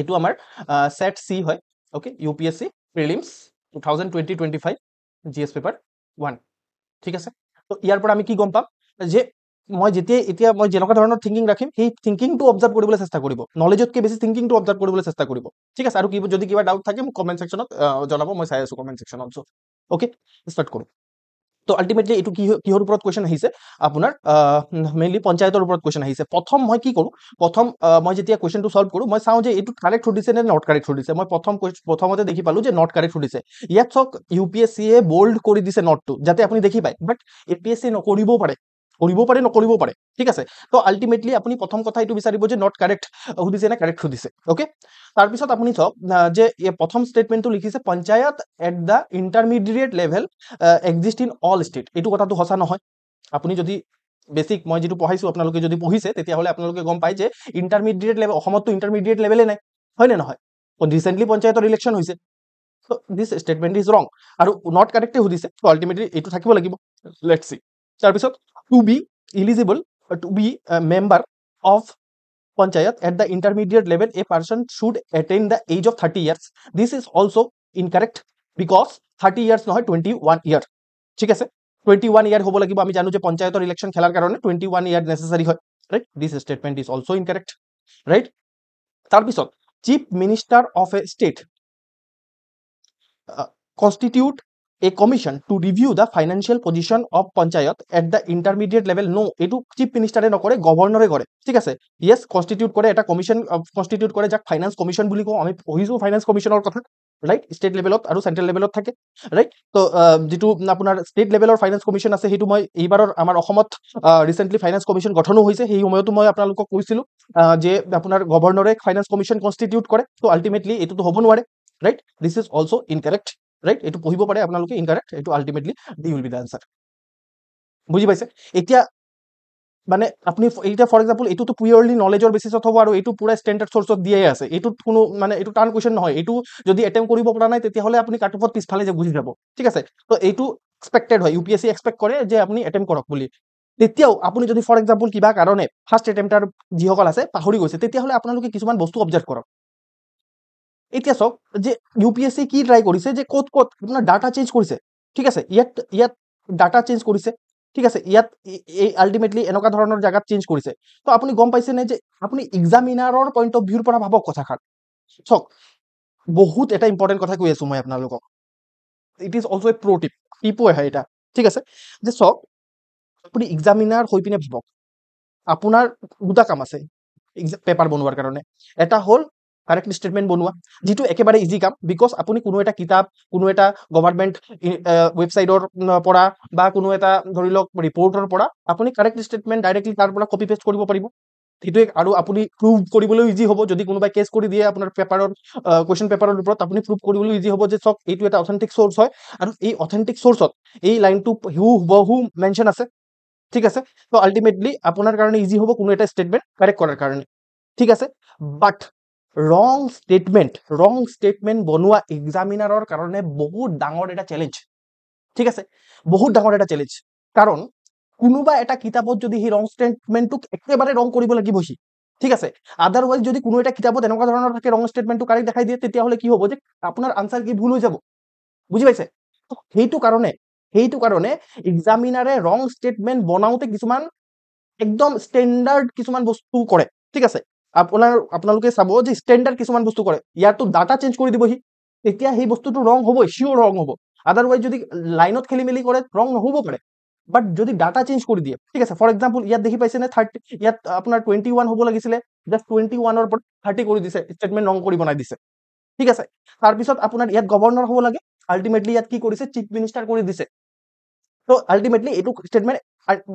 এইটো আমাৰ সেট সি হয় okay UPSC prelims 2020-25 GS paper 1 ঠিক আছে তো ইয়াৰ পৰা আমি কি গম পাম যে মই যেতিয়া এতিয়া মই যেনেকুৱা ধৰণৰ থিংকিং ৰাখিম সেই থিংকিংটো অবজাৰ্ভ কৰিবলৈ চেষ্টা কৰিব নলেজতকৈ বেছি থিংকিংটো অবজাৰ্ভ কৰিবলৈ চেষ্টা কৰিব ঠিক আছে আৰু যদি কিবা ডাউট থাকে মোক কমেন্ট সেকশনত জনাব মই চাই আছো কমেন্ট সেকশনত ওকে ষ্টাৰ্ট কৰো তো আলটিমেটলি এইটো কিহৰ ওপৰত কোৱেশ্চন আহিছে আপোনাৰ মেইনলি পঞ্চায়তৰ ওপৰত কোৱেশ্চন আহিছে প্ৰথম মই কি কৰো প্ৰথম মই যেতিয়া কোৱেশ্চনটো সলভ কৰো মই চাওঁ যে এইটো কাৰেক্ট সুধিছে নে নট কাৰেক্ট সুধিছে মই প্ৰথমতে দেখি পালো যে নট কাৰেক্ট সুধিছে ইয়াত চক ইউপিএসসিয়ে বোল্ড কৰি দিছে নটটো যাতে আপুনি দেখি পায় বাট এপিএসসি নকৰিবও পাৰে নকৰিবও পাৰে ঠিক আছে তো আলটিমেটলি আপুনি প্ৰথম কথা এইটো বিচাৰিব যে নট কাৰেক্ট সুধিছে নে কাৰেক্ট সুধিছে ওকে তাৰপিছত আপুনি চাওক যে প্ৰথম ষ্টেটমেন্টটো লিখিছে panchayat at the intermediate level exist in all state এইটো কথাটো সঁচা নহয় আপুনি যদি বেসিক মই যেটো পঢ়াইছো আপোনালোকে যদি পঢ়িছে তেতিয়াহলে আপোনালোকে গম পায় যে ইন্টাৰমিডিয়েট লেভেল অসমতো ইন্টাৰমিডিয়েট লেভেলে নাই হয় নে নহয় ৰিসেন্টলি পঞ্চায়তৰ ইলেকশন হৈছে so this statement is wrong আৰু নট কাৰেক্টে সুধিছে সো আলটিমেটলি এইটো থাকিব লাগিব লেটস সি তাৰপিছত to be eligible to be member of Panchayat at the intermediate level, a person should attain the age of 30 years. This is also incorrect because 30 years নহয় 21 year. ঠিক আছে 21 year হ'ব লাগিব আমি জানো যে পঞ্চায়তৰ ইলেকশন খেলাৰ কাৰণে 21 year necessary হয় right this statement is also incorrect right তাৰপিছত chief minister of a state constitute a commission to review the financial position of panchayat at the intermediate level no etu chief minister e nokore governor e kore ঠিক আছে yes constitute kore eta commission constitute kore jak finance commission buli ko ami pohisu finance commissioner kotha right state levelot aru central levelot thake right to jitu apunar state levelor finance commission ase hetu moi eibaror amar ohomot recently finance commission গঠনো hoise hei homoyoto moi apnalok koisilu je apunar governor e finance commission constitute kore so ultimately etu to hobo nware right this is also incorrect right etu পঢ়িব পাৰে আপোনালোকে incorrect এটো ultimately D will be the answer বুজি পাইছে এতিয়া মানে আপনি এইটা ফর এক্সাম্পল এটো তো পিওরলি নলেজৰ বেসিছত হ'ব আৰু এটো পুৰা স্ট্যান্ডাৰ্ড সোৰ্সত দিয়াই আছে এটো কোনো মানে এটো টান কোৱেশ্চন নহয় এটো যদি অ্যাটেম্প কৰিব পৰা নাই তেতিয়া হলে আপুনি কাটঅফত পিছফালে যে বুজি যাব ঠিক আছে তো এটো এক্সপেক্টেড হয় ইউপিএসসি এক্সপেক্ট কৰে যে আপুনি অ্যাটেম্প কৰক বুলি তেতিয়াও আপুনি যদি ফৰ এক্সাম্পল কিবা কাৰণে ফাৰ্স্ট অ্যাটেম্পটাৰ যিসকল আছে পাহৰি গৈছে তেতিয়া হলে আপোনালোকে কিছুমান বস্তু অবজাৰ্ভ কৰক এতিয়া সব যে ইউপিএসসি কি ট্ৰাই কৰিছে যে কোত আপোনাৰ ডাটা চেঞ্জ কৰিছে ঠিক আছে ইয়াত ডাটা চেঞ্জ কৰিছে ঠিক আছে ইয়াত এই আলটিমেটলি এনেকুৱা ধৰণৰ জায়গাত চেঞ্জ কৰিছে তো আপুনি গম পাইছে নে যে আপুনি এক্সামিনাৰৰ পইণ্ট অফ ভিউৰ পৰা ভাবক কথাখান সক বহুত এটা ইম্পৰ্টেন্ট কথা কৈ আছো মই আপোনালোকক it is also a pro টিপো হয় এটা ঠিক আছে যে সক আপুনি এক্সামিনাৰ হৈ পিনে ভাবক আপোনাৰ দুটা কাম আছে পেপাৰ বনোৱাৰ কাৰণে এটা হল কাৰেক্ট স্টেটমেন্ট বনোৱা যেটো একেবাৰে ইজি কাম বিকজ আপুনি কোনো এটা কিতাপ কোনো এটা গভৰ্ণমেন্ট ওয়েবসাইটৰ পৰা বা কোনো এটা ধৰি লওক ৰিপৰ্টৰ পৰা আপুনি কাৰেক্ট স্টেটমেন্ট ডাইৰেক্টলি তাৰ পৰা কপি পেস্ট কৰিব পাৰিব সেইটো আৰু আপুনি প্ৰুভ কৰিবলৈ ইজি হ'ব যদি কোনোবাই কেছ কৰি দিয়ে আপোনাৰ পেপাৰৰ কোৱেশ্চন পেপাৰৰ ওপৰত আপুনি প্ৰুভ কৰিবলৈ ইজি হ'ব যে চক এইটো এটা অথেন্টিক সোৰ্স হয় আৰু এই অথেন্টিক সোৰ্সত এই লাইনটো হুবহু মেনশন আছে ঠিক আছে তো আলটিমেটলি আপোনাৰ কাৰণে ইজি হ'ব কোনো এটা স্টেটমেন্ট কাৰেক্ট কৰাৰ কাৰণে ঠিক আছে বাট wrong statement বনোৱা এক্সামিনাৰৰ কাৰণে বহুত ডাঙৰ এটা চ্যালেঞ্জ ঠিক আছে বহুত ডাঙৰ এটা চ্যালেঞ্জ কাৰণ কোনোবা এটা কিতাপত যদি হি ৰং স্টেটমেন্টটো একেবাৰে ৰং কৰিব লাগিব হি ঠিক আছে আদাৰৱাইজ যদি কোনো এটা কিতাপত এনেকুৱা ধৰণৰ থাকে ৰং স্টেটমেন্টটো কাৰেক্ট দেখাই দিয়ে তেতিয়া হলে কি হ'ব যে আপোনাৰ আনসাৰ কি ভুল হৈ যাব বুজি পাইছে সেইটো কাৰণে এক্সামিনাৰে ৰং স্টেটমেন্ট বনাওতে কিছুমান একদম স্ট্যান্ডাৰ্ড কিছুমান বস্তু কৰে ঠিক আছে আপোনালোকে চাব যে স্ট্যান্ডাৰ্ড কিছুমান বস্তু কৰে ইয়াৰটো ডাটা চেঞ্জ কৰি দিবহি তেতিয়া সেই বস্তুটো ৰং হ'ব শিওৰ ৰং হ'ব আদাৰওয়াইজ যদি লাইনত খেলি মেলি কৰে ৰং নহব পাৰে বাট যদি ডাটা চেঞ্জ কৰি দিয়ে ঠিক আছে ফৰ এক্সাম্পল ইয়াত দেখি পাইছে নে 30 ইয়াত আপোনাৰ 21 হ'ব লাগিছিলে জাস্ট 21 ৰ পৰা 30 কৰি দিছে স্টেটমেন্ট ৰং কৰি বনাই দিছে ঠিক আছে তাৰ পিছত আপোনাৰ ইয়াত গভৰ্ণৰ হ'ব লাগে আলটিমেটলি ইয়াত কি কৰিছে চিফ মিনিষ্টাৰ কৰি দিছে তো আলটিমেটলি এটো স্টেটমেন্ট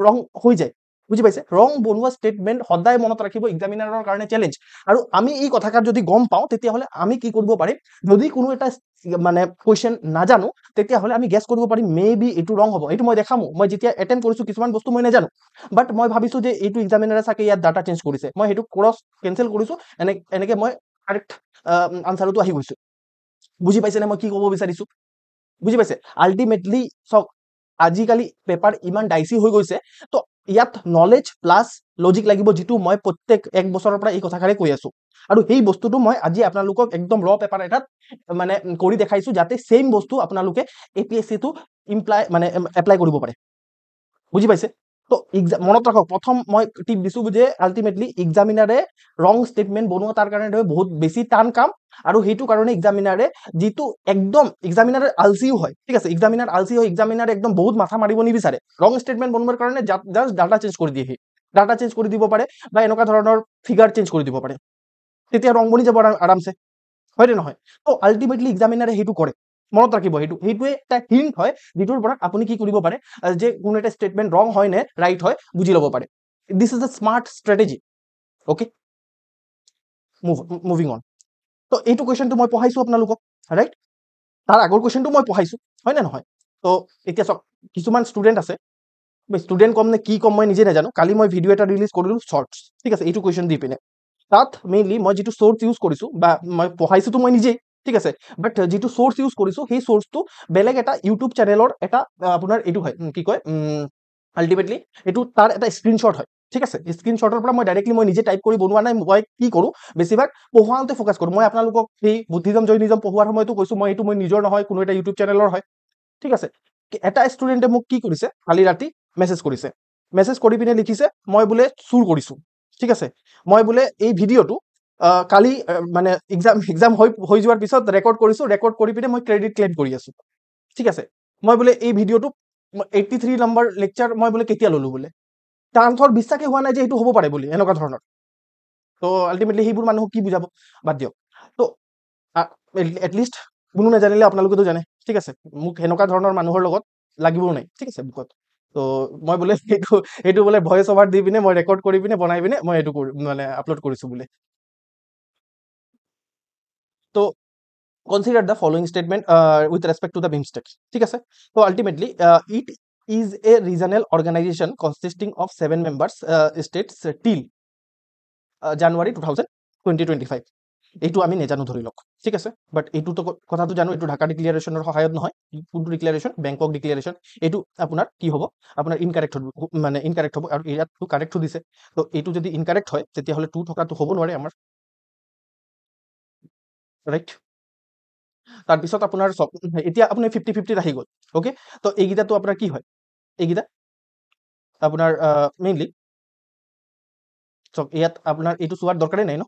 ৰং হৈ যায় বুজি পাইছে ৰং বনোৱা স্টেটমেন্ট সদায় মনত ৰাখিব এক্সামিনাৰৰ কাৰণে চ্যালেঞ্জ আৰু আমি এই কথাকাৰ যদি গম পাও তেতিয়া হলে আমি কি কৰিব পাৰিম যদি কোনো এটা মানে কোৱেশ্চন নাজানো তেতিয়া হলে আমি গেছ কৰিব পাৰিম মেবি এটো ৰং হ'ব এটো মই দেখামু মই যেতিয়া অ্যাটেম্প কৰিছো কিছুমান বস্তু মই নাজানো বাট মই ভাবিছো যে এটো এক্সামিনাৰে চাকে ইয়াত ডাটা চেঞ্জ কৰিছে মই হেতু ক্ৰস কেনসেল কৰিছো এনেকে মই কাৰেক্ট আনসাৰটো আহি গৈছো বুজি পাইছে নে মই কি ক'ব বিচাৰিছো বুজি পাইছে আলটিমেটলি সক আজিকালি পেপাৰ ইমান ডাইসি হৈ গৈছে তো ইয়াত নলেজ প্লাছ লজিক লাগিব, যিটো মই প্ৰত্যেক এক বছৰৰ পৰা এই কথাষাৰে কৈ আছো, আৰু সেই বস্তুটো মই আজি আপোনালোকক একদম ৰ পেপাৰ এটাত মানে কৰি দেখাইছো, যাতে সেম বস্তু আপোনালোকে APSC টো এপ্লাই কৰিব পাৰে। বুজি পাইছে? তো মনত ৰাখক, প্ৰথম মই টিপ দিছো যে আল্টিমেটলি এক্সামিনাৰে ৰং ষ্টেটমেণ্ট বনোৱা তাৰ কাৰণে বহুত বেছি টান কাম, আৰু সেইটো কাৰণে এক্সামিনাৰে যিটো একদম এক্সামিনাৰ আলচিও হয়, ঠিক আছে, এক্সামিনাৰ আলচি হয়, এক্সামিনাৰে একদম বহুত মাথা মাৰিব নিবিচাৰে, ৰং ষ্টেটমেণ্ট বনোৱাৰ কাৰণে জাষ্ট ডাটা চেঞ্জ কৰি দিয়ে, ডাটা চেঞ্জ কৰি দিব পাৰে বা এনেকুৱা ধৰণৰ ফিগাৰ চেঞ্জ কৰি দিব পাৰে, তেতিয়া ৰং বনি যাব আৰামছে, হয় নে নহয়? তো আল্টিমেটলি এক্সামিনাৰে সেইটো কৰে, মনত ৰাখিব, সেইটোৱে এটা হিণ্ট হয় যিটোৰ পৰা আপুনি কি কৰিব পাৰে, যে কোনো এটা ষ্টেটমেণ্ট ৰং হয় নে ৰাইট হয় বুজি ল'ব পাৰে। This is a smart strategy. Okay, moving on. তো এইটো কুৱেশ্যনটো মই পঢ়াইছো আপোনালোকক, ৰাইট? তাৰ আগৰ কুৱেশ্যনটো মই পঢ়াইছো, হয় নে নহয়? তো এতিয়া চাওক, কিছুমান ষ্টুডেণ্ট আছে, ষ্টুডেণ্ট কম নে কি কম মই নিজে নাজানো, কালি মই ভিডিঅ' এটা ৰিলিজ কৰিলো শ্বৰ্টছ, ঠিক আছে, এইটো কুৱেশ্যন দি পিনে, তাত মেইনলি মই যিটো চ'ৰ্চ ইউজ কৰিছো বা মই পঢ়াইছোতো মই নিজেই, ঠিক আছে, বাট যিটো চ'ৰ্চ ইউজ কৰিছো সেই চ'ৰ্চটো বেলেগ এটা ইউটিউব চেনেলৰ এটা আপোনাৰ এইটো হয়, কি কয়, আল্টিমেটলি এইটো তাৰ এটা স্ক্ৰীনশ্বট হয়, ঠিক আছে, স্ক্ৰীনশ্বটৰ পৰা মই ডাইৰেক্টলি মই নিজে টাইপ কৰি বনোৱা নাই, মই কি কৰোঁ বেছিভাগ পঢ়াওঁতে ফ'কাছ কৰোঁ। মই আপোনালোকক সেই বুদ্ধিজম জৈনিজম পঢ়োৱাৰ সময়তো কৈছো, মই এইটো মই নিজৰ নহয়, কোনো এটা ইউটিউব চেনেলৰ হয়, ঠিক আছে। এটা ষ্টুডেণ্টে মোক কি কৰিছে, কালি ৰাতি মেছেজ কৰিছে, মেছেজ কৰি পিনে লিখিছে, মই বোলে চুৰ কৰিছো, ঠিক আছে, মই বোলে এই ভিডিঅ'টো কালি মানে এক্সাম হৈ যোৱাৰ পিছত ৰেকৰ্ড কৰিছো, ৰেকৰ্ড কৰি পিনে মই ক্ৰেডিট ক্লেইম কৰি আছো, ঠিক আছে, মই বোলে এই ভিডিঅ'টো 83 নম্বৰ লেকচাৰ মই বোলে কেতিয়া ললো বোলে, তাহাঁতৰ বিশ্বাসে হোৱা নাই যে এইটো হ'ব পাৰে বুলি, এনেকুৱা ধৰণৰ। তো আল্টিমেটলি সেইবোৰ মানুহক কি বুজাব, বাদ দিয়ক। তো এটলিষ্ট কোনো নাজানিলে আপোনালোকেতো জানে, ঠিক আছে, মোক সেনেকুৱা ধৰণৰ মানুহৰ লগত লাগিবও নাই, ঠিক আছে, বুকত। তো মই বোলে সেইটো বোলে ভইচ অভাৰ দি পিনে মই ৰেকৰ্ড কৰি পিনে বনাই পিনে মই এইটো মানে আপলোড কৰিছো বোলে। তো consider the following statement with respect to the BIMSTEC, ঠিক আছে। তো ultimately it is a regional organization consisting of 7 members states till January 2025। এইটো আমি নেজানো ধৰি লওক, ঠিক আছে, বাট এইটোতো কথাটো জানো, এইটো ঢাকা ডিক্লেৰেশ্যনৰ সহায়ত নহয়, কোনটো ডিক্লেৰেশ্যন, বেংকক ডিক্লেৰেশ্যন, এইটো আপোনাৰ কি হ'ব, আপোনাৰ ইনকাৰেক্ট হ'ব, মানে ইনকাৰেক্ট হ'ব, আৰু ইয়াতটো কাৰেক্টটো দিছে, তো এইটো যদি ইনকাৰেক্ট হয় তেতিয়াহ'লে টু থকাটো হ'ব নোৱাৰে আমাৰ, ৰাইট? তাৰপিছত আপোনাৰ এতিয়া আপুনি 50-50 আহি গ'ল, অ'কে। তো এইকেইটাটো আপোনাৰ কি হয়, এইকেইটা আপোনাৰ মেইনলি চব ইয়াত আপোনাৰ এইটো চোৱাৰ দৰকাৰেই নাই ন,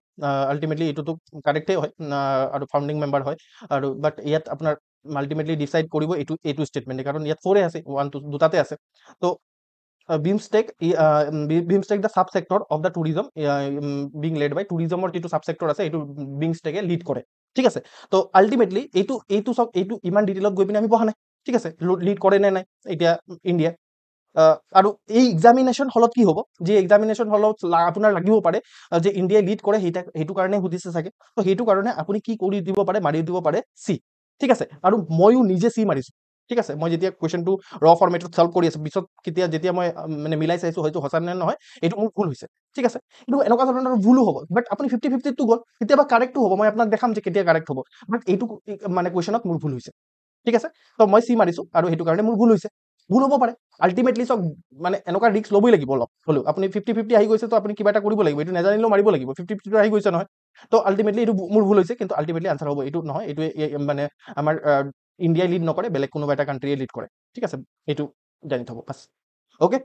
আল্টিমেটলি এইটোতো কাৰেক্টেই হয়, আৰু ফাউণ্ডিং মেম্বাৰ হয়, আৰু বাট ইয়াত আপোনাৰ আল্টিমেটলি ডিচাইড কৰিব এইটো ষ্টেটমেণ্টে, কাৰণ ইয়াত 4 আছে, 1 2 দুটাতে আছে। তো BIMSTEC the sub sector of the tourism being led by, টুৰিজমৰ যিটো সাব সেক্টৰ আছে এইটো BIMSTEC লিড কৰে, ঠিক আছে। তো আল্টিমেটলি এইটো চব এইটো ইমান ডিটেইলত গৈ পিনে আমি পঢ়া নাই, ঠিক আছে, লিড কৰে নে নাই এতিয়া ইণ্ডিয়া। আৰু এই এক্সামিনেশ্যন হলত কি হ'ব, যে এক্সামিনেশ্যন হলত আপোনাৰ লাগিব পাৰে যে ইণ্ডিয়াই লিড কৰে, সেইটো কাৰণে সুধিছে চাগে, তো সেইটো কাৰণে আপুনি কি কৰি দিব পাৰে, মাৰি দিব পাৰে চি, ঠিক আছে। আৰু ময়ো নিজে চি মাৰিছো, ঠিক আছে, মই যেতিয়া কুৱেশ্যনটো ৰ ফৰ্মেটত চল্ভ কৰি আছো, পিছত যেতিয়া মই মানে মিলাই চাইছো হয়তো সঁচা নে নহয়, এইটো মোৰ ভুল হৈছে, ঠিক আছে। কিন্তু এনেকুৱা ধৰণৰ ভুলো হ'ব, বাট আপুনি 50-50টো গ'ল, কেতিয়াবা কাৰেক্টটো হ'ব, মই আপোনাক দেখাম যে কেতিয়া কাৰেক্ট হ'ব, বাট এইটো মানে কুৱেশ্যনত মোৰ ভুল হৈছে, ঠিক আছে। তো মই চি মাৰিছো আৰু সেইটো কাৰণে মোৰ ভুল হৈছে, ভুল হ'ব পাৰে। আল্টিমেটলি চব মানে এনেকুৱা ৰিস্ক ল'বই লাগিব অলপ হ'লেও, আপুনি 50-50 আহি গৈছে, তো আপুনি কিবা এটা কৰিব লাগিব, এইটো নাজানিলেও মাৰিব লাগিব, 50-50 আহি গৈছে নহয়। তো আল্টিমেটলি এইটো মোৰ ভুল হৈছে, কিন্তু আল্টিমেটলি আনচাৰ হ'ব এইটো নহয়, এইটোৱে মানে আমাৰ ইণ্ডিয়াই লিড নকৰে, বেলেগ কোনোবা এটা কাণ্ট্ৰিয়ে লিড কৰে, ঠিক আছে, এইটো জানি থ'ব বাছ, অ'কে।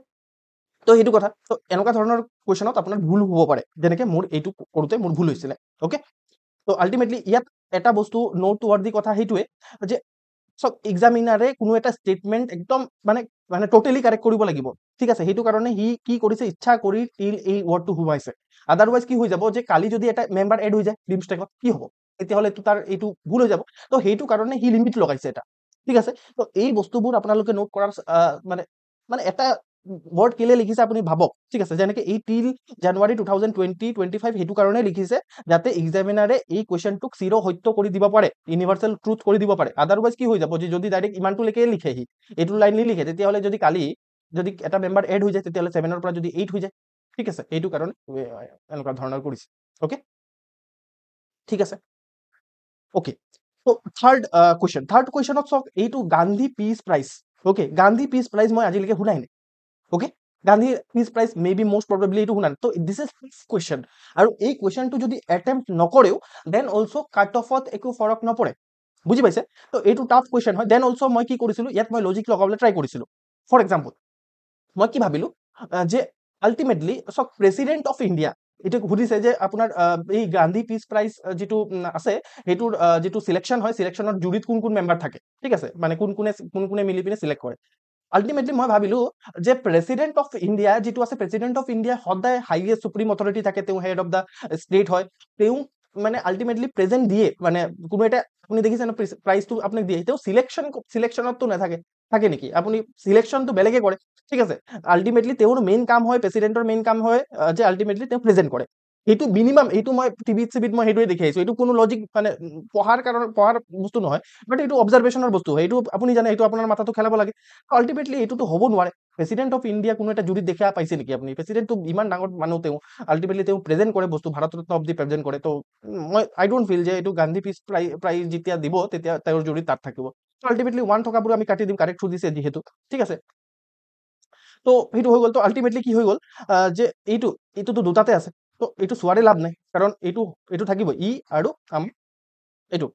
তো সেইটো কথা, তো এনেকুৱা ধৰণৰ কুৱেশ্যনত আপোনাৰ ভুল হ'ব পাৰে, যেনেকে মোৰ এইটো কৰোঁতে মোৰ ভুল হৈছিলে, অ'কে। তো আল্টিমেটলি ইয়াত এটা বস্তু নোট টুৱাৰ্ড দি কথা সেইটোৱে যে চব এক্সামিনাৰে কোনো এটা ষ্টেটমেণ্ট একদম মানে মানে টোটেলি কাৰেক্ট কৰিব লাগিব, ঠিক আছে, সেইটো কাৰণে সি কি কৰিছে, ইচ্ছা কৰি টিল এই ৱৰ্ডটো সোমাইছে, আদাৰৱাইজ কি হৈ যাব, যে কালি যদি এটা মেম্বাৰ এড হৈ যায় BIMSTECত কি হ'ব, তেতিয়াহ'লে তাৰ এইটো ভুল হৈ যাব। তো সেইটো কাৰণে সি লিমিট লগাইছে এটা, ঠিক আছে। তো এই বস্তুবোৰ আপোনালোকে নোট কৰাৰ মানে মানে এটা ৱৰ্ড কেলে লিখিছে আপুনি ভাবক, ঠিক আছে, যেনেকে এই টিল জানুৱাৰী 2025 সেইটো কাৰণে লিখিছে যাতে এক্সামিনাৰে এই কুৱেশ্যনটোক চিৰ সত্য কৰি দিব পাৰে, ইউনিভাৰ্চেল ট্ৰুথ কৰি দিব পাৰে। আদাৰৱাইজ কি হৈ যাব, যে যদি ডাইৰেক্ট ইমানটোলৈকে লিখে সি, এইটো লাইন নিলিখে, তেতিয়াহ'লে যদি কালি যদি এটা মেম্বাৰ এড হৈ যায়, তেতিয়াহ'লে 7ৰ পৰা যদি 8 হৈ যায়, ঠিক আছে, সেইটো কাৰণে এনেকুৱা ধৰণৰ কৰিছে, অ'কে, ঠিক আছে, অ'কে। তো থাৰ্ড কুৱেশ্যনত চাওক, এইটো Gandhi peace prize, okay, Gandhi peace prize মই আজিলৈকে শুনাই নাই, okay. Gandhi peace prize maybe most probably এইটো শুনা। তো দিছ ইজ কুৱেশ্যন, আৰু এই কুৱেশ্যনটো যদি এটেম্প্ট নকৰেও দেন অলছ' কাট অফত একো ফৰক নপৰে, বুজি পাইছে? তো এইটো টাফ কুৱেশ্যন হয়। দেন অলছ' মই কি কৰিছিলোঁ, ইয়াত মই লজিক লগাবলৈ ট্ৰাই কৰিছিলোঁ। ফৰ এক্সাম্পল, মই কি ভাবিলোঁ যে আল্টিমেটলি চক প্ৰেচিডেণ্ট অফ ইণ্ডিয়া, এইটো সুধিছে যে আপোনাৰ এই গান্ধী পিছ প্ৰাইজ যিটো আছে সেইটোৰ যিটো চিলেকশ্যন হয়, চিলেকশ্যনৰ জুৰিত কোন কোন মেম্বাৰ থাকে, ঠিক আছে, মানে কোন কোনে মিলি পিনে চিলেক্ট কৰে। আল্টিমেটলি মই ভাবিলোঁ যে প্ৰেচিডেণ্ট অফ ইণ্ডিয়া যিটো আছে, প্ৰেচিডেণ্ট অফ ইণ্ডিয়া সদায় হাইয়েষ্ট সুপ্ৰিম অথৰিটি থাকে, তেওঁ হেড অফ দ্য ষ্টেট হয়, তেওঁ মানে আল্টিমেটলি প্ৰেজেণ্ট দিয়ে, মানে কোনো এটা আপুনি দেখিছে ন প্ৰাইজটো আপোনাক দিয়ে, তেওঁ চিলেকশ্যনততো নাথাকে, থাকে নেকি? আপুনি চিলেকশ্যনটো বেলেগে কৰে, ঠিক আছে। আল্টিমেটলি তেওঁৰ মেইন কাম হয়, প্ৰেচিডেণ্টৰ মেইন কাম হয় যে আল্টিমেটলি তেওঁ প্ৰেজেণ্ট কৰে। এইটো মিনিমাম, এইটো মই টিভিত চিভিত মই সেইটোৱে দেখি আহিছোঁ, এইটো কোনো লজিক মানে পঢ়াৰ বস্তু নহয়, বাট এইটো অবজাৰভেশ্যনৰ বস্তু হয়, এইটো আপুনি জানে, এইটো আপোনাৰ মাথাটো খেলাব লাগে। আল্টিমেটলি এইটোতো হ'ব নোৱাৰে। প্ৰেচিডেণ্ট অফ ইণ্ডিয়া কোনো এটা জুৰিত দেখা পাইছে নেকি আপুনি? প্ৰেচিডেণ্টটো ইমান ডাঙৰ মানুহ, তেওঁ আল্টিমেটলি তেওঁ প্ৰেজেণ্ট কৰে বস্তু, ভাৰত ৰত্ন অব্দি প্ৰেজেণ্ট কৰে। তো মই আই ডোণ্ট ফিল যে এইটো গান্ধী পিছ প্ৰাইজ যেতিয়া দিব তেতিয়া তেওঁৰ জুৰিত তাত থাকিব। আল্টিমেটলি ওৱান থকাবোৰ আমি কাটি দিম, কাৰেক্ট সুধিছে যিহেতু, ঠিক আছে। তো সেইটো হৈ গ'ল। তো আল্টিমেটলি কি হৈ গ'ল যে এইটোতো দুটাতে আছে, তো এইটো চোৱাৰে লাভ নাই, কাৰণ এইটো থাকিব ই আৰু এইটো।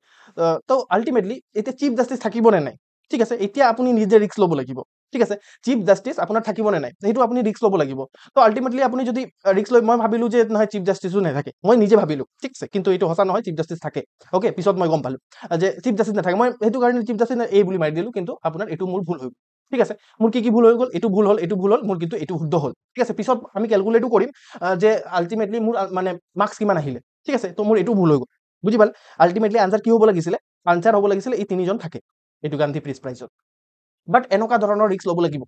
তো আল্টিমেটলি এতিয়া চিফ জাষ্টিচ থাকিব নে নাই, ঠিক আছে, এতিয়া আপুনি নিজে ৰিস্ক ল'ব লাগিব, ঠিক আছে। চিফ জাষ্টিচ আপোনাৰ থাকিব নে নাই, সেইটো আপুনি ৰিস্ক ল'ব লাগিব। তো আল্টিমেটলি আপুনি যদি ৰিস্ক লৈ, মই ভাবিলোঁ যে নহয় চিফ জাষ্টিছো নাথাকে, মই নিজে ভাবিলোঁ, ঠিক আছে, কিন্তু এইটো সঁচা নহয়, চিফ জাষ্টিচ থাকে। অ'কে, পিছত মই গম পালোঁ যে চিফ জাষ্টিচ নাথাকে, মই সেইটো কাৰণে চিফ জাষ্টিচ এই বুলি মাৰি দিলোঁ, কিন্তু আপোনাৰ এইটো মোৰ ভুল হৈ গ'ল, ঠিক আছে। মোৰ কি ভুল হৈ গ'ল, এইটো ভুল হ'ল, এইটো ভুল হ'ল মোৰ, কিন্তু এইটো শুদ্ধ হ'ল, ঠিক আছে। পিছত আমি কেলকুলেটো কৰিম যে আল্টিমেটলি মোৰ মানে মাৰ্কছ কিমান আহিলে, ঠিক আছে। তো মোৰ এইটো ভুল হৈ গ'ল, বুজি পালে? আল্টিমেটলি আনচাৰ কি হ'ব লাগিছিলে, আনচাৰ হ'ব লাগিছিলে এই তিনিজন থাকে এইটো গান্ধী পিছ প্ৰাইজত। বাট এনেকুৱা ধৰণৰ ৰিস্ক ল'ব লাগিব,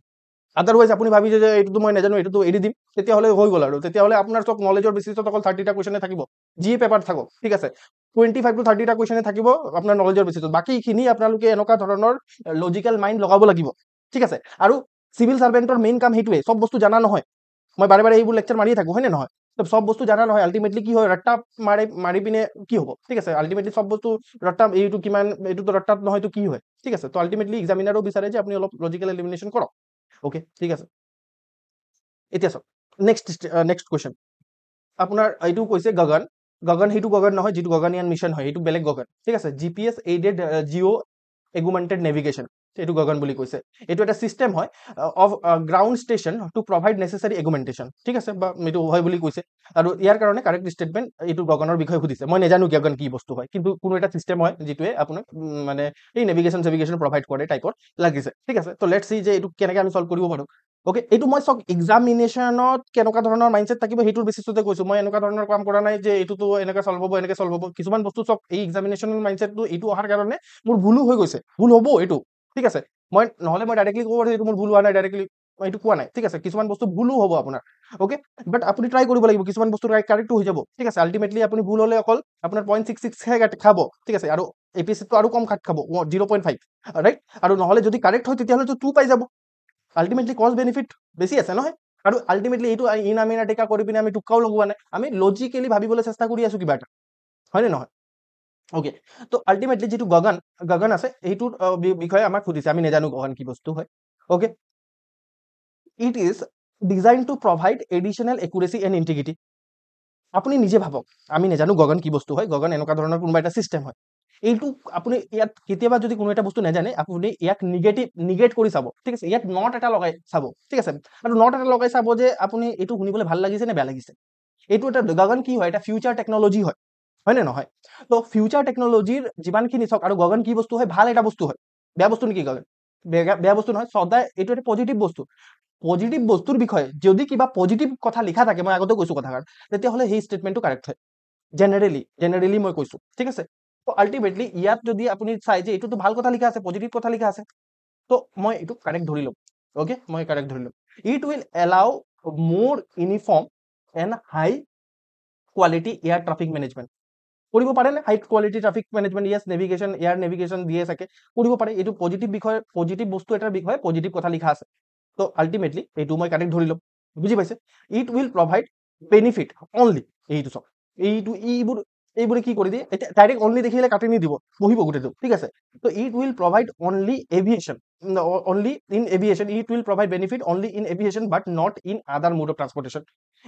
আদাৰৱাইজ আপুনি ভাবিছে যে এইটোতো মই নাজানো, এইটোতো এৰি দিম, তেতিয়াহ'লে হৈ গ'ল আৰু। তেতিয়াহ'লে আপোনাৰ চব নলেজৰ বেচিছত অকল 30টা কুৱেশ্যনে থাকিব, যি পেপাৰ থাকক, ঠিক আছে। 25 to 30টা কুৱেশ্যনে থাকিব আপোনাৰ নলেজৰ বেচিছত, বাকীখিনি আপোনালোকে এনেকুৱা ধৰণৰ লজিকেল মাইণ্ড লগাব লাগিব, ঠিক আছে। আৰু চিভিল চাৰ্ভেণ্টৰ মেইন কাম সেইটোৱে, চব বস্তু জানা নহয়। মই বাৰে বাৰে এইবোৰ লেকচাৰ মাৰিয়ে থাকোঁ, হয় নে নহয়? চব বস্তু জানা নহয়, আল্টিমেটলি কি হয়, ৰট্টা মাৰি পিনে কি হ'ব, ঠিক আছে। আল্টিমেটলি চব বস্তু ৰট্টা, এইটো কিমান, এইটোতো ৰট্টাত নহয়তো কি হয়, ঠিক আছে। তো আল্টিমেটলি এক্সামিনাৰো বিচাৰে যে আপুনি অলপ লজিকেল এলিমিনেশ্যন কৰক, অ'কে, ঠিক আছে। এতিয়া চাওক, নেক্সট কুৱেশ্যন, আপোনাৰ এইটো কৈছে গগন সেইটো গগন নহয়, যিটো গগনিয়ান মিছন হয়, সেইটো বেলেগ গগন, ঠিক আছে। GPS aided geo' augmented navigation, এইটো গগন বুলি কৈছে। এইটো এটা চিষ্টেম হয় of ground station to provide necessary augmentation, ঠিক আছে, বা এইটো হয় বুলি কৈছে। আৰু ইয়াৰ কাৰণে কাৰেক্ট ষ্টেটমেণ্ট এইটো গগনৰ বিষয়ে সুধিছে। মই নাজানো গগন কি বস্তু হয়, কিন্তু কোনো এটা চিষ্টেম হয় যিটোৱে আপোনাক মানে এই নেভিগেশ্যন প্ৰভাইড কৰে টাইপৰ লাগিছে, ঠিক আছে। তো লেটছ চি যে এইটো কেনেকৈ আমি চল্ভ কৰিব পাৰোঁ। অ'কে, এইটো মই চক এক্সামিনেশ্যনত কেনেকুৱা ধৰণৰ মাইণ্ডছেট থাকিব সেইটোৰ বেচিছতে কৈছোঁ। মই এনেকুৱা ধৰণৰ কাম কৰা নাই যে এইটোতো এনেকৈ চল্ভ হ'ব, এনেকৈ চল্ভ হ'ব। কিছুমান বস্তু চক এই এক্সামিনেশ্যনৰ মাইণ্ডছেটটো এইটো অহাৰ কাৰণে মোৰ ভুলো হৈ গৈছে, ভুল হ'ব এইটো, ঠিক আছে। নহ'লে মই ডাইৰেক্টলি ক'ব পাৰোঁ এইটো মোৰ ভুল হোৱা নাই, ডাইৰেক্টলি মই এইটো কোৱা নাই, ঠিক আছে। কিছুমান বস্তু ভুলো হ'ব আপোনাৰ, অ'কে, বাট আপুনি ট্ৰাই কৰিব লাগিব, কিছুমান বস্তু কাৰেক্টটো হৈ যাব, ঠিক আছে। আল্টিমেটলি আপুনি ভুল হ'লে অকল আপোনাৰ 0.66হে খাব, ঠিক আছে, আৰু APSCটো আৰু কম কাট খাব, 0.5, ৰাইট। আৰু নহ'লে যদি কাৰেক্ট হয় তেতিয়াহ'লেতো 2 পাই যাব। আল্টিমেটলি কষ্ট বেনিফিট বেছি আছে নহয়। আৰু আল্টিমেটলি এইটো ইন আমিনা টেকা কৰি পিনে আমি টোক্কাও লগোৱা নাই, আমি লজিকেলি ভাবিবলৈ চেষ্টা কৰি আছোঁ কিবা এটা, হয়নে নহয়? অ'কে, তো আল্টিমেটলি যিটো গগন আছে সেইটোৰ বিষয়ে আমাক সুধিছে, আমি নাজানো গগন কি বস্তু হয়, okay. It is design to provide additional accuracy and integrity. আপুনি নিজে ভাবক, আমি নাজানো গগন কি বস্তু হয়, গগন এনেকুৱা ধৰণৰ কোনোবা এটা চিষ্টেম হয়। এইটো আপুনি ইয়াত কেতিয়াবা যদি কোনো এটা বস্তু নাজানে, আপুনি ইয়াক নিগেট কৰি চাব, ঠিক আছে। ইয়াত নট এটা লগাই চাব, ঠিক আছে। আৰু নট এটা লগাই চাব যে আপুনি এইটো শুনিবলৈ ভাল লাগিছে নে বেয়া লাগিছে। এইটো এটা গগন কি হয়, এটা ফিউচাৰ টেকনলজি হয়, হয়নে নহয়? তো ফিউচাৰ টেকনলজিৰ যিমানখিনি চাওক, আৰু গগন কি বস্তু হয়, ভাল এটা বস্তু হয়, বেয়া বস্তু নেকি গগন? বেয়া বস্তু নহয়, সদায় এইটো এটা পজিটিভ বস্তু। পজিটিভ বস্তুৰ বিষয়ে যদি কিবা পজিটিভ কথা লিখা থাকে, মই আগতে কৈছোঁ কথাষাৰ, তেতিয়াহ'লে সেই ষ্টেটমেণ্টটো কাৰেক্ট হয়। জেনেৰেলি মই কৈছোঁ, ঠিক আছে। তো আল্টিমেটলি ইয়াত যদি আপুনি চাই যে এইটোতো ভাল কথা লিখা আছে, পজিটিভ কথা লিখা আছে, তো মই এইটো কাৰেক্ট ধৰি ল'ম, অ'কে, মই কাৰেক্ট ধৰি ল'ম। It will allow more uniform and high quality air traffic management. কৰিব পাৰে নে high quality traffic management? Yes, navigation, air navigation দিয়ে চাগে, কৰিব পাৰে। এইটো পজিটিভ বিষয়, পজিটিভ বস্তু এটাৰ বিষয়ে পজিটিভ কথা লিখা আছে। তো আল্টিমেটলি এইটো মই কাৰেক্ট ধৰি ল'ম, বুজি পাইছে? It will provide benefit only, এইটো চাওক, এইবোৰ এইবোৰে কি কৰি দিয়ে, এতিয়া ডাইৰেক্ট অনলি দেখিলে কাটি নিদিব, বহিব গোটেইটো, ঠিক আছে। তো it will provide only aviation, only in aviation, it will provide benefit only in aviation but not in আদাৰ মোড অফ ট্ৰান্সপৰ্টেশ্যন।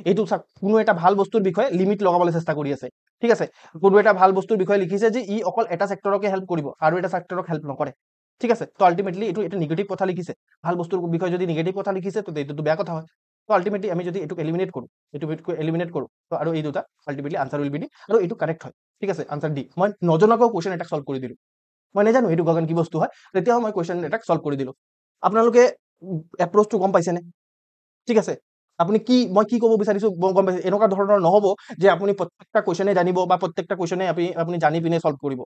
এইটো চাওক, কোনো এটা ভাল বস্তুৰ বিষয়ে লিমিট লগাবলৈ চেষ্টা কৰি আছে, ঠিক আছে। কোনো এটা ভাল বস্তুৰ বিষয়ে লিখিছে যে ই অকল এটা ছেক্টৰকে হেল্প কৰিব আৰু এটা ছেক্টৰক হেল্প নকৰে, ঠিক আছে। তো আল্টিমেটলি এইটো এটা নিগেটিভ কথা লিখিছে, ভাল বস্তুৰ বিষয়ে যদি নিগেটিভ কথা লিখিছে তো এইটোতো বেয়া কথা হয়। তো আল্টিমেটলি আমি যদি এইটোক এলিমিনেট কৰোঁ, এলিমিনেট কৰোঁ, তো আৰু এই দুটা ultimately answer will be D, আৰু এইটো কাৰেক্ট হয়, ঠিক আছে, আনসাৰ ডি। মই নজনাকৈ কুৱেশ্যন এটা সলভ কৰি দিলোঁ, মই নাজানো এইটো গগন কি বস্তু হয়, তেতিয়াও মই কুৱেশ্যন এটা সলভ কৰি দিলোঁ। আপোনালোকে এপ্ৰ'চটো গম পাইছেনে, ঠিক আছে। আপুনি কি, মই কি ক'ব বিচাৰিছো গম পাইছে, এনেকুৱা ধৰণৰ নহ'ব যে আপুনি প্ৰত্যেকটা কুৱেশ্যনে জানিব বা প্ৰত্যেকটা কুৱেশ্যনে আপুনি জানি পিনে সলভ কৰিব।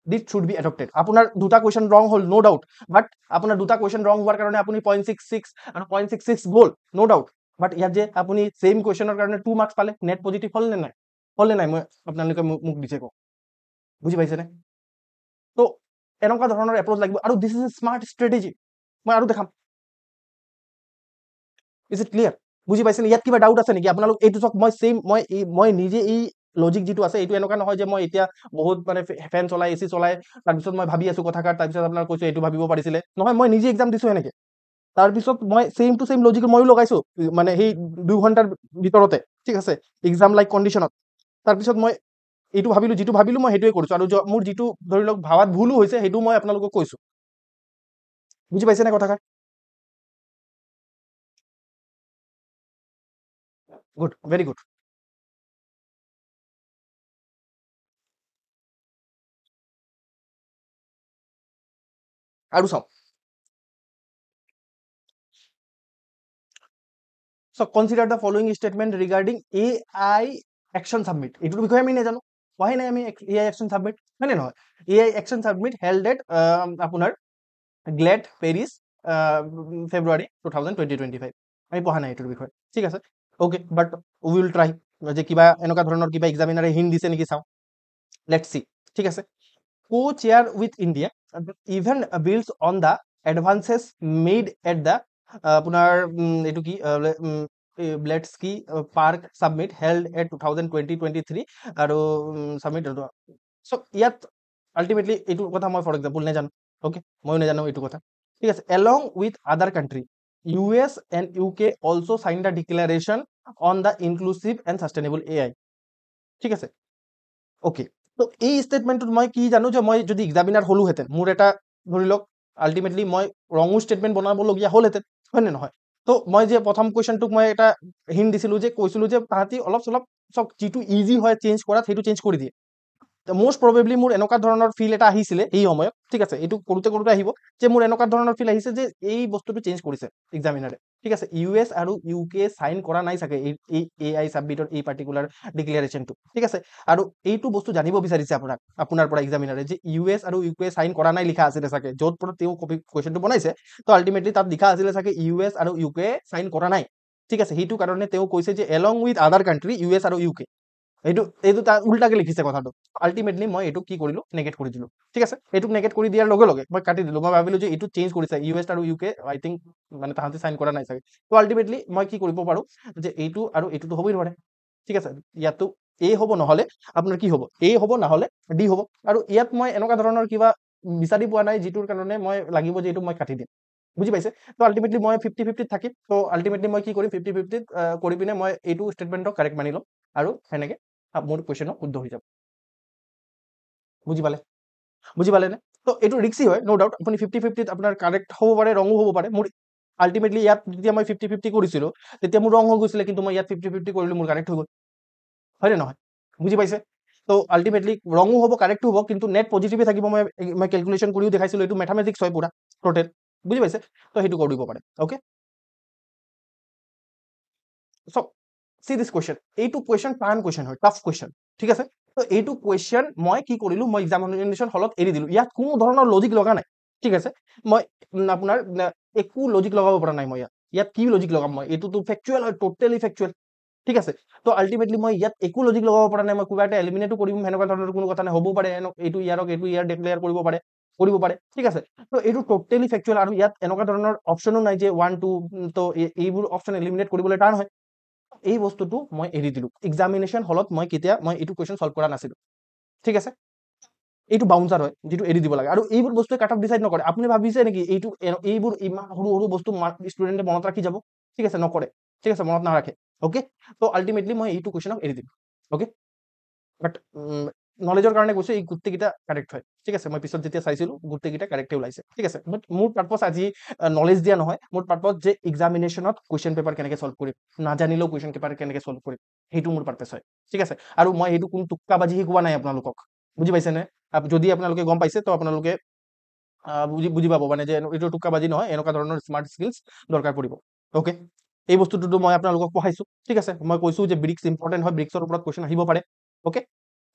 দিছ শুড বি এডপ্টেড। আপোনাৰ দুটা কুৱেশ্যন ৰং হ'ল, ন' ডাউট, বাট আপোনাৰ দুটা কুৱেশ্যন ৰং হোৱাৰ কাৰণে আপুনি 0.66 আৰু 0.66 গ'ল, ন' ডাউট, বাট ইয়াত যে আপুনি ছেইম কুৱেশ্যনৰ কাৰণে 2 মাৰ্কছ পালে, নেট পজিটিভ হ'ল নে নাই, মই আপোনালোকে মোক দিছে কওক, বুজি পাইছেনে? তো এনেকুৱা ধৰণৰ এপ্ৰ'চ লাগিব, আৰু this is a smart strategy. মই আৰু দেখাম, ইজ ইট ক্লিয়াৰ? বুজি পাইছেনে? ইয়াত কিবা ডাউট আছে নেকি আপোনালোক? এইটো চাওক, মই নিজে এই লজিক যিটো আছে এইটো এনেকুৱা নহয় যে মই এতিয়া বহুত মানে ফেন চলাই, এচি চলাই, তাৰপিছত মই ভাবি আছো কথাষাৰ, তাৰপিছত আপোনাক কৈছো এইটো ভাবিব পাৰিছিলে, নহয়, মই নিজে এক্সাম দিছো এনেকে, তাৰপিছত মই ছেইম টু ছেইম লজিক ময়ো লগাইছো, মানে সেই 2 ঘণ্টাৰ ভিতৰতে, ঠিক আছে, এক্সাম লাইক কণ্ডিশ্যনত। তাৰপিছত মই এইটো ভাবিলো, যিটো ভাবিলো মই সেইটোৱে কৰিছো, আৰু মোৰ যিটো ধৰি লওক ভাবাত ভুলো হৈছে সেইটো মই আপোনালোকক কৈছো, বুজি পাইছেনে কথাষাৰ? Good, very good. আৰু চাওক, So consider the following statement regarding AI action submit. এইটোৰ বিষয়ে আমি নাজানো, পঢ়াই নাই আমি AI action submit, হয় নে নহয়? AI action submit held at আপোনাৰ গ্লেড পেৰিছ ফেব্ৰুৱাৰী 2025। আমি পঢ়া নাই এইটোৰ বিষয়ে, ঠিক আছে, অ'কে, বাট উইল ট্ৰাই যে কিবা এনেকুৱা ধৰণৰ কিবা এক্সামিনাৰে হিণ্ট দিছে নেকি চাওঁ, লেটছ চি, ঠিক আছে। Co-chair with India, even builds on the advances made at the আপোনাৰ এইটো কি ব্লেডস্কি পাৰ্ক সাবমিট হেল্ড এট 2020-23 আৰু সাবমিট। চ' ইয়াত আল্টিমেটলি এইটো কথা মই ফৰ এক্সাম্পল নাজানো, অ'কে, ময়ো নাজানো এইটো কথা, ঠিক আছে। এলং উইথ আদাৰ country, US and UK also signed the declaration on the inclusive and sustainable AI, ঠিক আছে, অ'কে। তো এই ষ্টেটমেণ্টটোত মই কি জানো যে মই যদি এক্সামিনাৰ হ'লোহেঁতেন, মোৰ এটা ধৰি লওক আল্টিমেটলি মই ৰঙো ষ্টেটমেণ্ট বনাবলগীয়া হ'লহেঁতেন, হয় নে নহয়? তো মই যে প্ৰথম কুৱেশ্যনটোক মই এটা হিণ্ট দিছিলোঁ, যে কৈছিলোঁ যে তাহাঁতি অলপ চলপ চব যিটো ইজি হয় চেঞ্জ কৰাত সেইটো চেঞ্জ কৰি দিয়ে। মষ্ট প্ৰবেবলি মোৰ এনেকুৱা ধৰণৰ ফিল এটা আহিছিলে এই সময়ত, ঠিক আছে, এইটো কৰোঁতে কৰোঁতে আহিব যে মোৰ এনেকুৱা ধৰণৰ ফিল আহিছে যে এই বস্তুটো চেঞ্জ কৰিছে এক্সামিনাৰে, ঠিক আছে। US আৰু UK চাইন কৰা নাই চাগে এই AI ছাবমিটৰ এই পাৰ্টিকুলাৰ ডিক্লেৰেশ্যনটো, ঠিক আছে। আৰু এইটো বস্তু জানিব বিচাৰিছে আপোনাৰ পৰা এক্সামিনাৰে, যে US আৰু UK চাইন কৰা নাই লিখা আছিলে চাগে, য'ত পৰা তেওঁ কপি কুৱেশ্যনটো বনাইছে, তো আল্টিমেটলি তাত লিখা আছিলে চাগে US আৰু UK চাইন কৰা নাই, ঠিক আছে। সেইটো কাৰণে তেওঁ কৈছে যে এলং উইথ আদাৰ কাণ্ট্ৰি US আৰু UK, এইটো তাৰ উল্টাকে লিখিছে কথাটো। আল্টিমেটলি মই এইটো কি কৰিলো, নেগেট কৰি দিলো, ঠিক আছে। এইটোক নেগেট কৰি দিয়াৰ লগে লগে মই কাটি দিলো, মই ভাবিলো যে এইটো চেঞ্জ কৰিছে US আৰু UK, আই থিংক মানে তাহাঁতি চাইন কৰা নাই চাগে। তো আল্টিমেটলি মই কি কৰিব পাৰো যে এইটো আৰু এইটোতো হ'বই নোৱাৰে, ঠিক আছে। ইয়াতো A হ'ব, নহ'লে আপোনাৰ কি হ'ব, A হ'ব, নহ'লে D হ'ব। আৰু ইয়াত মই এনেকুৱা ধৰণৰ কিবা বিচাৰি পোৱা নাই যিটোৰ কাৰণে মই লাগিব যে এইটো মই কাটি দিম, বুজি পাইছে? তো আল্টিমেটলি মই 50-50 থাকিম। তো আল্টিমেটলি মই কি কৰিম, 50-50 কৰি পিনে মই এইটো ষ্টেটমেণ্টক কাৰেক্ট মানি ল'ম, আৰু সেনেকে মোৰ কুৱেশ্যনো শুদ্ধ হৈ যাব, বুজি পালে? বুজি পালেনে? তো এইটো ৰিক্সি হয়, ন' ডাউট। আপুনি 50-50 আপোনাৰ কাৰেক্ট হ'ব পাৰে, ৰঙো হ'ব পাৰে। মোৰ আল্টিমেটলি ইয়াত যেতিয়া মই 50-50 কৰিছিলোঁ তেতিয়া মোৰ ৰং হৈ গৈছিলে, কিন্তু মই ইয়াত 50-50 কৰিলোঁ, মোৰ কাৰেক্ট হৈ গ'ল, হয় নে নহয়? বুজি পাইছে? তো আল্টিমেটলি ৰঙো হ'ব, কাৰেক্টো হ'ব, কিন্তু নেট পজিটিভে থাকিব। মই কেলকুলেশ্যন কৰিও দেখাইছিলোঁ, এইটো মেথামেটিক্স হয় পুৰা টোটেল, বুজি পাইছে? তো সেইটো কৰিব পাৰে, অ'কে। চব চি দিছ কুৱেশ্যন, এইটো কুৱেশ্যন টান কুৱেশ্যন হয়, টাফ কুৱেশ্যন, ঠিক আছে। তো এইটো কুৱেশ্যন মই কি কৰিলোঁ, মই এক্সামিনেশ্যন হলত এৰি দিলোঁ, ইয়াত কোনো ধৰণৰ লজিক লগা নাই, ঠিক আছে। মই আপোনাৰ একো লজিক লগাব পৰা নাই মই ইয়াত কি লজিক লগাম মই, এইটোতো ফেকচুৱেল হয়, টোটেলি ফেকচুৱেল, ঠিক আছে। তো আল্টিমেটলি মই ইয়াত একো লজিক লগাব পৰা নাই, মই কিবা এটা এলিমিনেটো কৰিম, সেনেকুৱা ধৰণৰ কোনো কথা নাই, হ'ব পাৰে এইটো ইয়াৰ ডিক্লেয়াৰ কৰিব পাৰে, ঠিক আছে। তো এইটো টোটেলি ফেকচুৱেল, আৰু ইয়াত এনেকুৱা ধৰণৰ অপশ্যনো নাই যে 1 2, তো এইবোৰ অপশ্যন এলিমিনেট কৰিবলৈ টান হয়, এই বস্তুটো মই এৰি দিলো, এক্সামিনেশ্যন হলত মই কেতিয়া মই এইটো কুৱেশ্যন সলভ কৰা নাছিলো, ঠিক আছে। এইটো বাউন্সাৰ হয়, যিটো এৰি দিব লাগে। আৰু এইবোৰ বস্তুৱে কাট অফ ডিচাইড নকৰে। আপুনি ভাবিছে নেকি এইবোৰ ইমান সৰু সৰু বস্তু ষ্টুডেণ্টে মনত ৰাখি যাব? ঠিক আছে, নকৰে, ঠিক আছে, মনত নাৰাখে। অ'কে, ত' আল্টিমেটলি মই এইটো কুৱেশ্যনক এৰি দিম। অ'কে, বাট নলেজৰ কাৰণে কৈছো, এই গোটেইকেইটা কাৰেক্ট হয়, ঠিক আছে। মই পিছত যেতিয়া চাইছিলো গোটেইকেইটা কাৰেক্টে ওলাইছে, ঠিক আছে। বাট মোৰ পাৰ্পজ আজি নলেজ দিয়া নহয়, মোৰ পাৰ্পজ যে এক্সামিনেশ্যনত কুৱেশ্যন পেপাৰ কেনেকে চল্ভ কৰিম, নাজানিলেও কুৱেশ্যন পেপাৰ কেনেকে চল্ভ কৰিম, সেইটো মোৰ পাৰ্পজ হয়, ঠিক আছে। আৰু মই সেইটো কোনো টোক্কাবাজি শিকোৱা নাই আপোনালোকক, বুজি পাইছে নে? যদি আপোনালোকে গম পাইছে, তো আপোনালোকে বুজি পাব মানে যে এইটো টোক্কাবাজি নহয়, এনেকুৱা ধৰণৰ স্মাৰ্ট স্কিলছ দৰকাৰ পৰিব। অ'কে, এই বস্তুটোতো মই আপোনালোকক পঢ়াইছো, ঠিক আছে। মই কৈছো যে ব্ৰিক্স ইম্পৰ্টেণ্ট হয়, ব্ৰিক্সৰ ওপৰত কুৱেশ্যন আহিব পাৰে। অ'কে,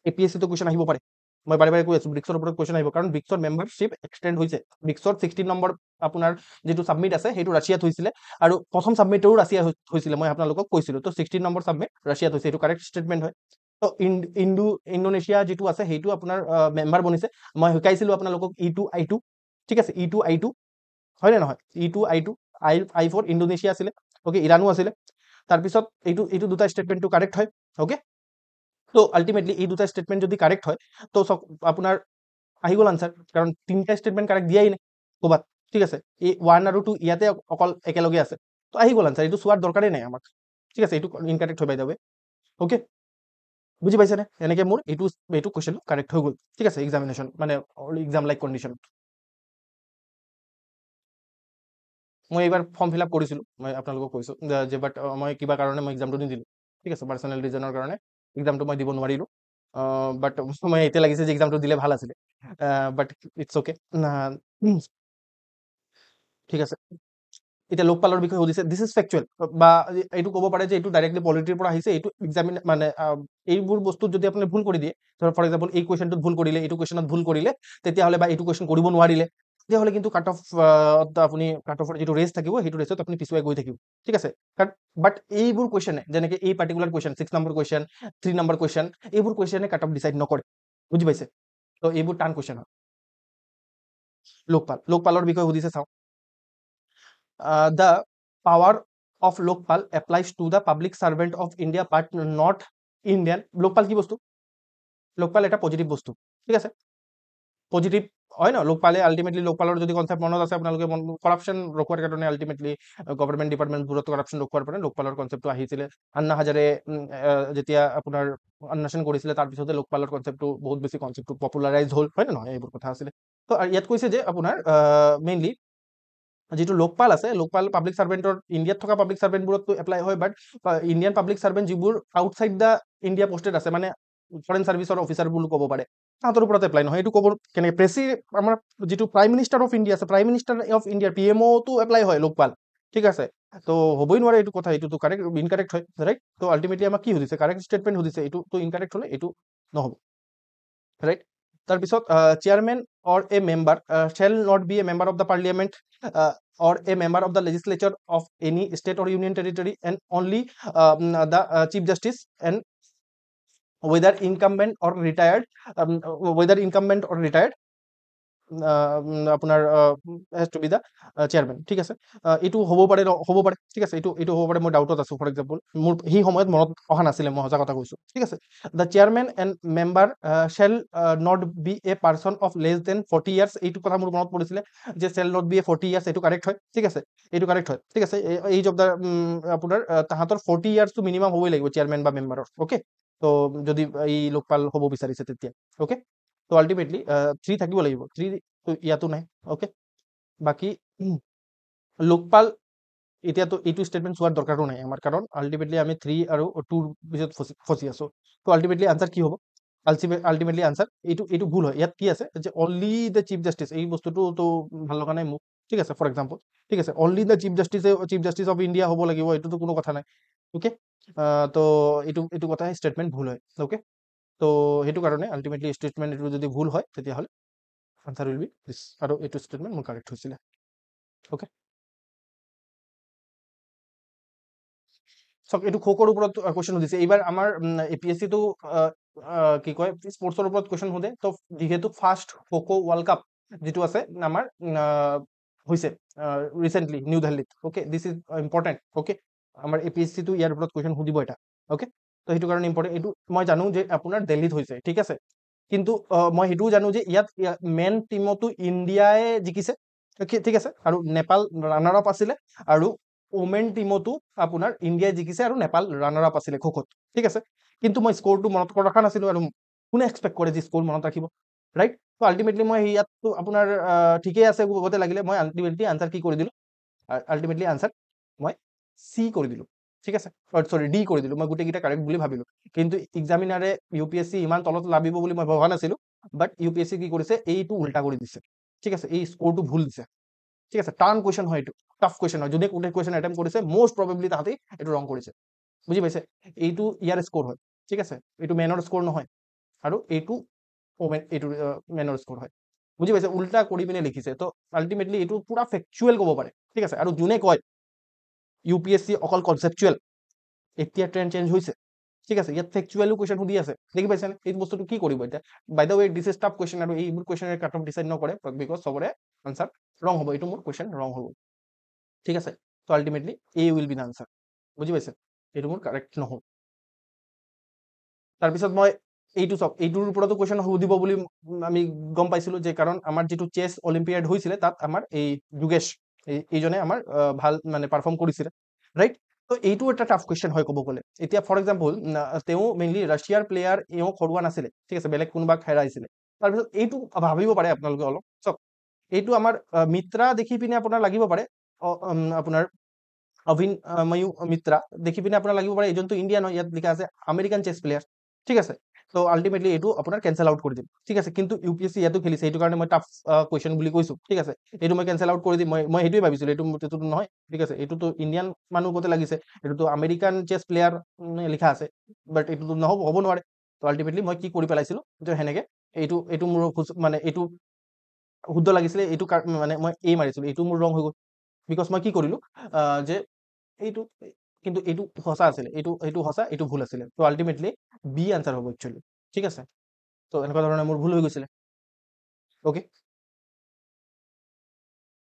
APSC তো কুৱেশ্যন আহিব পাৰে, মই বাৰে বাৰে কৈ আছো ব্ৰিক্সৰ ওপৰত কুৱেশ্যন আহিব, কাৰণ ব্ৰিক্সৰ মেম্বাৰশ্বিপ এক্সটেণ্ড হৈছে। ব্ৰিক্সৰ 16 নম্বৰ আপোনাৰ যিটো ছাবমিট আছে সেইটো ৰাছিয়াত হৈছিলে, আৰু প্ৰথম ছাবমিটৰো ৰাছিয়া হৈছিলে, মই আপোনালোকক কৈছিলো। তো 16 নম্বৰ ছাবমিট ৰাছিয়াত হৈছে, এইটো কাৰেক্ট ষ্টেটমেণ্ট হয়। তো ইণ্ডোনেছিয়া যিটো আছে সেইটো আপোনাৰ মেম্বাৰ বনিছে। মই শিকাইছিলো আপোনালোকক E2 I2, ঠিক আছে, E2 I2 হয় নে নহয়? E2 I2 I4 ইণ্ডোনেছিয়া আছিলে, অ'কে, ইৰাণো আছিলে। তাৰপিছত এইটো দুটা ষ্টেটমেণ্টটো কাৰেক্ট হয়। অ'কে, তো আল্টিমেটলি এই দুটা ষ্টেটমেণ্ট যদি কাৰেক্ট হয়, তো আপোনাৰ আহি গ'ল আনচাৰ, কাৰণ তিনিটা ষ্টেটমেণ্ট কাৰেক্ট দিয়াই নাই ক'ৰবাত, ঠিক আছে। এই 1 আৰু 2 ইয়াতে অকল একেলগে আছে, তো আহি গ'ল আনচাৰ, এইটো চোৱাৰ দৰকাৰেই নাই আমাক, ঠিক আছে। এইটো ইনকাৰেক্ট হয় বাই দ্য ৱে। অ'কে, বুজি পাইছেনে? এনেকে মোৰ এইটো কুৱেশ্যন কাৰেক্ট হৈ গ'ল, ঠিক আছে, এক্সামিনেশ্যন মানে এক্সাম লাইক কণ্ডিশ্যন। মই এইবাৰ ফৰ্ম ফিল আপ কৰিছিলোঁ, মই আপোনালোকক কৈছোঁ যে বাট মই কিবা কাৰণে মই এক্সামটো নিদিলোঁ, ঠিক আছে, পাৰ্চনেল ৰিজনৰ কাৰণে এক্সামটো মই দিব নোৱাৰিলোঁ। বাট মই এতিয়া লাগিছে যে এক্সামটো দিলে ভাল আছিলে, বাট ইটছ অ'কে, ঠিক আছে। এতিয়া লোকপালৰ বিষয়ে সুধিছে, দিছ ইজ ফেকচুৱেল, বা এইটো ক'ব পাৰে যে এইটো ডাইৰেক্টলি পলিটিৰ পৰা আহিছে। এইটো মানে এইবোৰ বস্তুত যদি আপুনি ভুল কৰি দিয়ে, ধৰ ফৰ এক্সাম্পল এই কুৱেশ্যনটোত ভুল কৰিলে, এইটো কুৱেশ্যনত ভুল কৰিলে, তেতিয়াহ'লে বা এইটো কুৱেশ্যন কৰিব নোৱাৰিলে, তেতিয়াহ'লে কিন্তু আপুনি কাট অফৰ যিটো ৰেচ থাকিব, সেইটো ৰেচত আপুনি পিছুৱাই গৈ থাকিব, ঠিক আছে। বাট এইবোৰ কুৱেশ্যনে, যেনেকে এই particular question 6 number question, 3 number question, এইবোৰ কুৱেশ্যনে কাট অফ ডিচাইড নকৰে, বুজি পাইছে? তো এইবোৰ টান কুৱেশ্যন হয়। লোকপালৰ বিষয়ে সুধিছে, চাওঁ। The power of Lokpal applies to the public servant of India but not Indian. Lokpal কি বস্তু? লোকপাল এটা পজিটিভ বস্তু, ঠিক আছে, পজিটিভ হয় ন। লোকপালে আল্টিমেটলি, লোকপালৰ যদি কনচেপ্ট মনত আছে আপোনালোকে, কৰাপশ্যন ৰখোৱাৰ কাৰণে আল্টিমেটলি গভৰ্ণমেণ্ট ডিপাৰ্টমেণ্টবোৰত কৰাপশ্যন ৰখোৱাৰ কাৰণে লোকপালৰ কনচেপ্টটো আহিছিলে। আন্না হাজাৰে যেতিয়া আপোনাৰ অন্বেষণ কৰিছিলে, তাৰপিছতে লোকপালৰ কনচেপ্টটো বহুত বেছি কনচেপ্টটো পপুলাৰাইজ হ'ল, হয় নে নহয়? এইবোৰ কথা আছিলে। তো ইয়াত কৈছে যে আপোনাৰ মেইনলি যিটো লোকপাল আছে, লোকপাল পাব্লিক চাৰ্ভেণ্টৰ, ইণ্ডিয়াত থকা পাব্লিক চাৰ্ভেণ্টবোৰতো এপ্লাই হয়, বাট ইণ্ডিয়ান পাব্লিক চাৰ্ভেণ্ট যিবোৰ আউটচাইড দ্য ইণ্ডিয়া পষ্টেড আছে, মানে ফৰেন চাৰ্ভিচৰ অফিচাৰ বুলি ক'ব পাৰে, তাহাঁতৰ ওপৰত এপ্লাই নহয়। এইটো ক'ব কেনেকৈ? আমাৰ যিটো প্ৰাইম মিনিষ্টাৰ অফ ইণ্ডিয়া আছে, প্ৰাইম মিনিষ্টাৰ অফ ইণ্ডিয়াৰ PMOটো এপ্লাই হয় লোকপাল, ঠিক আছে। তো হ'বই নোৱাৰে এইটো কথা, এইটোতো কাৰেক্ট ইনকাৰেক্ট হয়, ৰাইট। তো আল্টিমেটলি আমাক কি সুধিছে? কাৰেক্ট ষ্টেটমেণ্ট সুধিছে, এইটো ইনকাৰেক্ট হ'লে এইটো নহ'ব, ৰাইট। তাৰপিছত chairman or a member shall not be a member of the parliament or a member of the legislature of any state or union territory, and only the chief justice, and whether incumbent or retired, আপোনাৰ has to be the chairman, ঠিক আছে। এইটো হ'ব পাৰে, ঠিক আছে, এইটো হ'ব পাৰে, মই ডাউটত আছোঁ। ফৰ এক্সাম্পল মোৰ সেই সময়ত মনত অহা নাছিলে, মই সঁচা কথা কৈছোঁ, ঠিক আছে। The chairman and member shall not be a person of less than 40 years, এইটো কথা মোৰ মনত পৰিছিলে যে shall not be a 40 years, এইটো কাৰেক্ট হয়, ঠিক আছে, এইটো কাৰেক্ট হয়, ঠিক আছে। এইজ অফ দ্য আপোনাৰ তাহাঁতৰ 40 yearsটো মিনিমাম হ'বই লাগিব চেয়াৰমেন বা মেম্বাৰৰ, অ'কে। তো যদি এই লোকপাল হ'ব বিচাৰিছে তেতিয়া, অ'কে। তো আল্টিমেটলি 3 থাকিব লাগিব, 3 ইয়াতো নাই, অ'কে। বাকী লোকপাল এতিয়াতো এইটো ষ্টেটমেণ্ট চোৱাৰ দৰকাৰো নাই আমাৰ, কাৰণ আল্টিমেটলি আমি 3 আৰু 2ৰ পিছত ফচি আছোঁ। তো আল্টিমেটলি আনচাৰ কি হ'ব? আল্টিমেটলি আনচাৰ এইটো ভুল হয়। ইয়াত কি আছে যে অনলি দ্য চিফ জাষ্টিচ, এই বস্তুটো ভাল লগা নাই মোক, ঠিক আছে। ফৰ এক্সাম্পল, ঠিক আছে, only the chief justice of India হ'ব লাগিব, এইটোতো কোনো কথা নাই, অ'কে। তো এইটো কথা ষ্টেটমেণ্ট ভুল হয়, অ'কে। তো সেইটো কাৰণে আল্টিমেটলি ষ্টেটমেণ্ট এইটো যদি ভুল হয়, তেতিয়াহ'লে আনচাৰ উইল বি দিছ, আৰু এইটো ষ্টেটমেণ্ট মোৰ কাৰেক্ট হৈছিলে, অ'কে। চাওক, এইটো খোখোৰ ওপৰত কুৱেশ্যন সুধিছে। এইবাৰ আমাৰ APSCটো কি কয়, স্পৰ্টছৰ ওপৰত কুৱেশ্যন সোধে। তো যিহেতু ফাৰ্ষ্ট খোখো ৱৰ্ল্ড কাপ যিটো আছে আমাৰ হৈছে ৰিচেণ্টলি নিউ দিল্লীত, okay, this is important, okay. আমাৰ APSC টো ইয়াৰ ওপৰত কুৱেশ্যন সুধিব এটা অ'কে তো সেইটো কাৰণে ইম্পৰ্টেণ্ট এইটো মই জানো যে আপোনাৰ দিল্লীত হৈছে ঠিক আছে কিন্তু মই সেইটোও জানো যে ইয়াত মেন টিমতো ইণ্ডিয়াই জিকিছে ঠিক আছে আৰু নেপাল ৰানাৰ আপ আছিলে আৰু ওমেন টিমতো আপোনাৰ ইণ্ডিয়াই জিকিছে আৰু নেপাল ৰানাৰ আপ আছিলে খোখোত ঠিক আছে কিন্তু মই স্ক'ৰটো মনত ৰখা নাছিলো আৰু কোনে এক্সপেক্ট কৰে যে স্ক'ৰ মনত ৰাখিব ৰাইট তো আল্টিমেটলি মই ইয়াততো আপোনাৰ ঠিকেই আছে ক'বতে লাগিলে মই আল্টিমেটলি আনচাৰ কি কৰি দিলোঁ আল্টিমেটলি আনচাৰ মই চি কৰি দিলোঁ ঠিক আছে চৰি ডি কৰি দিলোঁ মই গোটেইকেইটা কাৰেক্ট বুলি ভাবিলোঁ কিন্তু এক্সামিনাৰে UPSC ইমান তলত লাভিব বুলি মই ভবা নাছিলোঁ বাট UPSC কি কৰিছে এইটো উল্টা কৰি দিছে ঠিক আছে এই স্ক'ৰটো ভুল দিছে ঠিক আছে টাৰ্ণ কুৱেশ্যন হয় এইটো টাফ কুৱেশ্যন হয় যোনে কোনে কুৱেশ্যন এটেম্প কৰিছে মষ্ট প্ৰবেবলি তাহাঁতি এইটো ৰং কৰিছে বুজি পাইছে এইটো ইয়াৰ স্ক'ৰ হয় ঠিক আছে এইটো মেনৰ স্ক'ৰ নহয় আৰু এইটো এইটো মেনৰ স্ক'ৰ হয় বুজি পাইছে উল্টা কৰি পিনে লিখিছে তো আল্টিমেটলি এইটো পুৰা ফেকচুৱেল ক'ব পাৰে ঠিক আছে আৰু যোনে কয় UPSC অকল কনচেপচুৱেল এতিয়া ট্ৰেণ্ড চেঞ্জ হৈছে ঠিক আছে ইয়াত ফেকচুৱেলো কুৱেশ্যন সুধি আছে দেখি পাইছেনে এই বস্তুটো কি কৰিব এতিয়া by the way this is tough question আৰু এইবোৰ কুৱেশ্যনে কাট অফ ডিচাইড নকৰে বিকজ চবৰে আনচাৰ ৰং হ'ব এইটো মোৰ কুৱেশ্যন ৰং হ'ব ঠিক আছে তো ultimately A will be the answer বুজি পাইছে এইটো মোৰ কাৰেক্ট নহ'ব তাৰপিছত মই এইটো চাওক এইটোৰ ওপৰতো কুৱেশ্যন সুধিব বুলি আমি গম পাইছিলোঁ যে কাৰণ আমাৰ যিটো চেছ অলিম্পিয়াড হৈছিলে তাত আমাৰ এই যোগেশ এইজনে আমাৰ ভাল মানে পাৰফৰ্ম কৰিছিলে ৰাইট তো এইটো এটা টাফ কুৱেশ্যন হয় ক'ব গ'লে এতিয়া ফৰ এক্সাম্পল তেওঁ মেইনলি ৰাছিয়াৰ প্লেয়াৰ এওঁ হৰুৱা নাছিলে ঠিক আছে বেলেগ কোনোবাক হেৰাইছিলে তাৰপিছত এইটো ভাবিব পাৰে আপোনালোকে অলপ চাওক এইটো আমাৰ মিত্ৰা দেখি পিনে আপোনাৰ লাগিব পাৰে আপোনাৰ অভিনময়ু মিত্ৰা দেখি পিনে আপোনাৰ লাগিব পাৰে এইজনটো ইণ্ডিয়ান হয় ইয়াত লিখা আছে আমেৰিকান চেছ প্লেয়াৰ ঠিক আছে তো আল্টিমেটলি এইটো আপোনাৰ কেনচেল আউট কৰি দিম ঠিক আছে কিন্তু UPSC ইয়াতো খেলিছে এইটো কাৰণে মই টাফ কুৱেশ্যন বুলি কৈছো ঠিক আছে এইটো মই কেনচেল আউট কৰি দিম মই সেইটোৱে ভাবিছিলোঁ এইটো নহয় ঠিক আছে এইটোতো ইণ্ডিয়ান মানুহ ক'তে লাগিছে এইটোতো আমেৰিকান চেছ প্লেয়াৰ লিখা আছে বাট এইটোতো হ'ব নোৱাৰে তো আল্টিমেটলি মই কি কৰি পেলাইছিলোঁ যে সেনেকে এইটো মোৰ মানে এইটো শুদ্ধ লাগিছিলে এইটো মানে মই মাৰিছিলোঁ এইটো মোৰ ৰং হৈ গ'ল বিকজ মই কি কৰিলোঁ যে এইটো কিন্তু এইটো সঁচা আছিলে এইটো সঁচা এইটো ভুল আছিলে তো আল্টিমেটলি বি আনচাৰ হ'ব একচুৱেলি ঠিক আছে তো এনেকুৱা ধৰণে মোৰ ভুল হৈ গৈছিলে অ'কে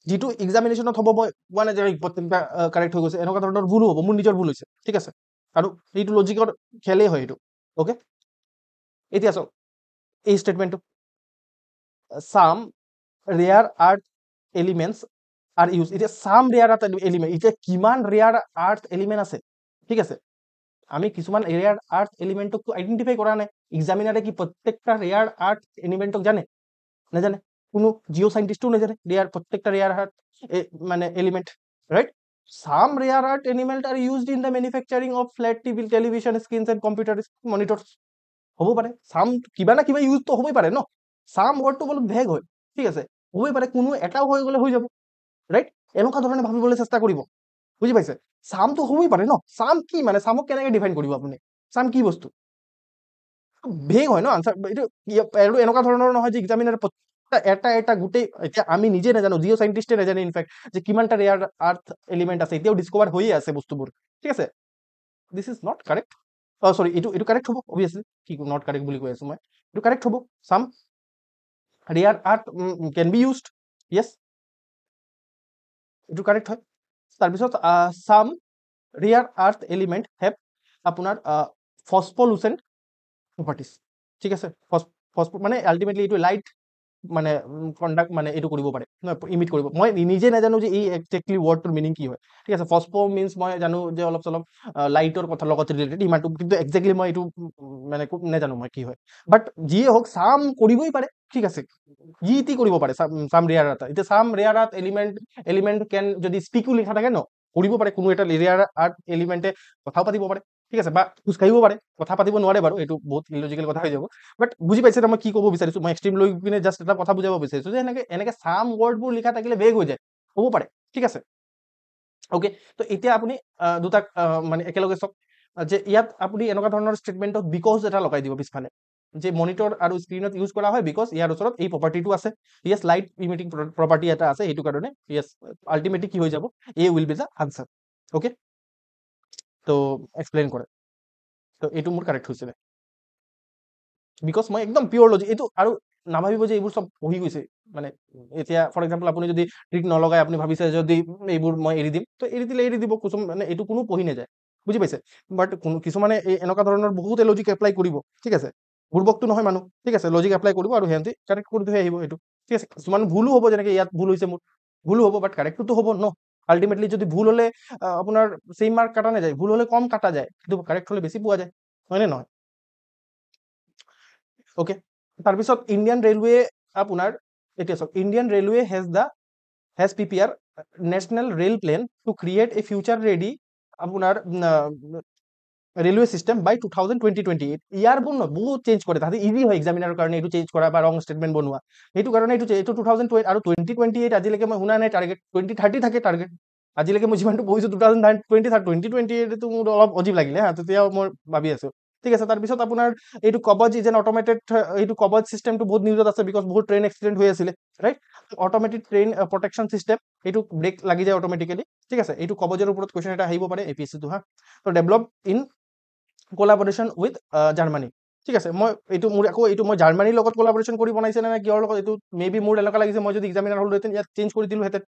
যিটো এক্সামিনেশ্যনত হ'ব মই কোৱা নাই যে প্ৰত্যেকটা কাৰেক্ট হৈ গৈছে এনেকুৱা ধৰণৰ ভুলো হ'ব মোৰ নিজৰ ভুল হৈছে ঠিক আছে আৰু এইটো লজিকৰ খেলেই হয় এইটো অ'কে এতিয়া চাওক এই ষ্টেটমেণ্টটো চাম ৰেয়াৰ আৰ্থ এলিমেণ্টছ আৰ ইউজ এতিয়া চাম ৰেয়াৰ আৰ্থ এলিমেণ্ট এতিয়া কিমান ৰেয়াৰ আৰ্থ এলিমেণ্ট আছে ঠিক আছে আমি কিছুমান ৰেয়াৰ আৰ্থ এলিমেণ্টক আইডেণ্টিফাই কৰা নাই এক্সামিনাৰে কি প্ৰত্যেকটা ৰেয়াৰ আৰ্থ এলিমেণ্টক জানে নাজানে কোনো জিঅ' সাইণ্টিষ্টো নাজানে প্ৰত্যেকটা ৰেয়াৰ আৰ্থ মানে element right some rare earth element are used in the manufacturing of flat TV television screens and computer monitors হ'ব পাৰে some কিবা না কিবা ইউজ তো হ'বই পাৰে ন some wordটো বহুত ভেগ হয় ঠিক আছে হ'বই পাৰে কোনো এটাও হৈ গ'লে হৈ যাব ৰাইট এনেকুৱা ধৰণে ভাবিবলৈ চেষ্টা কৰিব বুজি পাইছে some তো হ'বই পাৰে ন some কি মানে samক কেনেকৈ ডিফাইন কৰিব আপুনি some কি বস্তু ভেগ হয় ন আনসাৰ এইটো এনেকুৱা ধৰণৰ নহয় যে এক্সামিনাৰ এটা গোটেই এতিয়া আমি নিজে নাজানো জিঅ' সাইণ্টিষ্টে নাজানে ইনফেক্ট যে কিমানটা ৰেয়াৰ আৰ্থ এলিমেণ্ট আছে এতিয়াও ডিস্কভাৰ হৈয়ে আছে বস্তুবোৰ ঠিক আছে দিছ ইজ নট কাৰেক্ট সৰি এইটো কাৰেক্ট হ'ব অবভিয়াছলি কি নট কাৰেক্ট বুলি কৈ আছো মই এইটো কাৰেক্ট হ'ব some rare earth can be used yes এইটো কাৰেক্ট হয় তাৰপিছত চাম ৰেয়াৰ আৰ্থ এলিমেণ্ট হেভ আপোনাৰ ফস্ফলুচেণ্ট প্ৰপাৰ্টিজ ঠিক আছে মানে আল্টিমেটলি এইটো লাইট মানে কণ্ডাক্ট মানে এইটো কৰিব পাৰে ইমিট কৰিব মই নিজে নাজানো যে এই একজেক্টলি ৱৰ্ডটোৰ মিনিং কি হয় ঠিক আছে ফস্ফ মিনছ মই জানো যে অলপ চলপ লাইটৰ কথা লগত ৰিলেটেড ইমানটো কিন্তু একজেক্টলি মই এইটো মানে নাজানো মই কি হয় বাট যিয়ে হওক চাম কৰিবই পাৰে ঠিক আছে যি টি কৰিব পাৰে চাম ৰেয়াৰ আৰ্থ এতিয়া চাম ৰেয়াৰ আৰ্থ এলিমেণ্ট কেন যদি স্পিকো লিখা থাকে ন কৰিব পাৰে কোনো এটা ৰেয়াৰ আৰ্থ এলিমেণ্টে কথাও পাতিব পাৰে ঠিক আছে বা খোজকাঢ়িব পাৰে কথা পাতিব নোৱাৰে বাৰু এইটো বহুত ইলজিকেল কথা হৈ যাব বাট বুজি পাইছে মই কি ক'ব বিচাৰিছো মই এক্সট্ৰিম লৈ পিনে জাষ্ট এটা কথা বুজাব বিচাৰিছো যে এনেকে চাম ৱৰ্ডবোৰ লিখা থাকিলে বেগ হৈ যায় হ'ব পাৰে ঠিক আছে অ'কে তো এতিয়া আপুনি দুটাক মানে একেলগে চাওক যে ইয়াত আপুনি এনেকুৱা ধৰণৰ ষ্টেটমেণ্টত বিকজ এটা লগাই দিব পিছফালে যে মনিটৰ আৰু স্ক্ৰীনত ইউজ কৰা হয় বিকজ ইয়াৰ ওচৰত এই প্ৰপাৰ্টিটো আছে য়েছ লাইট ইমিটিং প্ৰপাৰ্টি এটা আছে সেইটো কাৰণে য়েছ আল্টিমেটলি কি হৈ যাব A will be the answer okay তো এক্সপ্লেইন কৰে তো এইটো মোৰ কাৰেক্ট হৈছিলে বিকজ মই একদম পিয়ৰ লজিক এইটো আৰু নাভাবিব যে এইবোৰ চব পঢ়ি গৈছে মানে এতিয়া ফৰ এক্সাম্পল আপুনি যদি ট্ৰিক নলগাই আপুনি ভাবিছে যদি এইবোৰ মই এৰি দিম তো এৰি দিলে এৰি দিব কিছুমান মানে এইটো কোনো পঢ়ি নাযায় বুজি পাইছে বাট কিছুমানে এই এনেকুৱা ধৰণৰ বহুতে লজিক এপ্লাই কৰিব ঠিক আছে বুৰ্বকটো নহয় মানুহ ঠিক আছে লজিক এপ্লাই কৰিব আৰু সিহঁতে কাৰেক্ট কৰি থৈ আহিব এইটো ঠিক আছে কিছুমান ভুলো হ'ব যেনেকে ইয়াত ভুল হৈছে মোৰ ভুলো হ'ব বাট কাৰেক্টটো হ'ব ন আল্টিমেটলি যদি ভুল হলে আপোনাৰ চেম মাৰ্ক কাটা নাযায় ভুল হলে কম কাটা যায় কিন্তু কাৰেক্ট হলে বেছি পোৱা যায় হয়নে নহয় ওকে তাৰপিছত ইণ্ডিয়ান ৰেলৱে আপোনাৰ এতিয়া চাওক Indian railway has prepare national rail plan to create a future ready আপোনাৰ ৰেলৱে চিষ্টেম বাই 2028 ইয়াৰ বোৰ নহয় বহুত চেঞ্জ কৰে তাহাঁতে ইজি হয় এক্সামিনাৰৰ কাৰণে এইটো চেঞ্জ কৰা বা ৰং ষ্টেটমেণ্ট বনোৱা সেইটো কাৰণে এইটো 2020 আৰু 2028 আজিলৈকে মই শুনা নাই টাৰ্গেট 2030 থাকে টাৰ্গেট আজিলৈকে মই যিমানটো পঢ়িছো 2028টো মোৰ অলপ অজীৱ লাগিলে হা তেতিয়াও মই ভাবি আছো ঠিক আছে তাৰপিছত আপোনাৰ এইটো কবজ ইজ এন অট'মেটেড এইটো কবজ চিষ্টেমটো বহুত নিউজত আছে বিকজ বহুত ট্ৰেইন এক্সিডেণ্ট হৈ আছিলে right automated train protection system এইটো ব্ৰেক লাগি যায় অট'মেটিকেলি ঠিক আছে এইটো কবজৰ ওপৰত কুৱেশ্যন এটা আহিব পাৰে এপিএছচিটো হা তো ডেভেলপ ইন কোলাবৰেশ্যন উইথ জাৰ্মানী ঠিক আছে মই এইটো মোৰ আকৌ এইটো মই জাৰ্মানীৰ লগত কোলাবৰেশ্যন কৰি বনাইছে নে কিহৰ লগত এইটো মে বি মোৰ এনেকুৱা লাগিছে মই যদি এক্সামিনাৰ হ'লোহেঁতেন ইয়াত চেঞ্জ কৰি দিলোহেঁতেন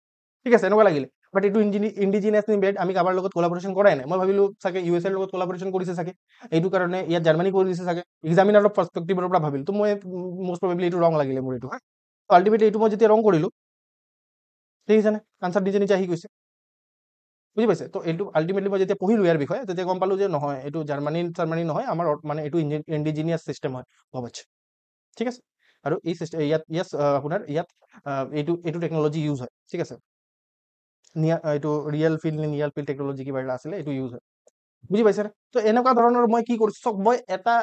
ঠিক আছে এনেকুৱা লাগিলে বাট এইটো ইণ্ডিজিনিয়াছলি মেড আমি কাৰোবাৰ লগত কোলাবৰেশ্যন কৰাই নাই মই ভাবিলো চাগে ইউ এছ এৰ লগত কোলাবৰেশ্যন কৰিছে চাগে এইটো কাৰণে ইয়াত জাৰ্মানী কৰি দিছে চাগে এক্সামিনাৰৰ পাৰ্চপেক্টিভৰ পৰা ভাবিলো তো মই মষ্ট প্ৰবেবলি এইটো ৰং লাগিলে মোৰ এইটো আল্টিমেটলি এইটো মই যেতিয়া ৰং কৰিলো ঠিক আছে নে আনচাৰ নিজে নিজে আহি গৈছে বুজি পাইছে তো এইটো আল্টিমেটলি মই যেতিয়া পঢ়িলো ইয়াৰ বিষয়ে তেতিয়া গম পালো যে নহয় এইটো জাৰ্মানী নহয় আমাৰ মানে এইটো ইণ্ডিজিনিয়াছ চিষ্টেম হয় কবচ ঠিক আছে আৰু এই চিষ্টেম ইয়াত আপোনাৰ ইয়াত এইটো টেকনলজি ইউজ হয় ঠিক আছে এইটো ৰিয়েল ফিল্ড টেকনলজি কিবা এটা আছিলে এইটো ইউজ হয় বুজি পাইছে তো এনেকুৱা ধৰণৰ মই কি কৰিছো চক মই এটা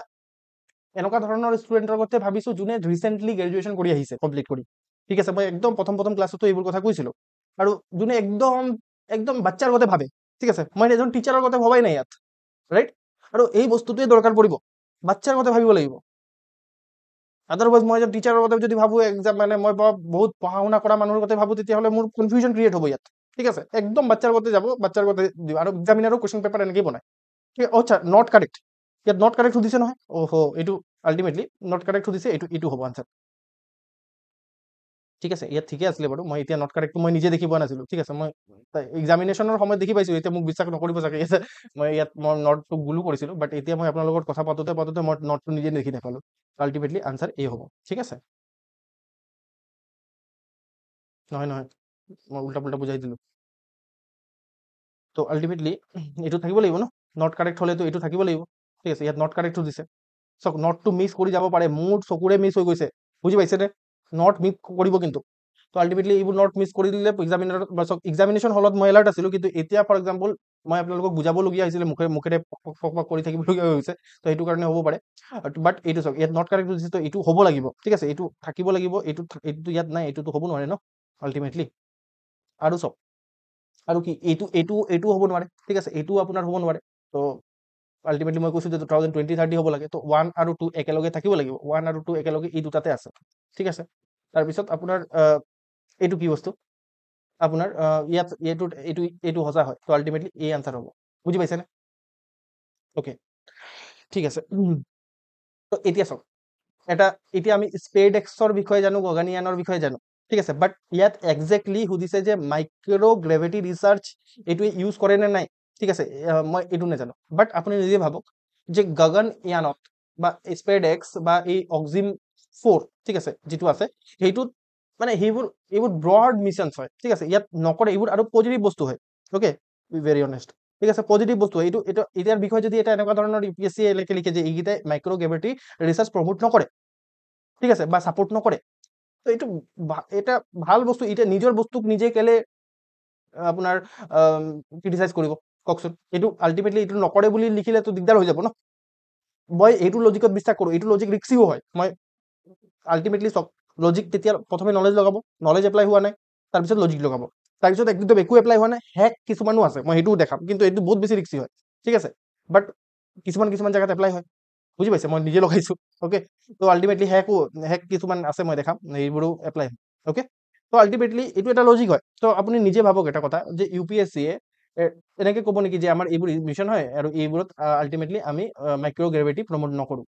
এনেকুৱা ধৰণৰ ষ্টুডেণ্টৰ কথা ভাবিছো যোনে ৰিচেণ্টলি গ্ৰেজুৱেশ্যন কৰি আহিছে কমপ্লিট কৰি ঠিক আছে মই একদম প্ৰথম ক্লাছতো এইবোৰ কথা কৈছিলো আৰু যোনে একদম একদম বাচ্চাৰ কথা ভাবে ঠিক আছে মই এজন টিচাৰৰ কথা ভবাই নাই ইয়াত ৰাইট আৰু এই বস্তুটোৱে দৰকাৰ পৰিব বাচ্চাৰ কথা ভাবিব লাগিব আদাৰৱাইজ মই এজন টিচাৰৰ কথা যদি ভাবো এক্সাম মানে মই বহুত পঢ়া শুনা কৰা মানুহৰ কথা ভাবো তেতিয়াহ'লে মোৰ কনফিউজন ক্ৰিয়েট হ'ব ইয়াত ঠিক আছে একদম বাচ্চাৰ কথা যাব বাচ্চাৰ কথা দিব আৰু এক্সামিনাৰো কুৱেশ্যন পেপাৰ এনেকেই বনায় ঠিক আছে আচ্ছা নট কাৰেক্ট ইয়াত নট কাৰেক্ট সুধিছে নহয় অ'হ এইটো আল্টিমেটলি নট কাৰেক্ট সুধিছে এইটো হ'ব আনচাৰ ঠিক আছে ইয়াত ঠিকে আছিলে বাৰু মই এতিয়া নট কাৰেক্টটো মই নিজে দেখি পোৱা নাছিলো ঠিক আছে মই এক্সামিনেশ্যনৰ সময়ত দেখি পাইছো এতিয়া মোক বিশ্বাস নকৰিব চাগে মই ইয়াত মই নটটো গুলো কৰিছিলো বাট এতিয়া মই আপোনাৰ লগত কথা পাতোতে মই নটটো নিজে দেখি নাপালো আল্টিমেটলি আনচাৰ এ হ'ব ঠিক আছে নহয় মই উল্টা পুল্টা বুজাই দিলো তো আল্টিমেটলি এইটো থাকিব লাগিব ন নট কাৰেক্ট হ'লেতো এইটো থাকিব লাগিব ঠিক আছে ইয়াত নট কাৰেক্টটো দিছে চাওক নটটো মিছ কৰি যাব পাৰে মোৰ চকুৰে মিছ হৈ গৈছে বুজি পাইছে নে নট মিছ কৰিব কিন্তু তো আল্টিমেটলি এইবোৰ নট মিছ কৰি দিলে এক্সামিনেশ্যন হলত মই এলাৰ্ট আছিলো কিন্তু এতিয়া ফৰ এক্সাম্পল মই আপোনালোকক বুজাবলগীয়া হৈছিলে মুখেৰে পক কৰি থাকিবলগীয়া হৈছে তো সেইটো কাৰণে হ'ব পাৰে বাট এইটো চাওক ইয়াত নট কাৰেক্ট দিছে তো এইটো হ'ব লাগিব ঠিক আছে এইটো থাকিব লাগিব এইটো ইয়াত নাই এইটোতো হ'ব নোৱাৰে ন আল্টিমেটলি আৰু চাওক আৰু কি এইটো হ'ব নোৱাৰে ঠিক আছে এইটো আপোনাৰ হ'ব নোৱাৰে তো আল্টিমেটলি মই কৈছো যে 2020-30 হ'ব লাগে তো 1 আৰু 2 একেলগে থাকিব লাগিব 1 আৰু 2 একেলগে এই দুটাতে আছে ঠিক আছে তাৰপিছত আপোনাৰ এইটো কি বস্তু আপোনাৰ ইয়াত এইটো সঁচা হয় তো আল্টিমেটলি এই আনচাৰ হ'ব বুজি পাইছেনে অ'কে ঠিক আছে তো এতিয়া চাওক এতিয়া আমি স্পেৰডেক্সৰ বিষয়ে জানো গগনয়ানৰ বিষয়ে জানো ঠিক আছে বাট ইয়াত একজেক্টলি সুধিছে যে মাইক্ৰ গ্ৰেভিটি ৰিচাৰ্চ এইটোৱে ইউজ কৰে নে নাই ঠিক আছে মই এইটো নাজানো বাট আপুনি নিজে ভাবক যে গগনয়ানত বা স্পেৰডেক্স বা এই অক্সিম 4 ঠিক আছে যিটো আছে সেইটোত মানে এইবোৰ ব্ৰড মিছনছ হয় ঠিক আছে ইয়াত নকৰে এইবোৰ আৰু পজিটিভ বস্তু হয় অ'কে ভেৰি অনেষ্ট ঠিক আছে পজিটিভ বস্তু এইটো এতিয়াৰ বিষয়ে যদি এটা এনেকুৱা ধৰণৰ ইউপিএছচি লিখে যে এইকেইটাই মাইক্ৰ গ্ৰেভিটি ৰিচাৰ্চ প্ৰমোট নকৰে ঠিক আছে বা ছাপোৰ্ট নকৰে তো এইটো এটা ভাল বস্তু এতিয়া নিজৰ বস্তুক নিজে কেলে আপোনাৰ ক্ৰিটিচাইজ কৰিব কওকচোন এইটো আল্টিমেটলি এইটো নকৰে বুলি লিখিলেতো দিগদাৰ হৈ যাব ন মই এইটো লজিকত বিশ্বাস কৰোঁ এইটো লজিক ৰিক্সিও হয় মই আল্টিমেটলি চক লজিক তেতিয়া প্ৰথমে নলেজ লগাব নলেজ এপ্লাই হোৱা নাই তাৰপিছত লজিক লগাব তাৰপিছত একদম একো এপ্লাই হোৱা নাই হেক কিছুমানো আছে মই সেইটোও দেখাম কিন্তু এইটো বহুত বেছি ৰিক্সি হয় ঠিক আছে বাট কিছুমান জেগাত এপ্লাই হয় বুজি পাইছে মই নিজে লগাইছো অ'কে তো আল্টিমেটলি হেক কিছুমান আছে মই দেখাম এইবোৰো এপ্লাই হয় অ'কে তো আল্টিমেটলি এইটো এটা লজিক হয় তো আপুনি নিজে ভাবক এটা কথা যে ইউপিএছচিয়ে এনেকে ক'ব নেকি যে আমাৰ এইবোৰ মিছন হয় আৰু এইবোৰত আল্টিমেটলি আমি মাইক্ৰ গ্ৰেভিটি প্ৰমোট নকৰোঁ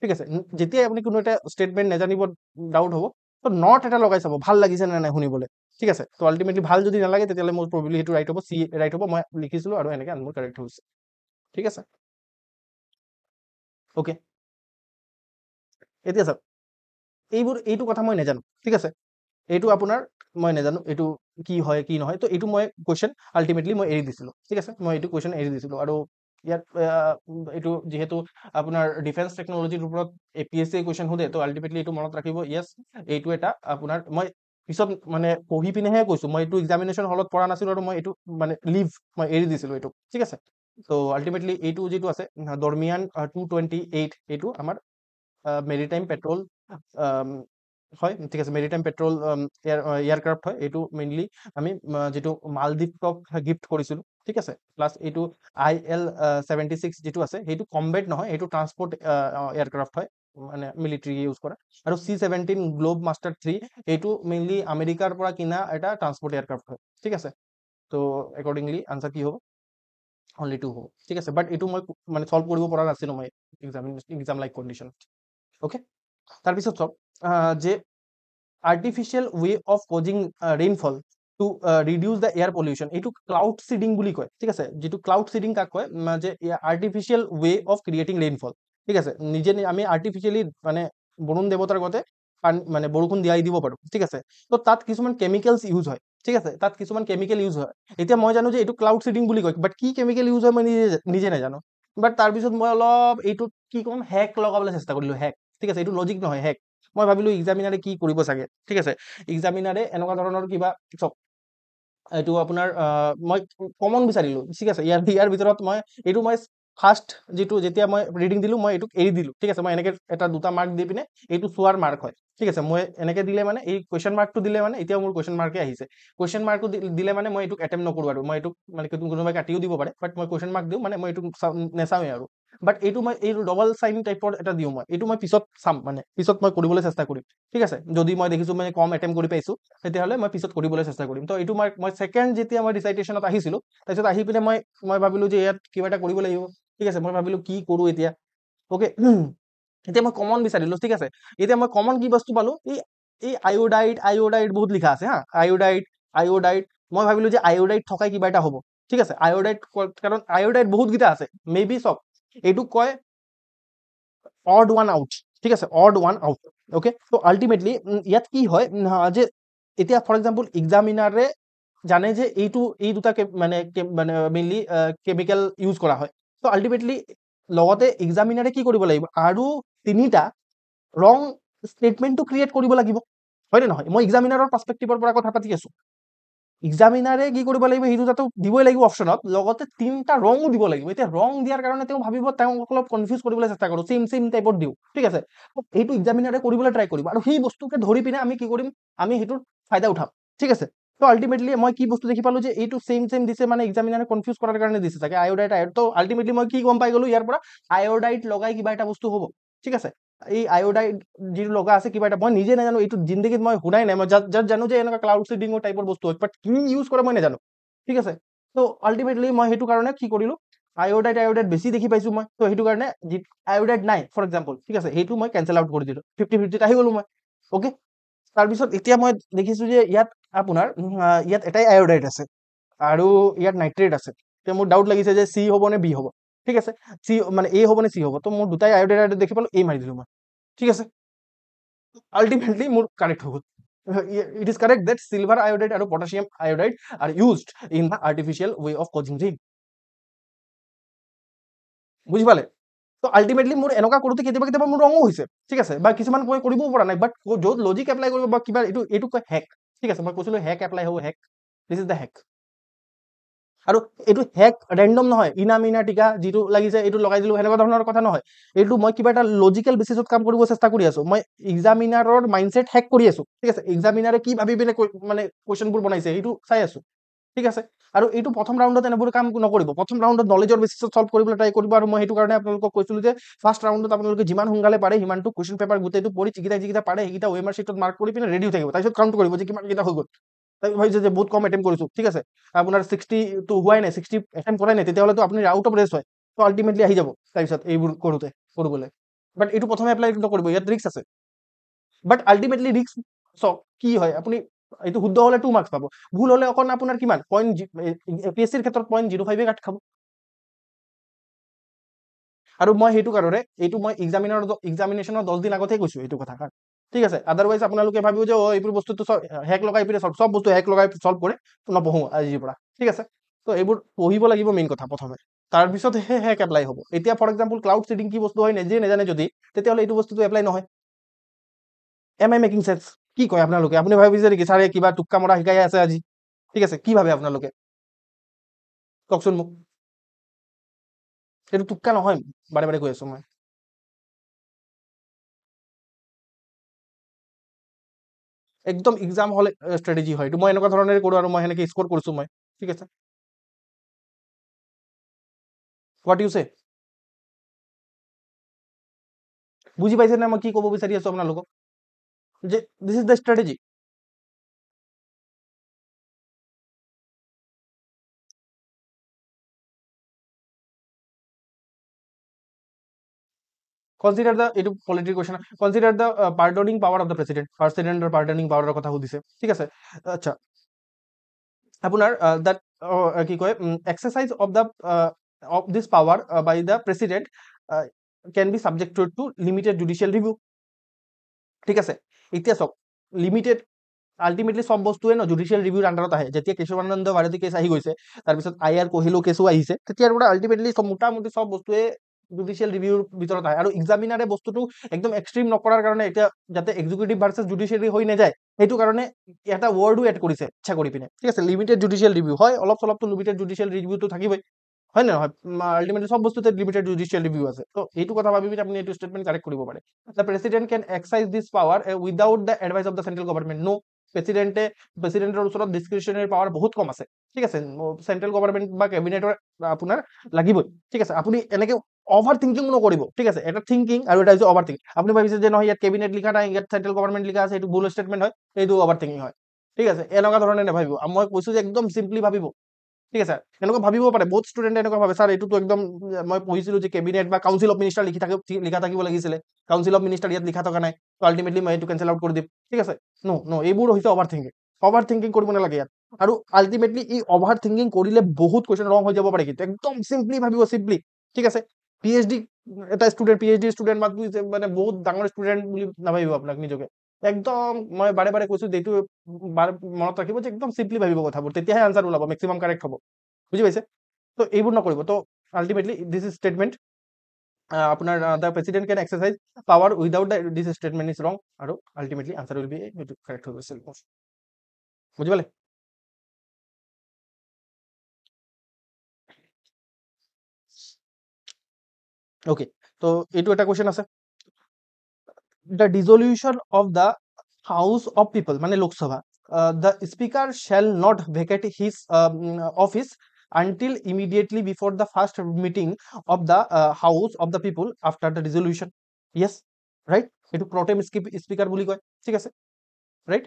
ঠিক আছে যেতিয়াই আপুনি কোনো এটা ষ্টেটমেণ্ট নাজানিব ডাউট হ'ব তো নট এটা লগাই চাব ভাল লাগিছে নে নাই শুনিবলৈ ঠিক আছে তো আল্টিমেটলি ভাল যদি নালাগে তেতিয়াহ'লে মোৰ প্ৰবেবলি সেইটো ৰাইট হ'ব চি ৰাইট হ'ব মই লিখিছিলোঁ আৰু এনেকৈ মোৰ কাৰেক্ট হৈছে ঠিক আছে অ'কে এতিয়া চাওক এইটো কথা মই নাজানো ঠিক আছে এইটো আপোনাৰ মই নাজানো এইটো কি হয় কি নহয় তো এইটো মই কুৱেশ্যন আল্টিমেটলি মই এৰি দিছিলোঁ ঠিক আছে মই এইটো কুৱেশ্যন এৰি দিছিলোঁ আৰু ইয়াত এইটো যিহেতু আপোনাৰ ডিফেন্স টেকনলজিৰ ওপৰত APSC কুৱেশ্যন সোধে তো আল্টিমেটলি এইটো মনত ৰাখিব য়েছ এইটো এটা আপোনাৰ মই পিছত মানে পঢ়ি পিনেহে কৈছোঁ মই এইটো এক্সামিনেশ্যন হলত পঢ়া নাছিলোঁ আৰু মই এইটো মানে মই এৰি দিছিলোঁ এইটো ঠিক আছে তো আল্টিমেটলি এইটো যিটো আছে দৰমিয়ান 228 এইটো আমাৰ মেৰিটাইম পেট্ৰল হয় ঠিক আছে মেৰিটাইম পেট্ৰল এয়াৰক্ৰাফ্ট হয় এইটো মেইনলি আমি যিটো মালদ্বীপক গিফ্ট কৰিছিলোঁ ঠিক আছে প্লাছ এইটো IL-76 যিটো আছে সেইটো কম্বেট নহয় এইটো ট্ৰান্সপৰ্ট এয়াৰক্ৰাফ্ট হয় মানে মিলিটাৰী ইউজ কৰা আৰু C-17 গ্লোব মাষ্টাৰ 3 এইটো মেইনলি আমেৰিকাৰ পৰা কিনা এটা ট্ৰান্সপৰ্ট এয়াৰক্ৰাফ্ট হয় ঠিক আছে তো একৰ্ডিংলি আনচাৰ কি হ'ব অনলি 2 হ'ব ঠিক আছে বাট এইটো মই মানে সলভ কৰিব পৰা নাছিলোঁ মই এক্সাম লাইক কণ্ডিশ্যন অ'কে তাৰপিছত চাওক যে artificial way of causing rainfall to reduce the air pollution এইটো ক্লাউড চিডিং বুলি কয় ঠিক আছে যিটো ক্লাউড চিডিং কাক কয় যে artificial way of creating rainfall ঠিক আছে নিজে আমি আৰ্টিফিচিয়েলি মানে বৰুণ দেৱতাৰ আগতে মানে বৰষুণ দিয়াই দিব পাৰোঁ ঠিক আছে তো তাত কিছুমান কেমিকেলছ ইউজ হয় ঠিক আছে তাত কিছুমান কেমিকেল ইউজ হয় এতিয়া মই জানো যে এইটো ক্লাউড চিডিং বুলি কয় বাট কি কেমিকেল ইউজ হয় মই নিজে নাজানো বাট তাৰপিছত মই অলপ এইটোত কি ক'ম হেক লগাবলৈ চেষ্টা কৰিলোঁ হেক ঠিক আছে এইটো লজিক নহয় হেক মই ভাবিলোঁ এক্সামিনাৰে কি কৰিব চাগে ঠিক আছে এক্সামিনাৰে এনেকুৱা ধৰণৰ কিবা চাওক এইটো আপোনাৰ মই কমন বিচাৰিলোঁ ঠিক আছে ইয়াৰ ভিতৰত মই এইটো মই ফাৰ্ষ্ট যিটো যেতিয়া মই ৰিডিং দিলোঁ মই এইটোক এৰি দিলোঁ ঠিক আছে মই এনেকৈ এটা দুটা মাৰ্ক দি পিনে এইটো চোৱাৰ মাৰ্ক হয় ঠিক আছে মই এনেকৈ দিলে মানে এই কুৱেশ্যন মাৰ্কটো দিলে মানে এতিয়াও মোৰ কুৱেশ্যন মাৰ্কে আহিছে কুৱেশ্যন মাৰ্কটো দিলে মানে মই এইটোক এটেম্প নকৰোঁ আৰু মই এইটোক মানে কোনোবাই কাটিও দিব পাৰে বাট মই কুৱেশ্যন মাৰ্ক দিওঁ মানে মই এইটোক নেচাওঁৱেই আৰু বাট এইটো মই এইটো ডবল চাইন টাইপৰ এটা দিওঁ মই এইটো মই পিছত চাম মানে পিছত মই কৰিবলৈ চেষ্টা কৰিম ঠিক আছে যদি মই দেখিছোঁ মানে কম এটেম্প কৰি পাইছোঁ তেতিয়াহ'লে মই পিছত কৰিবলৈ চেষ্টা কৰিম তো এইটো মই ছেকেণ্ড যেতিয়া মই ডিচাইটেশ্যনত আহিছিলোঁ তাৰপিছত আহি পিনে মই ভাবিলোঁ যে ইয়াত কিবা এটা কৰিব লাগিব ঠিক আছে মই ভাবিলোঁ কি কৰোঁ এতিয়া অ'কে এতিয়া মই কমন বিচাৰিলোঁ ঠিক আছে এতিয়া মই কমন কি বস্তু পালোঁ এই আয়োডাইড বহুত লিখা আছে হা আয়োডাইড মই ভাবিলোঁ যে আয়োডাইড থকাই কিবা এটা হ'ব ঠিক আছে আয়োডাইড কাৰণ আয়োডাইড বহুতকেইটা আছে মে বি চব এইটোক কয় অড ওৱান আউট ঠিক আছে অড ওৱান আউট অ'কে তো আল্টিমেটলি ইয়াত কি হয় যে এতিয়া ফৰ এক্সাম্পল এক্সামিনাৰে জানে যে এই দুটা মানে মেইনলি কেমিকেল ইউজ কৰা হয় তো আল্টিমেটলি লগতে এক্সামিনাৰে কি কৰিব লাগিব আৰু তিনিটা ৰং ষ্টেটমেণ্টটো ক্ৰিয়েট কৰিব লাগিব হয়নে নহয় মই এক্সামিনাৰৰ পাৰ্চপেক্টিভৰ পৰা কথা পাতি আছোঁ এক্সামিনাৰে কি কৰিব লাগিব সেইটো যাতে দিবই লাগিব অপশ্যনত লগতে তিনিটা ৰঙো দিব লাগিব এতিয়া ৰং দিয়াৰ কাৰণে তেওঁ ভাবিব তেওঁক অলপ কনফিউজ কৰিবলৈ চেষ্টা কৰোঁ চেম টাইপত দিওঁ ঠিক আছে এইটো এক্সামিনাৰে কৰিবলৈ ট্ৰাই কৰিব আৰু সেই বস্তুকে ধৰি পিনে আমি কি কৰিম আমি সেইটোৰ ফাইদা উঠাম ঠিক আছে তো আল্টিমেটলি মই কি বস্তু দেখি পালোঁ যে এইটো চেম দিছে মানে এক্সামিনাৰে কনফিউজ কৰাৰ কাৰণে দিছে চাগে আয়োডাইড তো আল্টিমেটলি মই কি গম পাই গ'লোঁ ইয়াৰ পৰা আয়োডাইড লগাই কিবা এটা বস্তু হ'ব ঠিক আছে এই আয়োডাইড যিটো লগা আছে কিবা এটা মই নিজে নাজানো এইটো জিন্দগীত মই শুনাই নাই মই জাষ্ট জানো যে এনেকুৱা ক্লাউড চিডিঙৰ টাইপৰ বস্তু হয় বাট কি ইউজ কৰে মই নাজানো ঠিক আছে তো আল্টিমেটলি মই সেইটো কাৰণে কি কৰিলোঁ আয়োডাইড বেছি দেখি পাইছোঁ মই তো সেইটো কাৰণে আয়োডাইড নাই ফৰ এক্সাম্পল ঠিক আছে সেইটো মই কেঞ্চেল আউট কৰি দিলোঁ 50-50 আহি গ'লোঁ মই অ'কে তাৰপিছত এতিয়া মই দেখিছোঁ যে ইয়াত আপোনাৰ ইয়াত এটাই আয়োডাইড আছে আৰু ইয়াত নাইট্ৰেট আছে এতিয়া মোৰ ডাউট লাগিছে যে চি হ'ব নে বি হ'ব ঠিক আছে চি মানে এ হ'ব নে চি হ'ব তো মোৰ দুটাই আয়োডাইড দেখি পালোঁ এ মাৰি দিলোঁ মই ঠিক আছে আল্টিমেটলি মোৰ কাৰেক্ট হৈ গ'ল it is correct that silver iodide and potassium iodide are used in the artificial way of causing rain বুজি পালে তো আল্টিমেটলি মোৰ এনেকুৱা কৰোঁতে কেতিয়াবা মোৰ ৰঙো হৈছে ঠিক আছে বা কিছুমান মই কৰিবও পৰা নাই বাট য'ত লজিক এপ্লাই কৰিব বা কিবা এইটো কয় হেক ঠিক আছে মই কৈছিলোঁ হেক এপ্লাই হ'ব hack this is the hack আৰু এইটো হেক ৰেণ্ডম নহয় ইনা টিকা যিটো লাগিছে এইটো লগাই দিলোঁ সেনেকুৱা ধৰণৰ কথা নহয় এইটো মই কিবা এটা লজিকেল বেচিছত কাম কৰিব চেষ্টা কৰি আছোঁ মই এক্সামিনাৰৰ মাইণ্ডছেট হেক কৰি আছোঁ ঠিক আছে এক্সামিনাৰে কি ভাবি পিনে মানে কুৱেশ্যনবোৰ বনাইছে সেইটো চাই আছোঁ ঠিক আছে আৰু এইটো প্ৰথম ৰাউণ্ডত এনেবোৰ কাম নকৰিব প্ৰথম ৰাউণ্ডত নলেজৰ বেচিছত সলভ কৰিবলৈ ট্ৰাই কৰিব আৰু মই সেইটো কাৰণে আপোনালোকক কৈছিলোঁ যে ফাৰ্ষ্ট ৰাউণ্ডত আপোনালোকে যিমান সোনকালে পাৰে সিমানটো কুৱেশ্যন পেপাৰ গোটেইটো পঢ়ি যিকেইটা পাৰে সেইকেইটা OMR শ্বীটত মাৰ্ক কৰি পিনে ৰেডি হৈ থাকিব তাৰপিছত কাউণ্ট কৰিব যে কিমানকেইটা হৈ গ'ল ভাবিছে যে বহুত কম এটেম্প কৰিছোঁ ঠিক আছে আপোনাৰ 60টো হোৱাই নাই 60 এটেম্প কৰাই নাই তেতিয়াহ'লেতো আপুনি আউট অফ ৰেষ্ট হয় তো আল্টিমেটলি আহি যাব তাৰপিছত এইবোৰ কৰোঁতে কৰিবলৈ বাট এইটো প্ৰথমে এপ্লাই নকৰিব, ইয়াত ৰিস্ক আছে। বাট আল্টিমেটলি ৰিস্ক চাওক কি হয়, আপুনি এইটো শুদ্ধ হলে 2 মাৰ্কছ পাব, ভুল হলে অকণ আপোনাৰ কিমান এপিএছচিৰ ক্ষেত্ৰত 0.05 কাট খাব। আৰু মই সেইটো কাৰণে এইটো মই এক্সামিনেশ্যনৰ 10 দিন আগতে কৈছো এইটো কথা, ঠিক আছে। আদাৰৱাইজ আপোনালোকে ভাবিব যে এইবোৰ বস্তুটো হেক লগাই পিনে চব বস্তু হেক লগাই চল্ভ কৰে, নপঢ়ো আজিৰ পৰা, ঠিক আছে। তো এইবোৰ পঢ়িব লাগিব মেইন কথা প্ৰথমে, তাৰপিছতহে হেক এপ্লাই হ'ব। এতিয়া ফৰ এক্সাম্পল ক্লাউড চিডিং কি বস্তু হয় নিজে নাজানে যদি, তেতিয়াহ'লে এইটো বস্তুটো এপ্লাই নহয়। এম আই মেকিং সেন্স? কি কয় আপোনালোকে? আপুনি ভাবিছে নেকি ছাৰে কিবা টোক্কা মৰা শিকাই আছে আজি? ঠিক আছে, কি ভাবে আপোনালোকে কওকচোন মোক? সেইটো টোক্কা নহয়, বাৰে বাৰে কৈ আছো মই। একদম এক্সাম হলে ষ্ট্ৰেটেজি হয়, এইটো মই এনেকুৱা ধৰণেৰে কৰো আৰু মই সেনেকে স্কোৰ কৰিছো মই, ঠিক আছে। হোৱাট ইউ চে? বুজি পাইছে নে মই কি ক'ব বিচাৰি আছো আপোনালোকক? যে this is the strategy. Consider the, এইটো political question, consider the pardoning power of the প্ৰেচিডেণ্টৰ পাৰ্ডনিং পাৱাৰৰ কথা সুধিছে, ঠিক আছে। আচ্ছা, আপোনাৰ দ্যাট কি কয় exercise of the of this power by the president can be subjected to limited judicial review, ঠিক আছে। এতিয়া চাওক, লিমিটেড আল্টিমেটলি চব বস্তুৱে ন জুডিচিয়েল ৰিভিউৰ আণ্ডাৰত আহে। যেতিয়া কেশৱানন্দ ভাৰতী কেছ আহি গৈছে, তাৰপিছত আই আৰ কহিলো কেছো আহিছে, তেতিয়াৰ পৰা আল্টিমেটলি মোটামুটি চব বস্তুৱে জুডিচিয়েল ৰিভিউৰ ভিতৰত আহে। আৰু এক্সামিনাৰে বস্তুটো একদম এক্সট্ৰিম নকৰাৰ কাৰণে, এতিয়া যাতে এক্সিকিউটিভ ভাৰ্চেছ জুডিচিয়াৰী হৈ নাযায়, সেইটো কাৰণে এটা ৱৰ্ডো এড কৰিছে ইচ্ছা কৰি পিনে, ঠিক আছে। লিমিটেড জুডিচিয়েল ৰিভিউ হয়, অলপ চলপতো লিমিটেড জুডিচিয়েল ৰিভিউটো থাকিবই, হয় নে নহয়? আল্টিমেটলি চব বস্তুতে লিমিটেড জুডিচিয়েল ৰিভিউ আছে। তো এইটো কথা ভাবি পিনে আপুনি এইটো ষ্টেটমেণ্ট কাৰেক্ট কৰিব পাৰে। The president can exercise this power without the advice of the central government. No, প্ৰেচিডেণ্টৰ ওচৰত ডিছক্ৰিপশ্যনেৰী পাৱাৰ বহুত কম আছে, ঠিক আছে। চেন্ট্ৰেল গভৰ্ণমেণ্ট বা কেবিনেটৰ আপোনাৰ লাগিবই, ঠিক আছে। আপুনি এনেকে অভাৰ থিংকিং নকৰিব, ঠিক আছে। এটা থিংকিং আৰু এটা হৈছে অভাৰ থিংকিং। আপুনি ভাবিছে যে নহয় ইয়াত কেবিনেট লিখা নাই, ইয়াত চেন্ট্ৰেল গভৰ্ণমেণ্ট লিখা আছে, এইটো ভুল ষ্টেটমেণ্ট হয়, এইটো অভাৰ থিংকিং হয়, ঠিক আছে। এনেকুৱা ধৰণে নাভাবিব, মই কৈছো যে একদম চিম্পলি ভাবিব, ঠিক আছে। এনেকুৱা ভাবিব পাৰে, বহুত ষ্টুডেণ্টে এনেকুৱা ভাবে, ছাৰ এইটোতো একদম মই পঢ়িছিলো যে কেবিনেট বা কাউন্সিল অফ মিনিষ্টাৰ লিখা থাকিব লাগিছিলে, কাউন্সিল অফ মিনিষ্টাৰ ইয়াত লিখা থকা নাই, তো আল্টিমেটলি মই এইটো কেনচেল আউট কৰি দিম, ঠিক আছে। নো, এইবোৰ হৈছে অভাৰ থিংকিং। অভাৰ থিংকিং কৰিব নালাগে ইয়াত। আৰু আল্টিমেটলি এই অভাৰ থিংকিং কৰিলে বহুত কুৱেশ্যন ৰং হৈ যাব পাৰে, কিন্তু একদম চিম্পলি ভাবিব, চিম্পলি, ঠিক আছে। পিএইচডি এটা ষ্টুডেণ্ট, পিএইচডি ষ্টুডেণ্ট মানে বহুত ডাঙৰ ষ্টুডেণ্ট বুলি নাভাবিব আপোনাক নিজকে। একদম মই বাৰে বাৰে কৈছো যে এইটো মনত ৰাখিব যে একদম চিম্পলি ভাবিব কথাবোৰ, তেতিয়াহে আনচাৰ ওলাব, মেক্সিমাম কাৰেক্ট হ'ব, বুজি পাইছে? তো এইবোৰ নকৰিব। তো আল্টিমেটলি দিছ ইজ ষ্টেটমেণ্ট, আপোনাৰ the president can exercise power without the this statement is wrong, আৰু আল্টিমেটলি আনচাৰ উইল বি এইটো কাৰেক্ট হৈ গৈছিল, বুজি পালে? ওকে, তো এইটো এটা কুৱেশ্যন আছে। The dissolution of the house of people মানে Lok Sabha, the speaker shall not vacate his office until immediately before the first meeting of the house of the people after the dissolution. Yes, right? এইটো pro tem speaker বুলি কয়, ঠিক আছে, right.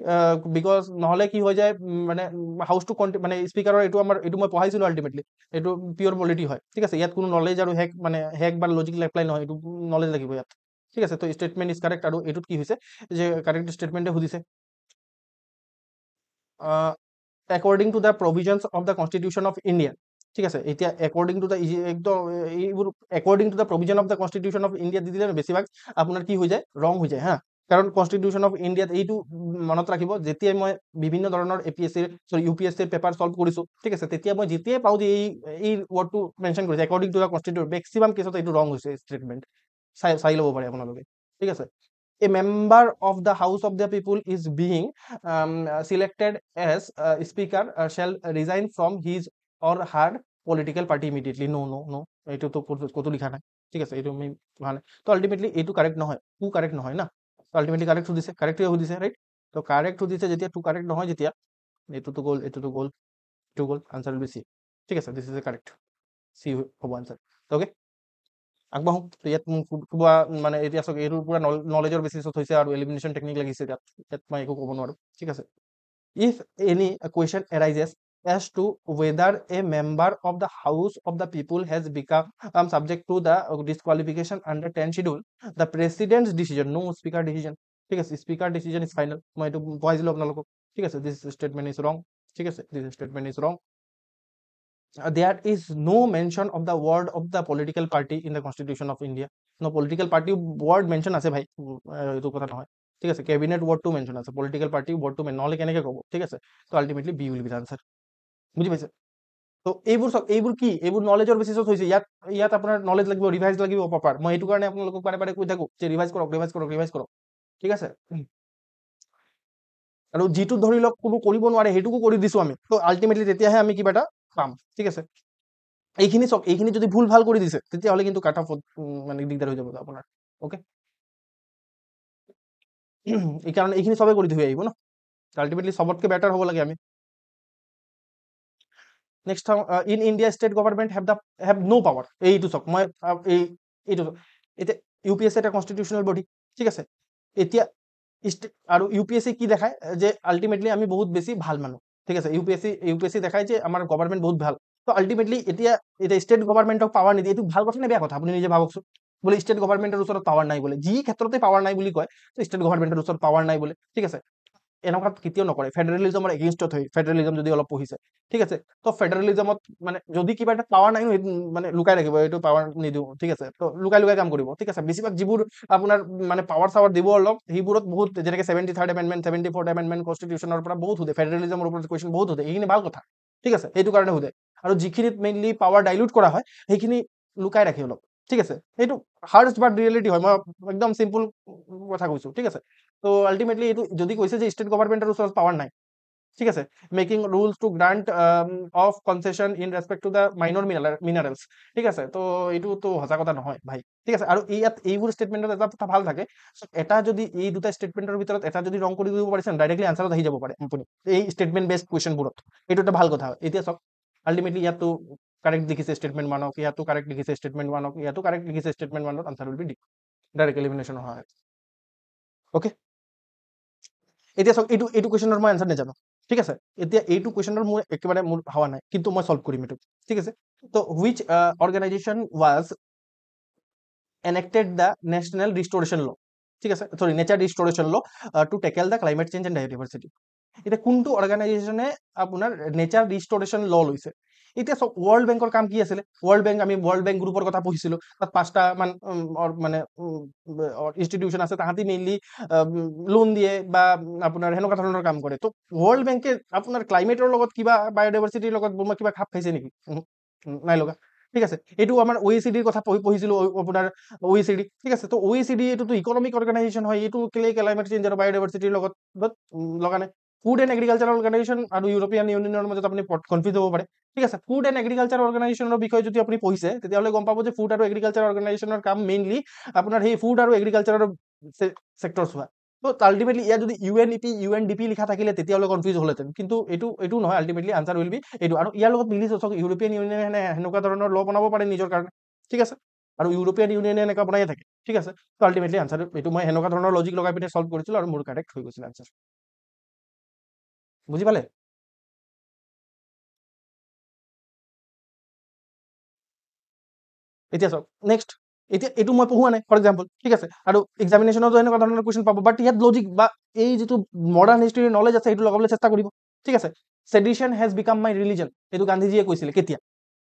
Because নহলে কি হৈ যায়, মানে হাউচটো মানে স্পিকাৰৰ এইটো মই পঢ়াইছিলো, আল্টিমেটলি এইটো পিয়ৰ পলিটি হয়, ঠিক আছে। ইয়াত কোনো নলেজ আৰু হেক বা লজিকেল এপ্লাই নহয়, এইটো নলেজ লাগিব ইয়াত, ঠিক আছে। তো ষ্টেটমেণ্ট ইজ কাৰেক্ট। আৰু এইটোত কি হৈছে যে কাৰেক্ট ষ্টেটমেণ্টে সুধিছে according to the provisions of the constitution of India, ঠিক আছে। এতিয়া according to the একদম এইবোৰ according to the provision of the constitution of India দি দিলে বেছিভাগ আপোনাৰ কি হৈ যায়, ৰং হৈ যায়, হা। কাৰণ কনষ্টিটিউশ্যন অফ ইণ্ডিয়াত এইটো মনত ৰাখিব, যেতিয়াই মই বিভিন্ন ধৰণৰ ইউপিএছচিৰ পেপাৰ চল্ভ কৰিছো, ঠিক আছে, তেতিয়া মই যেতিয়াই পাওঁ যে এই ৱৰ্ডটো মেনশ্যন কৰিছে according to the constitution, maximum কেছত এইটো ৰং হৈছে ষ্টেটমেণ্ট, চাই ল'ব পাৰে আপোনালোকে, ঠিক আছে। A member of the House of the People is being selected as speaker shall resign from his or her political party immediately. No, এইটো তো কতো লিখা নাই, ঠিক আছে, এইটো আমি পঢ়া নাই। তো আল্টিমেটলি এইটো কাৰেক্ট নহয়, টু কাৰেক্ট নহয় না। আল্টিমেটলি কাৰেক্ট সুধিছে, কাৰেক্টে সুধিছে, ৰাইট। তো কাৰেক্ট সুধিছে যেতিয়া, টু কাৰেক্ট নহয় যেতিয়া, এইটোতো গ'ল, এইটোতো গ'ল, এইটো গ'ল, আনচাৰ উইল বি চি, ঠিক আছে। This is a correct, C হ'ব আনচাৰ, অ'কে। আগবাঢ়ো। তো ইয়াত কিবা মানে এতিয়া চাওক, এইটোৰ পৰা নলেজৰ বেচিছত হৈছে আৰু এলিমিনেশ্যন টেকনিক লাগিছে, ইয়াত মই একো ক'ব নোৱাৰো, ঠিক আছে। If any question arises as to whether a member of the House of the People has become subject to the disqualification under 10 schedule, the president's decision, no speaker decision, ঠিক আছে, speaker decision is final, মই এইটো পঢ়াইছিলো আপোনালোকক, ঠিক আছে, this statement is wrong, ঠিক আছে, this statement is wrong. There is no mention of the word of the political party in the Constitution of India. No political party word mention আছে ভাই, এইটো কথা নহয়, ঠিক আছে, cabinet word to mention আছে, political party word to mention নহলে কেনেকে ক'ব, ঠিক আছে, তো ultimately B will be the answer, বুজি পাইছে? তো এইবোৰ চব, এইবোৰ কি, এইবোৰ নলেজৰ বেচিছত হৈছে, ইয়াত ইয়াত আপোনাৰ নলেজ লাগিব, ৰিভাইজ লাগিব প্ৰপাৰ, মই এইটো কাৰণে আপোনালোকক বাৰে বাৰে কৈ থাকো যে ৰিভাইজ কৰক, ৰিভাইজ কৰক, ৰিভাইজ কৰক, ঠিক আছে। আৰু যিটো ধৰি লওক কোনো কৰিব নোৱাৰে সেইটোকো কৰি দিছো আমি, তো আল্টিমেটলি তেতিয়াহে আমি কিবা এটা পাম, ঠিক আছে। এইখিনি চক, এইখিনি যদি ভুল ভাল কৰি দিছে তেতিয়াহ'লে কিন্তু কাট অফ মানে দিগদাৰ হৈ যাব আপোনাৰ, ওকে। এই কাৰণে এইখিনি চবে কৰি থৈ আহিব ন, আল্টিমেটলি চবতকে বেটাৰ হ'ব লাগে আমি। Next in India state government have no power, এইটো চক, মই এইটো এতিয়া UPSC এটা কনষ্টিটিউচনেল বডি, ঠিক আছে, এতিয়া আৰু UPSC কি দেখায় যে আল্টিমেটলি আমি বহুত বেছি ভাল মানুহ, ঠিক আছে, UPSC দেখায় যে আমাৰ গভৰ্ণমেণ্ট বহুত ভাল, তো আল্টিমেটলি এতিয়া ষ্টেট গভৰ্ণমেণ্টক পাৱাৰ নিদিয়ে, এইটো ভাল কথা নে বেয়া কথা আপুনি নিজে ভাবকচোন, বোলে ষ্টেট গভৰ্ণমেণ্টৰ ওচৰত পাৱাৰ নাই বোলে, যি ক্ষেত্ৰতে পাৱাৰ নাই বুলি কয়, ষ্টেট গভৰ্ণমেণ্টৰ ওচৰত পাৱাৰ নাই বোলে, ঠিক আছে, এনেকুৱা কেতিয়াও নকৰে, ফেডাৰেলিজমৰ এগেইনষ্টত হয়, ফেডাৰেলিজম যদি অলপ পঢ়িছে, ঠিক আছে, তো ফেডাৰেলিজমত মানে যদি কিবা এটা পাৱাৰ নাই মানে লুকাই ৰাখিব, এইটো পাৱাৰ নিদিওঁ, ঠিক আছে, তো লুকাই লুকাই কাম কৰিব, ঠিক আছে, বেছিভাগ যিবোৰ আপোনাৰ মানে পাৱাৰ চাৱাৰ দিব অলপ, সেইবোৰত বহুত যেনেকে 73rd এমেণ্ডমেণ্ট, 74th এমেণ্ডমেণ্ট কনষ্টিটিউচনৰ পৰা বহুত সোধে, ফেডাৰেলিজমৰ ওপৰত কুৱেশ্যন বহুত সোধে, এইখিনি ভাল কথা, ঠিক আছে, সেইটো কাৰণে সোধে, আৰু যিখিনিত মেইনলি পাৱাৰ ডাইলুট কৰা হয় সেইখিনি লুকাই ৰাখে অলপ, ঠিক আছে, সেইটো হাৰ্ডছ বাট ৰিয়েলিটি হয়, মই একদম চিম্পল কথা কৈছো, ঠিক আছে। তো আল্টিমেটলি এইটো যদি কৈছে যে ষ্টেট গভৰ্ণমেণ্টৰ ওচৰত পাৱাৰ নাই, ঠিক আছে, making rules to grant of concession in respect to the minor minerals, ঠিক আছে, তো এইটোতো সঁচা কথা নহয় ভাই, ঠিক আছে, আৰু ইয়াত এইবোৰ ষ্টেটমেণ্টত এটা কথা ভাল থাকে, এটা যদি এই দুটা ষ্টেটমেণ্টৰ ভিতৰত এটা যদি ৰং কৰি দিব পাৰিছে ডাইৰেক্টলি আনচাৰত আহি যাব পাৰে আপুনি এই ষ্টেটমেণ্ট বেছড কুৱেশ্যনবোৰত, এইটো এটা ভাল কথা হয়। এতিয়া চাওক আল্টিমেটলি ইয়াতো কাৰেক্ট লিখিছে ষ্টেটমেণ্ট ওৱানক, ইয়াতো কাৰেক্ট লিখিছে ষ্টেটমেণ্ট ওৱানক, ইয়াতো কাৰেক্ট লিখিছে ষ্টেটমেণ্ট ওৱানত, answer will be D, direct elimination হয়, ওকে। এতিয়া চাওক এইটো এইটো কুৱেশ্যনৰ মই আনচাৰ নাজানো, ঠিক আছে, এতিয়া এইটো কুৱেশ্যনৰ মোৰ একেবাৰে মোৰ হোৱা নাই, কিন্তু মই সলভ কৰিম এইটো, ঠিক আছে। তো which organisation was enacted the national restoration law, ঠিক আছে, sorry nature restoration law to tackle the climate change and biodiversity, এটা কোনটো অর্গানাইজেশনে আপোনাৰ নেচাৰ ৰিস্টোৰেশন ল লৈছে। এতিয়া চব ৱৰ্ল্ড বেংকৰ কাম কি আছিলে, আমি ৱৰ্ল্ড বেংক গ্ৰুপৰ কথা পঢ়িছিলো, তাত 5টা মান মানে ইনষ্টিটিউচন আছে, তাহাঁতি মেইনলি লোন দিয়ে বা আপোনাৰ সেনেকুৱা ধৰণৰ কাম কৰে। তো ৱৰ্ল্ড বেংকে আপোনাৰ ক্লাইমেটৰ লগত কিবা বায়োডাইভাৰ্চিটিৰ লগত কিবা খাপ খাইছে নেকি? নাই লগা, ঠিক আছে। এইটো আমাৰ OECD কথা পঢ়িছিলো আপোনাৰ OECD, ঠিক আছে। তো OECD এইটোতো ইকনমিক অৰ্গানাইজেশ্যন হয়, এইটো ক্লাইমেট চেঞ্জ আৰু বায়োডাইভাৰ্চিটিৰ লগত লগা নাই। ফুড এণ্ড এগ্ৰিকালচাৰ অৰ্গানাইজেশ্যন আৰু ইউৰোপিয়ান ইউনিয়নৰ মাজত আপুনি কনফিউজ হ'ব পাৰে, ঠিক আছে। ফুড এণ্ড এগ্ৰিকালচাৰ অৰ্গানাইজেশ্যনৰ বিষয়ে যদি আপুনি পঢ়িছে তেতিয়াহ'লে গম পাব যে ফুড আৰু এগ্ৰিকালচাৰ অৰ্গানাইজেশ্যনৰ কাম মেইনলি আপোনাৰ সেই ফুড আৰু এগ্ৰিকালচাৰৰ চেক্টৰ চোৱা। তো আল্টিমেটলি ইয়াত যদি UNEP UNDP লিখা থাকিলে তেতিয়াহ'লে কনফিউজ হ'লহেঁতেন, কিন্তু এইটো নহয়, আল্টিমেটলি আনচাৰ উইল বি এইটো। আৰু ইয়াৰ লগত মিলিছে চাওক, ইউৰোপিয়ান ইউনিয়নে সেনেকুৱা ধৰণৰ ল বনাব পাৰে নিজৰ কাৰণে, ঠিক আছে, আৰু ইউৰোপিয়ান ইউনিয়নে এনেকুৱা বনাই থাকে, ঠিক আছে। তো আল্টিমেটলি আনচাৰ এইটো, মই সেনেকুৱা ধৰণৰ লজিক লগাই পিনে সলভ কৰিছিলো আৰু মোৰ কাৰেক্ট হৈ গৈছিল আনচাৰ, বুজি পালে? এতিয়া চাওক নেক্সট, এতিয়া এইটো মই পঢ়োৱা নাই ফৰ এক্সাম্পল, ঠিক আছে, আৰু এক্সামিনেশ্যনতো এনেকুৱা ধৰণৰ কুৱেশ্যন পাব, বাট ইয়াত লজিক বা এই যিটো মডাৰ্ণ হিষ্ট্ৰীৰ নলেজ আছে সেইটো লগাবলৈ চেষ্টা কৰিব, ঠিক আছে। Sedition has become my religion, এইটো গান্ধীজীয়ে কৈছিলে, কেতিয়া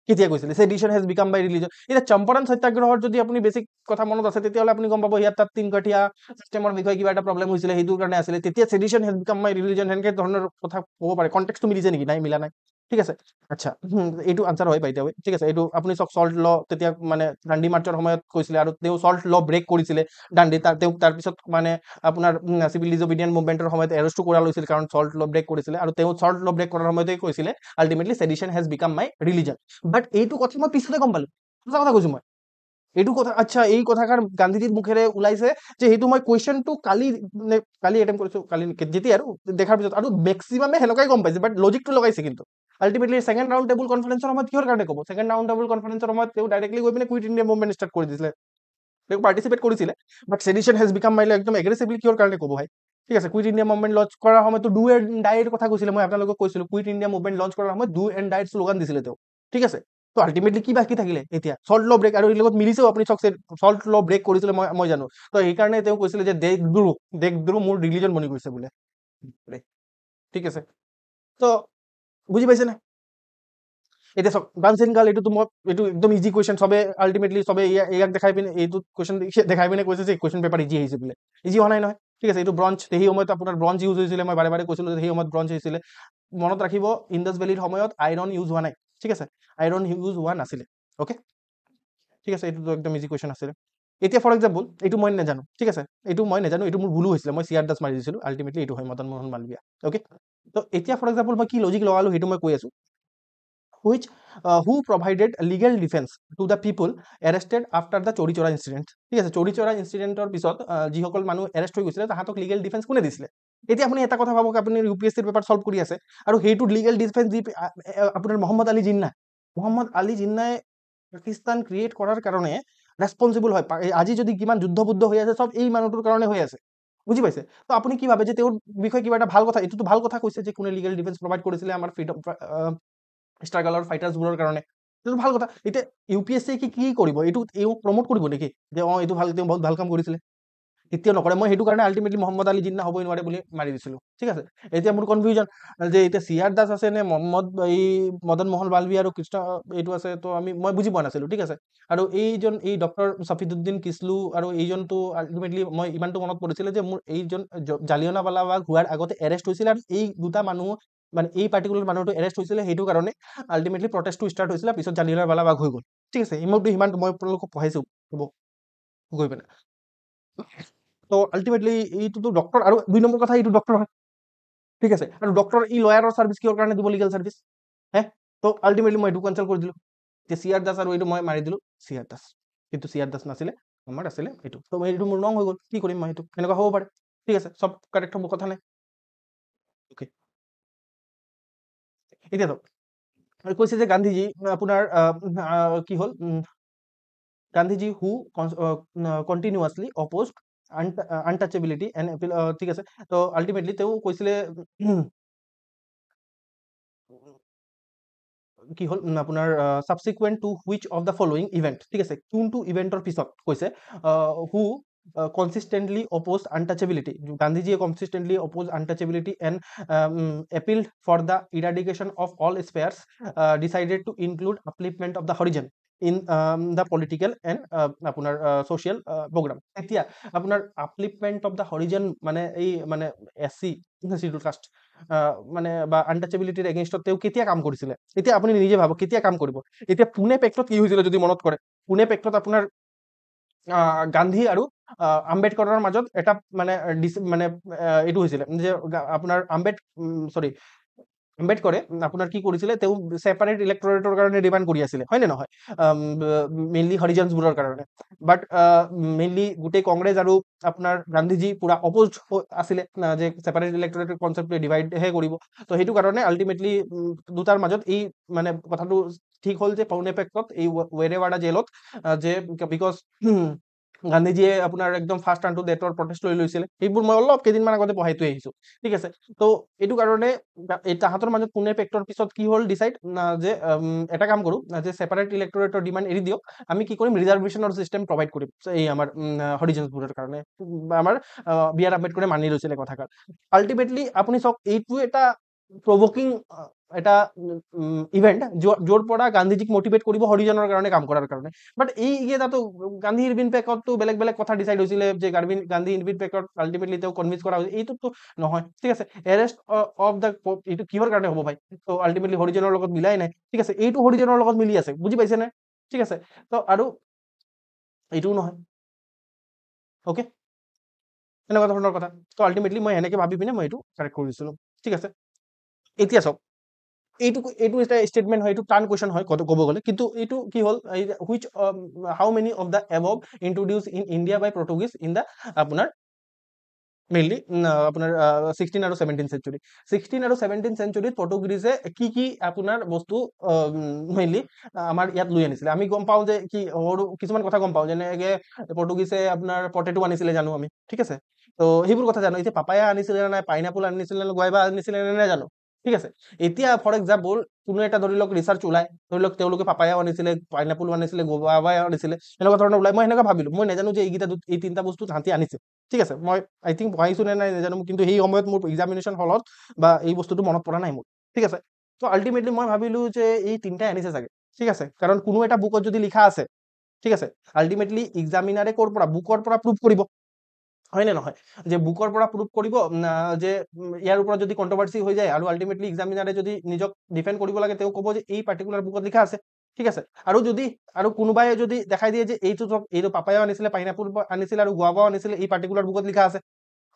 কেতিয়া কৈছিলে sedition has become my religion. এতিয়া চম্পাৰণ সত্যাগ্ৰহৰ যদি আপুনি বেছিক কথা মনত আছে তেতিয়াহ'লে আপুনি গম পাব ইয়াত তাত তিনকাঠীয়া চিষ্টেমৰ বিষয়ে কিবা এটা প্ৰব্লেম হৈছিলে, সেইটোৰ কাৰণে আছিলে, তেতিয়া sedition has become my religion সেনেকে ধৰণৰ কথা ক'ব পাৰে। কণ্টেক্সটো মিলিছে নেকি? নাই, মিলা নাই, ঠিক আছে। আচ্ছা, এইটো আনচাৰ হয় বাই দ্য ৱে, ঠিক আছে। এইটো আপুনি চাওক সল্ট ল তেতিয়া মানে দাণ্ডি মাৰ্চৰ সময়ত কৈছিলে, আৰু তেওঁ সল্ট ল ব্ৰেক কৰিছিলে দাণ্ডি, তেওঁক তাৰপিছত মানে আপোনাৰ চিভিল ডিজঅবিডিয়েণ্ট মুভমেণ্টৰ সময়ত এৰেষ্টো কৰা লৈছিল কাৰণ সল্ট ল ব্ৰেক কৰিছিলে, আৰু তেওঁ সল্ট ল ব্ৰেক কৰাৰ সময়তে কৈছিলে ultimately sedition has become my religion. But এইটো কথা মই পিছতে গম পালো, সঁচা কথা কৈছো মই এইটো কথা। আচ্ছা, এই কথাষাৰ গান্ধীজীৰ মুখেৰে ওলাইছে যে সেইটো মই কুৱেশ্যনটো কালি এটেম্প কৰিছো, কালি যেতিয়া আৰু দেখাৰ পিছত, আৰু মেক্সিমামে সেনেকুৱাই গম পাইছে, বাট লজিকটো লগাইছে কিন্তু আল্টিমেটলি ছেকেণ্ড ৰাউণ্ড টেবুল কনফাৰেন্সৰ সময়ত কিহৰ কাৰণে ক'ব, ছেকেণ্ড ৰাউণ্ড টেবুল কনফাৰেন্সৰ সময়ত তেওঁ ডাইৰেক্টলি গৈ পিনে কুইট ইণ্ডিয়া মুভমেণ্ট ষ্টাৰ্ট কৰি দিছিলে, তেওঁ পাৰ্টিচিপেট কৰিছিলে, বাট সেডিশন হেজ বিকাম মাই একদম এগ্ৰেছিভলি কিহৰ কাৰণে ক'ব ভাই? ঠিক আছে, কুইট ইণ্ডিয়া মুভমেণ্ট লঞ্চ কৰাৰ সময়তো ডু এণ্ড ডাইৰ কথা কৈছিলে, মই আপোনালোকক কৈছিলো কুইট ইণ্ডিয়া মুভমেণ্ট লঞ্চ কৰাৰ সময়ত ডু এণ্ড ডাইৰ শ্লোগান দিছিলে তেওঁ, ঠিক আছে। তো আল্টিমেটলি কি বাকী থাকিলে এতিয়া চল্ট ল' ব্ৰেক, আৰু এই লগত মিলিছেও আপুনি চাওক চল্ট ল' ব্ৰেক কৰিছিলে, মই জানো। তো সেইকাৰণে তেওঁ কৈছিলে যে দেশদ্ৰোহ মোৰ ৰিলিজন বনি গৈছে বোলে, ঠিক আছে। তো বুজি পাইছে নে? এতিয়া চাওক ব্ৰাঞ্চ এণ্ড গাৰ্ল, এইটো একদম ইজি কুৱেশ্যন, চবে আল্টিমেটলি চবে ইয়াক দেখাই পিনে এইটো কুৱেশ্যন দেখাই পিনে কৈছে যে কুৱেশ্যন পেপাৰ ইজি আহিছে বোলে, ইজি হোৱা নাই নহয়, ঠিক আছে। এইটো ব্ৰঞ্জ, সেই সময়ত আপোনাৰ ব্ৰঞ্জ ইউজ হৈছিলে, মই বাৰে বাৰে কৈছিলো যে সেই সময়ত ব্ৰঞ্জ হৈছিলে। মনত ৰাখিব ইণ্ডাছ ভেলীৰ সময়ত আইৰণ ইউজ হোৱা নাই, ঠিক আছে, আইৰণ ইউজ হোৱা নাছিলে, অ'কে, ঠিক আছে। এইটো একদম ইজি কুৱেশ্যন আছিলে। এতিয়া ফৰ এক্সাম্পল এইটো মই নাজানো, ঠিক আছে, এইটো মই নাজানো, এইটো মোৰ ভুলো হৈছিলে, মই চিআৰ দাস মাৰি দিছিলো, আল্টিমেটলি এইটো হয় মদন মোহন মালৱিয়া, অ'কে। তো এতিয়া ফৰ এক্সাম্পল মই কি লজিক লগালো সেইটো মই কৈ আছো, which who provided legal defense to the people arrested after the Chauri Chaura incident, ঠিক আছে। চৌৰি চৌৰা ইনচিডেণ্টৰ পিছত যিসকল মানুহ এৰেষ্ট হৈ গৈছিলে তাহাঁতক লিগেল ডিফেন্স কোনে দিছিলে? এতিয়া আপুনি এটা কথা ভাবক, আপুনি ইউপিএছচিৰ পেপাৰ চল্ভ কৰি আছে আৰু সেইটো লিগেল ডিফেন্স দি আপোনাৰ মহম্মদ আলী জিন্নাই পাকিস্তান ক্ৰিয়েট কৰাৰ কাৰণে ৰেছপনচিবল হয়। আজি যদি কিমান যুদ্ধ হৈ আছে চব এই মানুহটোৰ কাৰণে হৈ আছে, বুজি পাইছে? তো আপুনি কি ভাবে যে তেওঁৰ বিষয়ে কিবা এটা ভাল কথা, এইটোতো ভাল কথা কৈছে যে কোনে লিগেল ডিফেন্স প্ৰভাইড কৰিছিলে আমাৰ ফ্ৰীডম ষ্ট্ৰাগলৰ ফাইটাৰ্ছবোৰৰ কাৰণে, এইটো ভাল কথা। এতিয়া ইউপিএছচি কি কৰিব, এইটো প্ৰমোট কৰিব নেকি যে এইটো ভাল, তেওঁ বহুত ভাল কাম কৰিছিলে? কেতিয়াও নকৰে। মই সেইটো কাৰণে আল্টিমেটলি মহম্মদ আলী জিন্না হ'বই নোৱাৰে বুলি মাৰি দিছিলো, ঠিক আছে। এতিয়া মোৰ কনফিউজন যে এতিয়া চিআৰ দাস আছে নে মদন মোহন মালৱিয়া আৰু কৃষ্ণ এইটো আছে, তো মই বুজি পোৱা নাছিলো, ঠিক আছে। আৰু এই ডক্টৰ ছফিদুদ্দিন কিচলু আৰু এইজনটো আল্টিমেটলি মই ইমানটো মনত পৰিছিলে যে মোৰ এইজন জালিয়ানাৱালাবাগ হোৱাৰ আগতে এৰেষ্ট হৈছিলে, আৰু এই দুটা মানুহ মানে এই পাৰ্টিকুলাৰ মানুহটো এৰেষ্ট হৈছিলে সেইটো কাৰণে আল্টিমেটলি প্ৰটেষ্টটো ষ্টাৰ্ট হৈছিলে, পিছত জালিয়ানাৱালাবাগ হৈ গ'ল, ঠিক আছে। সিমানটো মই আপোনালোকক পঢ়াইছো হ'ব গৈ পিনে। তো আল্টিমেটলি এইটোতো ডক্টৰ, আৰু 2 নম্বৰ কথা এইটো ডক্টৰ হয়, ঠিক আছে। আৰু ডক্টৰ ই লয়াৰৰ ছাৰ্ভিচ কিহৰ কাৰণে দিব, লিগেল ছাৰ্ভিচ হে। তো আল্টিমেটলি মই এইটো কেঞ্চেল কৰি দিলো, যে চিআৰ দাস আৰু এইটো মই মাৰি দিলো চিআৰ দাস, কিন্তু চিআৰ দাস নাছিলে, আমাৰ আছিলে এইটো। তো এইটো মোৰ ৰং হৈ গ'ল, কি কৰিম মই? সেইটো এনেকুৱা হ'ব পাৰে, ঠিক আছে, চব কাৰেক্ট হ'ব, কথা নাই, অ'কে। এতিয়া কৈছে যে গান্ধীজী আপোনাৰ কি হ'ল, Gandhiji who continuously opposed untouchability and ঠিক আছে। তো আল্টিমেটলি তেওঁ কৈছিলে কি হ'ল আপোনাৰ subsequent to which of the following event, ঠিক আছে, কোনটো ইভেণ্টৰ পিছত কৈছে হু কনচিষ্টেণ্টলি অপ'জ আনটাচেবিলিটি, গান্ধীজীয়ে consistently oppose untouchability and appeal for the eradication of all spheres, decided to include upliftment of the Harijan in the political and আপোনাৰ social program. এতিয়া আপোনাৰ আপলিফমেণ্ট অফ দ্য হৰিজন মানে এই মানে SC চিডুল কাষ্ট মানে বা আনটাচেবিলিটিৰ এগেইনষ্টত তেওঁ কেতিয়া কাম কৰিছিলে? এতিয়া আপুনি নিজে ভাবক কেতিয়া কাম কৰিব। এতিয়া পুনে পেক্টত কি হৈছিলে যদি মনত কৰে, পুনে পেক্টত আপোনাৰ গান্ধী আৰু আম্বেদকাৰৰ মাজত এটা মানে মানে এইটো হৈছিলে যে আপোনাৰ আম্বেদকাৰে আপোনাৰ কি কৰিছিলে, তেওঁ ছেপাৰেট ইলেক্টৰেটৰ কাৰণে ডিমাণ্ড কৰি আছিলে, হয় নে নহয়? মেইনলি হৰিজনছবোৰৰ কাৰণে। বাট মেইনলি গোটেই কংগ্ৰেছ আৰু আপোনাৰ গান্ধীজী পুৰা অপ'জ আছিলে যে ছেপাৰেট ইলেক্টৰেটৰ কনচেপ্টটোৱে ডিভাইডহে কৰিব। তো সেইটো কাৰণে আল্টিমেটলি দুটাৰ মাজত এই মানে কথাটো ঠিক হ'ল যে পুনে পেক্টত এই ৱেৰেৱাডা জেলত যে বিকজ গান্ধীজীয়ে আপোনাৰ একদম ফাৰ্ষ্ট টাৰ্ণ টু ডেথৰ প্ৰটেষ্ট লৈ লৈছিলে, সেইবোৰ মই অলপ কেইদিনমান আগতে পঢ়াই থৈ আহিছো, ঠিক আছে। তো এইটো কাৰণে তাহাঁতৰ মাজত পুনে পেক্টৰ পিছত কি হ'ল ডিচাইড যে এটা কাম কৰোঁ যে ছেপাৰেট ইলেক্টৰেটৰ ডিমাণ্ড এৰি দিয়ক, আমি কি কৰিম ৰিজাৰ্ভেশ্যনৰ চিষ্টেম প্ৰভাইড কৰিম এই আমাৰ হৰিজনছবোৰৰ কাৰণে, আমাৰ বি আৰ আম্বেদকাৰে মানি লৈছিলে কথাষাৰ। আল্টিমেটলি আপুনি চাওক এইটো এটা প্ৰভকিং এটা ইভেণ্ট য'ৰ পৰা গান্ধীজীক মটিভেট কৰিব হৰিজনৰ কাৰণে কাম কৰাৰ কাৰণে। বাট এই তাতো গান্ধী ইৰবিন পেকতো বেলেগ বেলেগ কথা ডিচাইড হৈছিলে যে গান্ধী ইৰবিন পেকত আল্টিমেটলি তেওঁ কনভিন্স কৰা হৈছিল, এইটোতো নহয়, ঠিক আছে। এৰেষ্ট অফ দ্য এইটো কিহৰ কাৰণে হ'ব ভাই? তো আল্টিমেটলি হৰিজনৰ লগত মিলাই নাই, ঠিক আছে, এইটো হৰিজনৰ লগত মিলি আছে, বুজি পাইছে নে? ঠিক আছে। তো আৰু এইটোও নহয়, অ'কে, এনেকুৱা ধৰণৰ কথা। তো আল্টিমেটলি মই এনেকে ভাবি পিনে মই এইটো কাৰেক্ট কৰিছিলো, ঠিক আছে। এতিয়া চাওক এইটো এটা ষ্টেটমেণ্ট হয়, এইটো টান কুৱেশ্যন হয় ক'ব গ'লে, কিন্তু এইটো কি হ'ল which how many of the above introduce in India by Portuguese in the আপোনাৰ মেইনলি আপোনাৰ 16 আৰু 17 চেঞ্চুৰী। 16 আৰু 17 চেঞ্চুৰীত পৰ্টুগিজে কি আপোনাৰ বস্তু মেইনলি আমাৰ ইয়াত লৈ আনিছিলে? আমি গম পাওঁ যে কি কিছুমান কথা গম পাওঁ, যেনেকে পৰ্টুগিজে আপোনাৰ পটেটো আনিছিলে জানো আমি, ঠিক আছে। তো সেইবোৰ কথা জানো। এতিয়া পাপায়া আনিছিলে নে নাই, পাইনাপল আনিছিলে নে গুৱাইভা আনিছিলে নে নাজানো, ঠিক আছে। এতিয়া ফৰ এক্সাম্পল কোনো এটা ধৰি লওক ৰিচাৰ্চ ওলাই, ধৰি লওক তেওঁলোকে পাপায়াও আনিছিলে, পাইনাপলো আনিছিলে, গুৱাইভাও আনিছিলে, এনেকুৱা ধৰণৰ ওলাই, মই এনেকুৱা ভাবিলো, মই নাজানো যে এই তিনিটা বস্তু তাহাঁতি আনিছে, ঠিক আছে। মই আই থিংক পঢ়াইছো নে নাই নাজানো, কিন্তু সেই সময়ত মোৰ এক্সামিনেশ্যন হলত বা এই বস্তুটো মনত পৰা নাই মোৰ, ঠিক আছে। তো আল্টিমেটলি মই ভাবিলো যে এই তিনিটাই আনিছে চাগে, ঠিক আছে, কাৰণ কোনো এটা বুকত যদি লিখা আছে, ঠিক আছে, আল্টিমেটলি এক্সামিনাৰে ক'ৰ পৰা, বুকৰ পৰা প্ৰুভ কৰিব, হয় নে নহয়, যে বুকৰ পৰা প্ৰুভ কৰিব যে ইয়াৰ ওপৰত যদি কন্ট্ৰভাৰ্চি হৈ যায় আৰু আল্টিমেটলি এক্সামিনাৰে যদি নিজক ডিফেণ্ড কৰিব লাগে, তেওঁ ক'ব যে এই পাৰ্টিকুলাৰ বুকত লিখা আছে, ঠিক আছে। আৰু কোনোবাই যদি দেখাই দিয়ে যে এইটো পাপায়াও আনিছিলে, পাইনাপল আনিছিলে আৰু গুৱাভাও আনিছিলে, এই পাৰ্টিকুলাৰ বুকত লিখা আছে,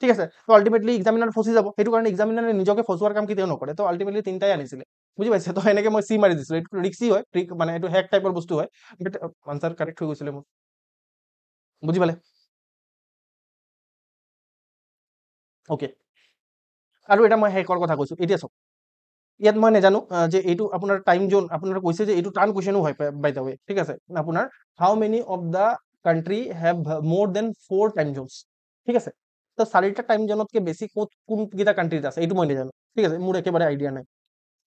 ঠিক আছে। তো আল্টিমেটলি এক্সামিনাৰ ফচি যাব, সেইটো কাৰণে এক্সামিনাৰে নিজকে ফচোৱাৰ কাম কেতিয়াও নকৰে। তো আল্টিমেটলি তিনিটাই আনিছিলে, বুজি পাইছে। তো এনেকে মই চি মাৰি দিছিলো, এইটো ৰিক্সি হয়, মানে এইটো হেক টাইপৰ বস্তু হয়, বাট আনচাৰ কাৰেক্ট হৈ গৈছিলে মোৰ, বুজি পালে। অ'কে, আৰু এটা মই হেকৰ কথা কৈছো, এতিয়া চাওক, ইয়াত মই নাজানো যে এইটো আপোনাৰ টাইম জোন, আপোনাৰ কৈছে যে এইটো টান কুৱেশ্যনো হয় বাই দ্য ৱে, ঠিক আছে। আপোনাৰ how many of the country have more than 4 time zones, ঠিক আছে। তো 4টা টাইম জোনতকে বেছি কোনকেইটা কাণ্ট্ৰিত আছে এইটো মই নাজানো, ঠিক আছে, মোৰ একেবাৰে আইডিয়া নাই।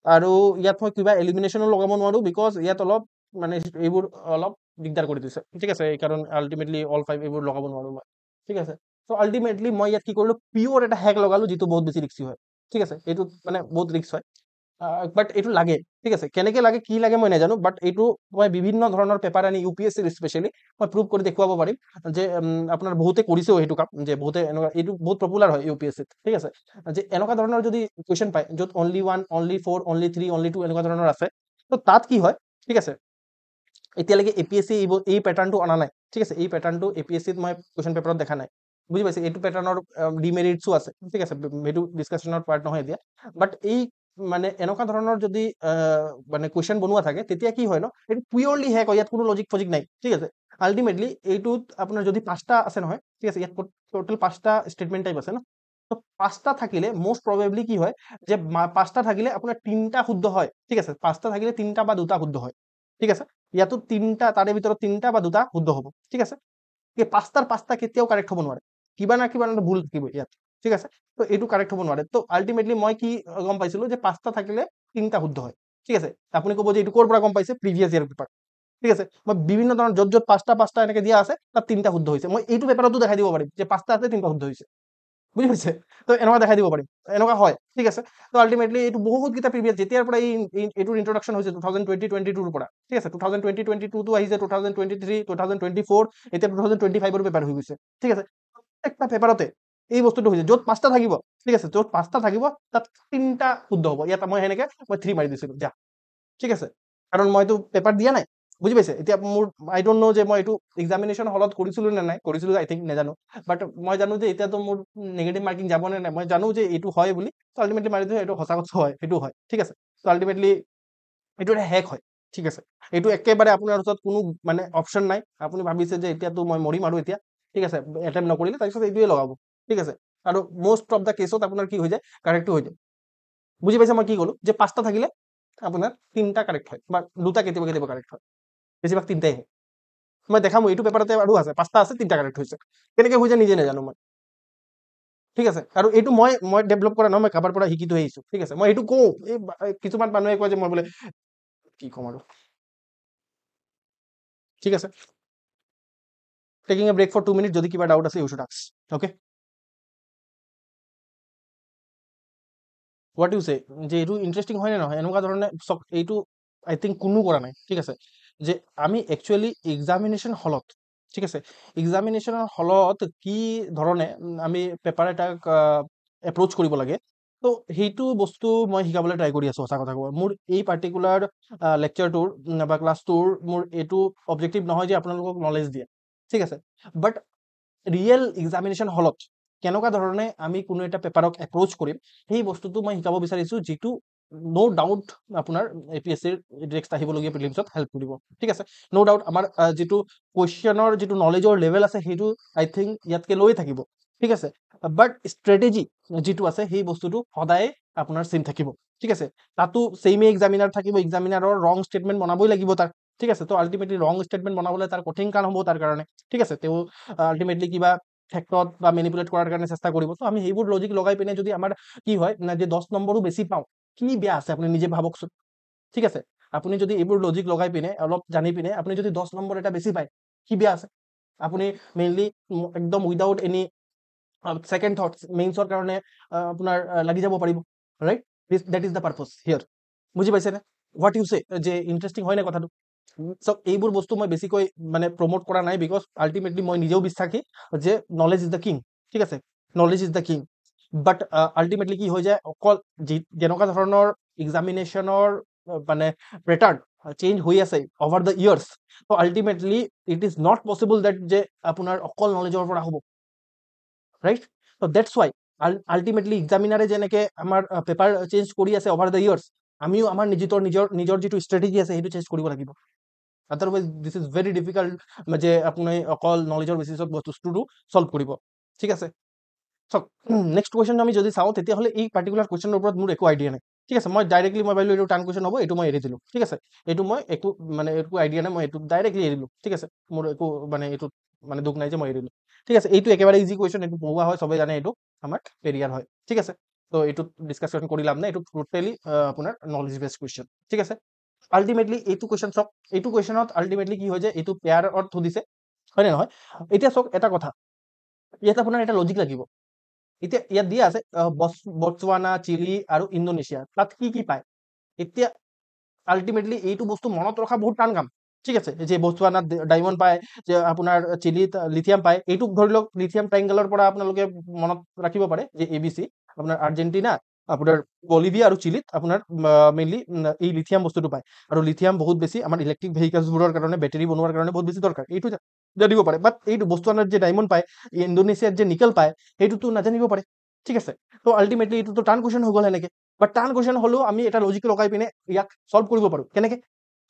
আৰু ইয়াত মই কিবা এলিমিনেশ্যনো লগাব নোৱাৰো, বিকজ ইয়াত অলপ মানে এইবোৰ অলপ দিগদাৰ কৰি দিছে, ঠিক আছে, কাৰণ আল্টিমেটলি অল 5 এইবোৰ লগাব নোৱাৰো মই, ঠিক আছে। তো আল্টিমেটলি মই ইয়াত কি কৰিলো, পিয়ৰ এটা হেক লগালো, যিটো বহুত বেছি ৰিক্সি হয়, ঠিক আছে, এইটো মানে বহুত ৰিক্স হয়, বাট এইটো লাগে, ঠিক আছে। কেনেকে লাগে কি লাগে মই নাজানো, বাট এইটো মই বিভিন্ন ধৰণৰ পেপাৰ আনি UPSC স্পেচিয়েলি মই প্ৰুভ কৰি দেখুৱাব পাৰিম যে আপোনাৰ বহুতে কৰিছেও সেইটো কাম, যে বহুতে এনেকুৱা, এইটো বহুত পপুলাৰ হয় UPSC, ঠিক আছে, যে এনেকুৱা ধৰণৰ যদি কুৱেশ্যন পায় য'ত অনলি 1, অনলি 4, অনলি 3, অনলি 2 এনেকুৱা ধৰণৰ আছে, তো তাত কি হয়, ঠিক আছে, এতিয়ালৈকে APSC এই পেটাৰ্ণটো অনা নাই, ঠিক আছে, এই পেটাৰ্ণটো APSCত মই কুৱেশ্যন পেপাৰত দেখা নাই, বুজি পাইছে। এইটো পেটাৰ্ণৰ ডিমেৰিটছো আছে, ঠিক আছে, সেইটো ডিছকাশ্যনৰ পাৰ্ট নহয় এতিয়া, বাট এই মানে এনেকুৱা ধৰণৰ যদি মানে কুৱেশ্যন বনোৱা থাকে, তেতিয়া কি হয় ন, এইটো পিয়ৰলি হেক হয়, ইয়াত কোনো লজিক ফজিক নাই, ঠিক আছে। আল্টিমেটলি এইটোত আপোনাৰ যদি 5টা আছে নহয়, ঠিক আছে, ইয়াত টোটেল 5টা ষ্টেটমেণ্ট টাইপ আছে ন, তো 5টা থাকিলে মষ্ট প্ৰবেবলি কি হয়, যে 5টা থাকিলে আপোনাৰ 3টা শুদ্ধ হয়, ঠিক আছে, 5টা থাকিলে 3টা বা 2টা শুদ্ধ হয়, ঠিক আছে। ইয়াতো 3টা, তাৰে ভিতৰত 3টা বা 2টা শুদ্ধ হ'ব, ঠিক আছে। 5টা কেতিয়াও কাৰেক্ট হ'ব নোৱাৰে, কিবা না কিবা ভুল থাকিব ইয়াত, ঠিক আছে। তো এইটো কাৰেক্ট হ'ব নোৱাৰে। তো আল্টিমেটলি মই কি গম পাইছিলো, যে 5টা থাকিলে 3টা শুদ্ধ হয়, ঠিক আছে। আপুনি ক'ব যে এইটো ক'ৰ পৰা গম পাইছে, প্ৰিভিয়াছ ইয়াৰ পেপাৰ, ঠিক আছে। মই বিভিন্ন ধৰণৰ য'ত য'ত 5টা এনেকে দিয়া আছে, তাত 3টা শুদ্ধ হৈছে, মই এইটো পেপাৰতো দেখাই দিব পাৰিম যে 5টা আছে 3টা শুদ্ধ হৈছে, বুজি পাইছে। তো এনেকুৱা দেখাই দিব পাৰিম, এনেকুৱা হয়, ঠিক আছে। তো আল্টিমেটলি এইটো বহুতকেইটা প্ৰিভিয়াছ, যেতিয়াৰ পৰা এইটোৰ ইন্ট্ৰডাকশ্যন হৈছে 2020-22ৰ পৰা, ঠিক আছে, 2020-22টো আহিছে, 2023, 2024, এতিয়া 2025ৰ পেপাৰ হৈ গৈছে, ঠিক আছে। প্ৰত্যেকটা পেপাৰতে এই বস্তুটো হৈছে, য'ত 5টা থাকিব, ঠিক আছে, য'ত 5টা থাকিব তাত 3টা শুদ্ধ হ'ব। ইয়াত মই সেনেকে 3 মাৰি দিছিলো, যা, ঠিক আছে, কাৰণ মইতো পেপাৰ দিয়া নাই, বুজি পাইছে। এতিয়া মোৰ আই ডোন্ট নো যে মই এইটো এক্সামিনেশ্যন হলত কৰিছিলো নে নাই, কৰিছিলো আই থিংক, নাজানো, বাট মই জানো যে এতিয়াতো মোৰ নিগেটিভ মাৰ্কিং যাব নে নাই, মই জানো যে এইটো হয় বুলি, তো আল্টিমেটলি মাৰি দিওঁ, এইটো সঁচা কথা হয়, সেইটো হয়, ঠিক আছে। তো আল্টিমেটলি এইটো এটা হেক হয়, ঠিক আছে। এইটো একেবাৰে আপোনাৰ ওচৰত কোনো মানে অপশ্যন নাই, আপুনি ভাবিছে যে এতিয়াতো মই মৰিম আৰু এতিয়া, ঠিক আছে, এটেম্প নকৰিলে, তাৰপিছত এইটোৱে লগাব, ঠিক আছে। আৰু মোষ্ট অফ দ্য কেছত আপোনাৰ কি হৈ যায়, কাৰেক্টটো হৈ যায়, বুজি পাইছে মই কি ক'লো, যে 5টা থাকিলে আপোনাৰ 3টা কাৰেক্ট হয়, বা 2টা কেতিয়াবা কেতিয়াবা কাৰেক্ট হয়, বেছিভাগ 3টাই হয়। মই দেখাম, এইটো পেপাৰতে আৰু আছে, 5টা আছে, 3টা কাৰেক্ট হৈছে, কেনেকে হৈ যায় নিজে নাজানো মই, ঠিক আছে। আৰু এইটো মই ডেভেলপ কৰা নহয়, মই কাৰোবাৰ পৰা শিকি থৈ আহিছো, ঠিক আছে। মই এইটো কওঁ, এই কিছুমান মানুহে কয় যে মই বোলে কি ক'ম আৰু, ঠিক আছে। Taking a break for 2 minute, যদি কিবা ডাউট আছে you should ask, okay. What you say, যে এইটো ইণ্টাৰেষ্টিং হয় নে নহয়, এনেকুৱা ধৰণে এইটো আই থিংক কোনো কৰা নাই, ঠিক আছে। যে আমি একচুৱেলি এক্সামিনেশ্যন হলত, ঠিক আছে, এক্সামিনেশ্যনৰ হলত কি ধৰণে আমি পেপাৰ এটাক এপ্ৰ'চ কৰিব লাগে, তো সেইটো বস্তু মই শিকাবলৈ ট্ৰাই কৰি আছোঁ, সঁচা কথা ক'ব। মোৰ এই পাৰ্টিকুলাৰ লেকচাৰটোৰ বা ক্লাছটোৰ মোৰ এইটো অবজেক্টিভ নহয় যে আপোনালোকক নলেজ দিয়ে, ঠিক আছে, বাট ৰিয়েল এক্সামিনেশ্যন হলত কেনেকুৱা ধৰণে আমি কোনো এটা পেপাৰক এপ্ৰ'চ কৰিম, সেই বস্তুটো মই শিকাব বিচাৰিছোঁ, যিটো ন' ডাউট আপোনাৰ APSCৰ নেক্সট আহিবলগীয়া প্ৰিলিমছত হেল্প কৰিব, ঠিক আছে। ন' ডাউট আমাৰ যিটো কুৱেশ্যনৰ যিটো নলেজৰ লেভেল আছে, সেইটো আই থিংক ইয়াতকে লৈ থাকিব, ঠিক আছে, বাট ষ্ট্ৰেটেজি যিটো আছে সেই বস্তুটো সদায় আপোনাৰ চেম থাকিব, ঠিক আছে। তাতো চেমে এক্সামিনাৰ থাকিব, এক্সামিনাৰৰ ৰং ষ্টেটমেণ্ট বনাবই লাগিব তাৰ, ঠিক আছে। তো আল্টিমেটলি ৰং ষ্টেটমেণ্ট বনাবলৈ তাৰ কঠিন কাম হ'ব তাৰ কাৰণে, ঠিক আছে। তেওঁ আল্টিমেটলি কিবা ক্ষেত্ৰত বা মেনিপুলেট কৰাৰ কাৰণে চেষ্টা কৰিব। তো আমি সেইবোৰ লজিক লগাই পিনে যদি আমাৰ কি হয় যে 10 নম্বৰো বেছি পাওঁ, কি বেয়া আছে আপুনি নিজে ভাবকচোন, ঠিক আছে? আপুনি যদি এইবোৰ লজিক লগাই পিনে অলপ জানি পিনে আপুনি যদি 10 নম্বৰ এটা বেছি পায়, কি বেয়া আছে? আপুনি মেইনলি একদম উইদাউট এনি ছেকেণ্ড থটছ মেইনছৰ কাৰণে আপোনাৰ লাগি যাব পাৰিব, right? That is the purpose here. বুজি পাইছেনে? হোৱাট ইউ চে, যে ইণ্টাৰেষ্টিং হয় নে কথাটো? চব এইবোৰ বস্তু মই বেছিকৈ মানে প্ৰমোট কৰা নাই, বিকজ আল্টিমেটলি মই নিজেও বিশ্বাসী যে নলেজ ইজ দ্য কিং, ঠিক আছে? Knowledge is the king. But ultimately কি হৈ যায়, অকল যেনেকুৱা ধৰণৰ এক্সামিনেশ্যনৰ মানে পেটাৰ্ণ চেঞ্জ হৈ আছে অভাৰ দ্য ইয়াৰ্ছ, ত' ultimately it is not possible that যে আপোনাৰ অকল নলেজৰ পৰা হ'ব, ৰাইট? ত' ডেটছ ৱাই আল্টিমেটলি এক্সামিনাৰে যেনেকে আমাৰ পেপাৰ চেঞ্জ কৰি আছে অভাৰ দ্য ইয়াৰ্ছ, আমিও আমাৰ নিজৰ যিটো ষ্ট্ৰেটেজি আছে সেইটো চেঞ্জ কৰিব লাগিব। Otherwise this is very difficult যে আপুনি অকল নলেজৰ বেচিছত বস্তুটো চল্ভ কৰিব, ঠিক আছে? চাওক, নেক্সট কুৱেশ্যন আমি যদি চাওঁ তেতিয়াহ'লে এই পাৰ্টিকুলাৰ কুৱেশ্যনৰ ওপৰত মোৰ একো আইডিয়া নাই, ঠিক আছে? মই ডাইৰেক্টলি মই ভাবিলোঁ এইটো টান কুৱেশ্যন হ'ব, এইটো মই এৰি দিলোঁ, ঠিক আছে? এইটো মই একো আইডিয়া নাই, মই এইটো ডাইৰেক্টলি এৰি দিলোঁ, ঠিক আছে? মোৰ একো এইটো দুখ নাই যে মই এৰিলোঁ, ঠিক আছে? এইটো একেবাৰে ইজি কুৱেশ্যন, এইটো পঢ়োৱা হয়, চবেই জানে এইটো আমাৰ এৰিয়াৰ হয়, ঠিক আছে? ত' এইটো ডিছকাছন কৰি লাভ নাই, এইটো টোটেলি আপোনাৰ নলেজ বেছড কুৱেশ্যন, ঠিক আছে? আল্টিমেটলি এইটো কুৱেশ্যন চাওক, এইটো কুৱেশ্যনত আল্টিমেটলি কি হয় যে এইটো পেয়াৰত সুধিছে, হয় নে নহয়? এতিয়া চাওক এটা কথা, ইয়াত আপোনাৰ এটা লজিক লাগিব। এতিয়া ইয়াত দিয়া আছে বটছৱানা, চিলি আৰু ইণ্ডোনেছিয়া, তাত কি কি পায়? এতিয়া আল্টিমেটলি এইটো বস্তু মনত ৰখা বহুত টান কাম, ঠিক আছে? যে বটছৱানাত ডায়মণ্ড পায়, যে আপোনাৰ চিলিত লিথিয়াম পায়, এইটো ধৰি লওক লিথিয়াম ট্ৰাইংগেলৰ পৰা আপোনালোকে মনত ৰাখিব পাৰে যে ABC, আপোনাৰ আৰ্জেণ্টিনা, আপোনাৰ বলিভিয়া আৰু চিলিত আপোনাৰ মেইনলি এই লিথিয়াম বস্তুটো পায়। আৰু লিথিয়াম বহুত বেছি আমাৰ ইলেক্ট্ৰিক ভেহিকলছবোৰৰ কাৰণে, বেটেৰী বনোৱাৰ কাৰণে বহুত বেছি দৰকাৰ, এইটো জানিব পাৰে। বাট এইটো বটছৱানাত যে ডায়মণ্ড পায়, ইণ্ডোনেছিয়াত যে নিকেল পায়, সেইটোতো নাজানিব পাৰে, ঠিক আছে? ত' আল্টিমেটলি এইটোতো টান কুৱেশ্যন হৈ গ'ল এনেকে। বাট টান কুৱেশ্যন হ'লেও আমি এটা লজিক লগাই পিনে ইয়াক সলভ কৰিব পাৰোঁ, কেনেকে?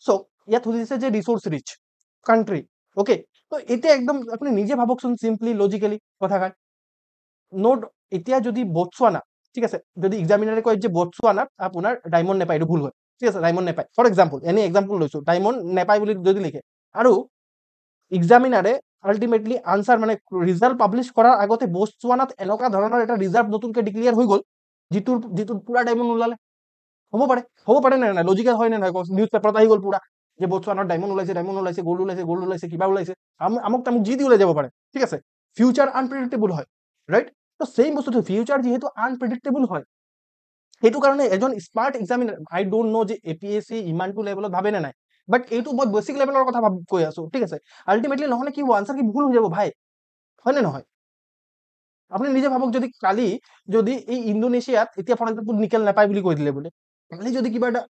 চ' ইয়াত সুধিছে যে ৰিচোৰ্চ ৰিচ কাণ্ট্ৰি, অ'কে? তো এতিয়া একদম আপুনি নিজে ভাবকচোন চিম্পলি লজিকেলি কথাষাৰ। নোট, এতিয়া যদি বটছৱানা, ঠিক আছে, যদি এক্সামিনাৰে কয় যে বটছৱানাত আপোনাৰ ডায়মণ্ড নেপায়, এইটো ভুল হয়, ঠিক আছে? ডায়মণ্ড নেপায়, ফৰ এক্সাম্পল, এনে এক্সাম্পল লৈছোঁ, ডায়মণ্ড নেপায় বুলি যদি লিখে, আৰু এক্সামিনাৰে আল্টিমেটলি আনচাৰ ৰিজাল্ট পাব্লিছ কৰাৰ আগতে বটছৱানাত এনেকুৱা ধৰণৰ এটা ৰিজাৰ্ভ নতুনকৈ ডিক্লিয়াৰ হৈ গ'ল, যিটোৰ পুৰা ডায়মণ্ড ওলালে, হ'ব পাৰে নে নাই? লজিকেল হয় নে নহয়? নিউজ পেপাৰত আহি গ'ল পুৰা যে বটছৱানাত ডায়মণ্ড ওলাইছে, গ'ল্ড ওলাইছে, কিবা ওলাইছে, আমুক তামুক যি দি ওলাই যাব পাৰে, ঠিক আছে? ফিউচাৰ আনপ্ৰেডিক্টেবল হয়, ৰাইট? তো চেম বস্তুটো ফিউচাৰ যিহেতু আনপ্ৰেডিক্টেবল হয়, সেইটো কাৰণে এজন স্মাৰ্ট এক্সামিনাৰ, আই ডোন্ট ন' যে APSC ইমানটো লেভেলত ভাবে নে নাই, বাট এইটো মই বেছিক লেভেলৰ কথা কৈ আছো, ঠিক আছে? আল্টিমেটলি নহ'লে কি হ'ব, আনচাৰ কি ভুল হৈ যাব ভাই, হয় নে নহয়? আপুনি নিজে ভাবক, যদি এই ইণ্ডোনেছিয়াত এতিয়া ফৰ এক্সাম্পল নিকেল নাপায় বুলি কৈ দিলে বোলে, কালি যদি কিবা এটা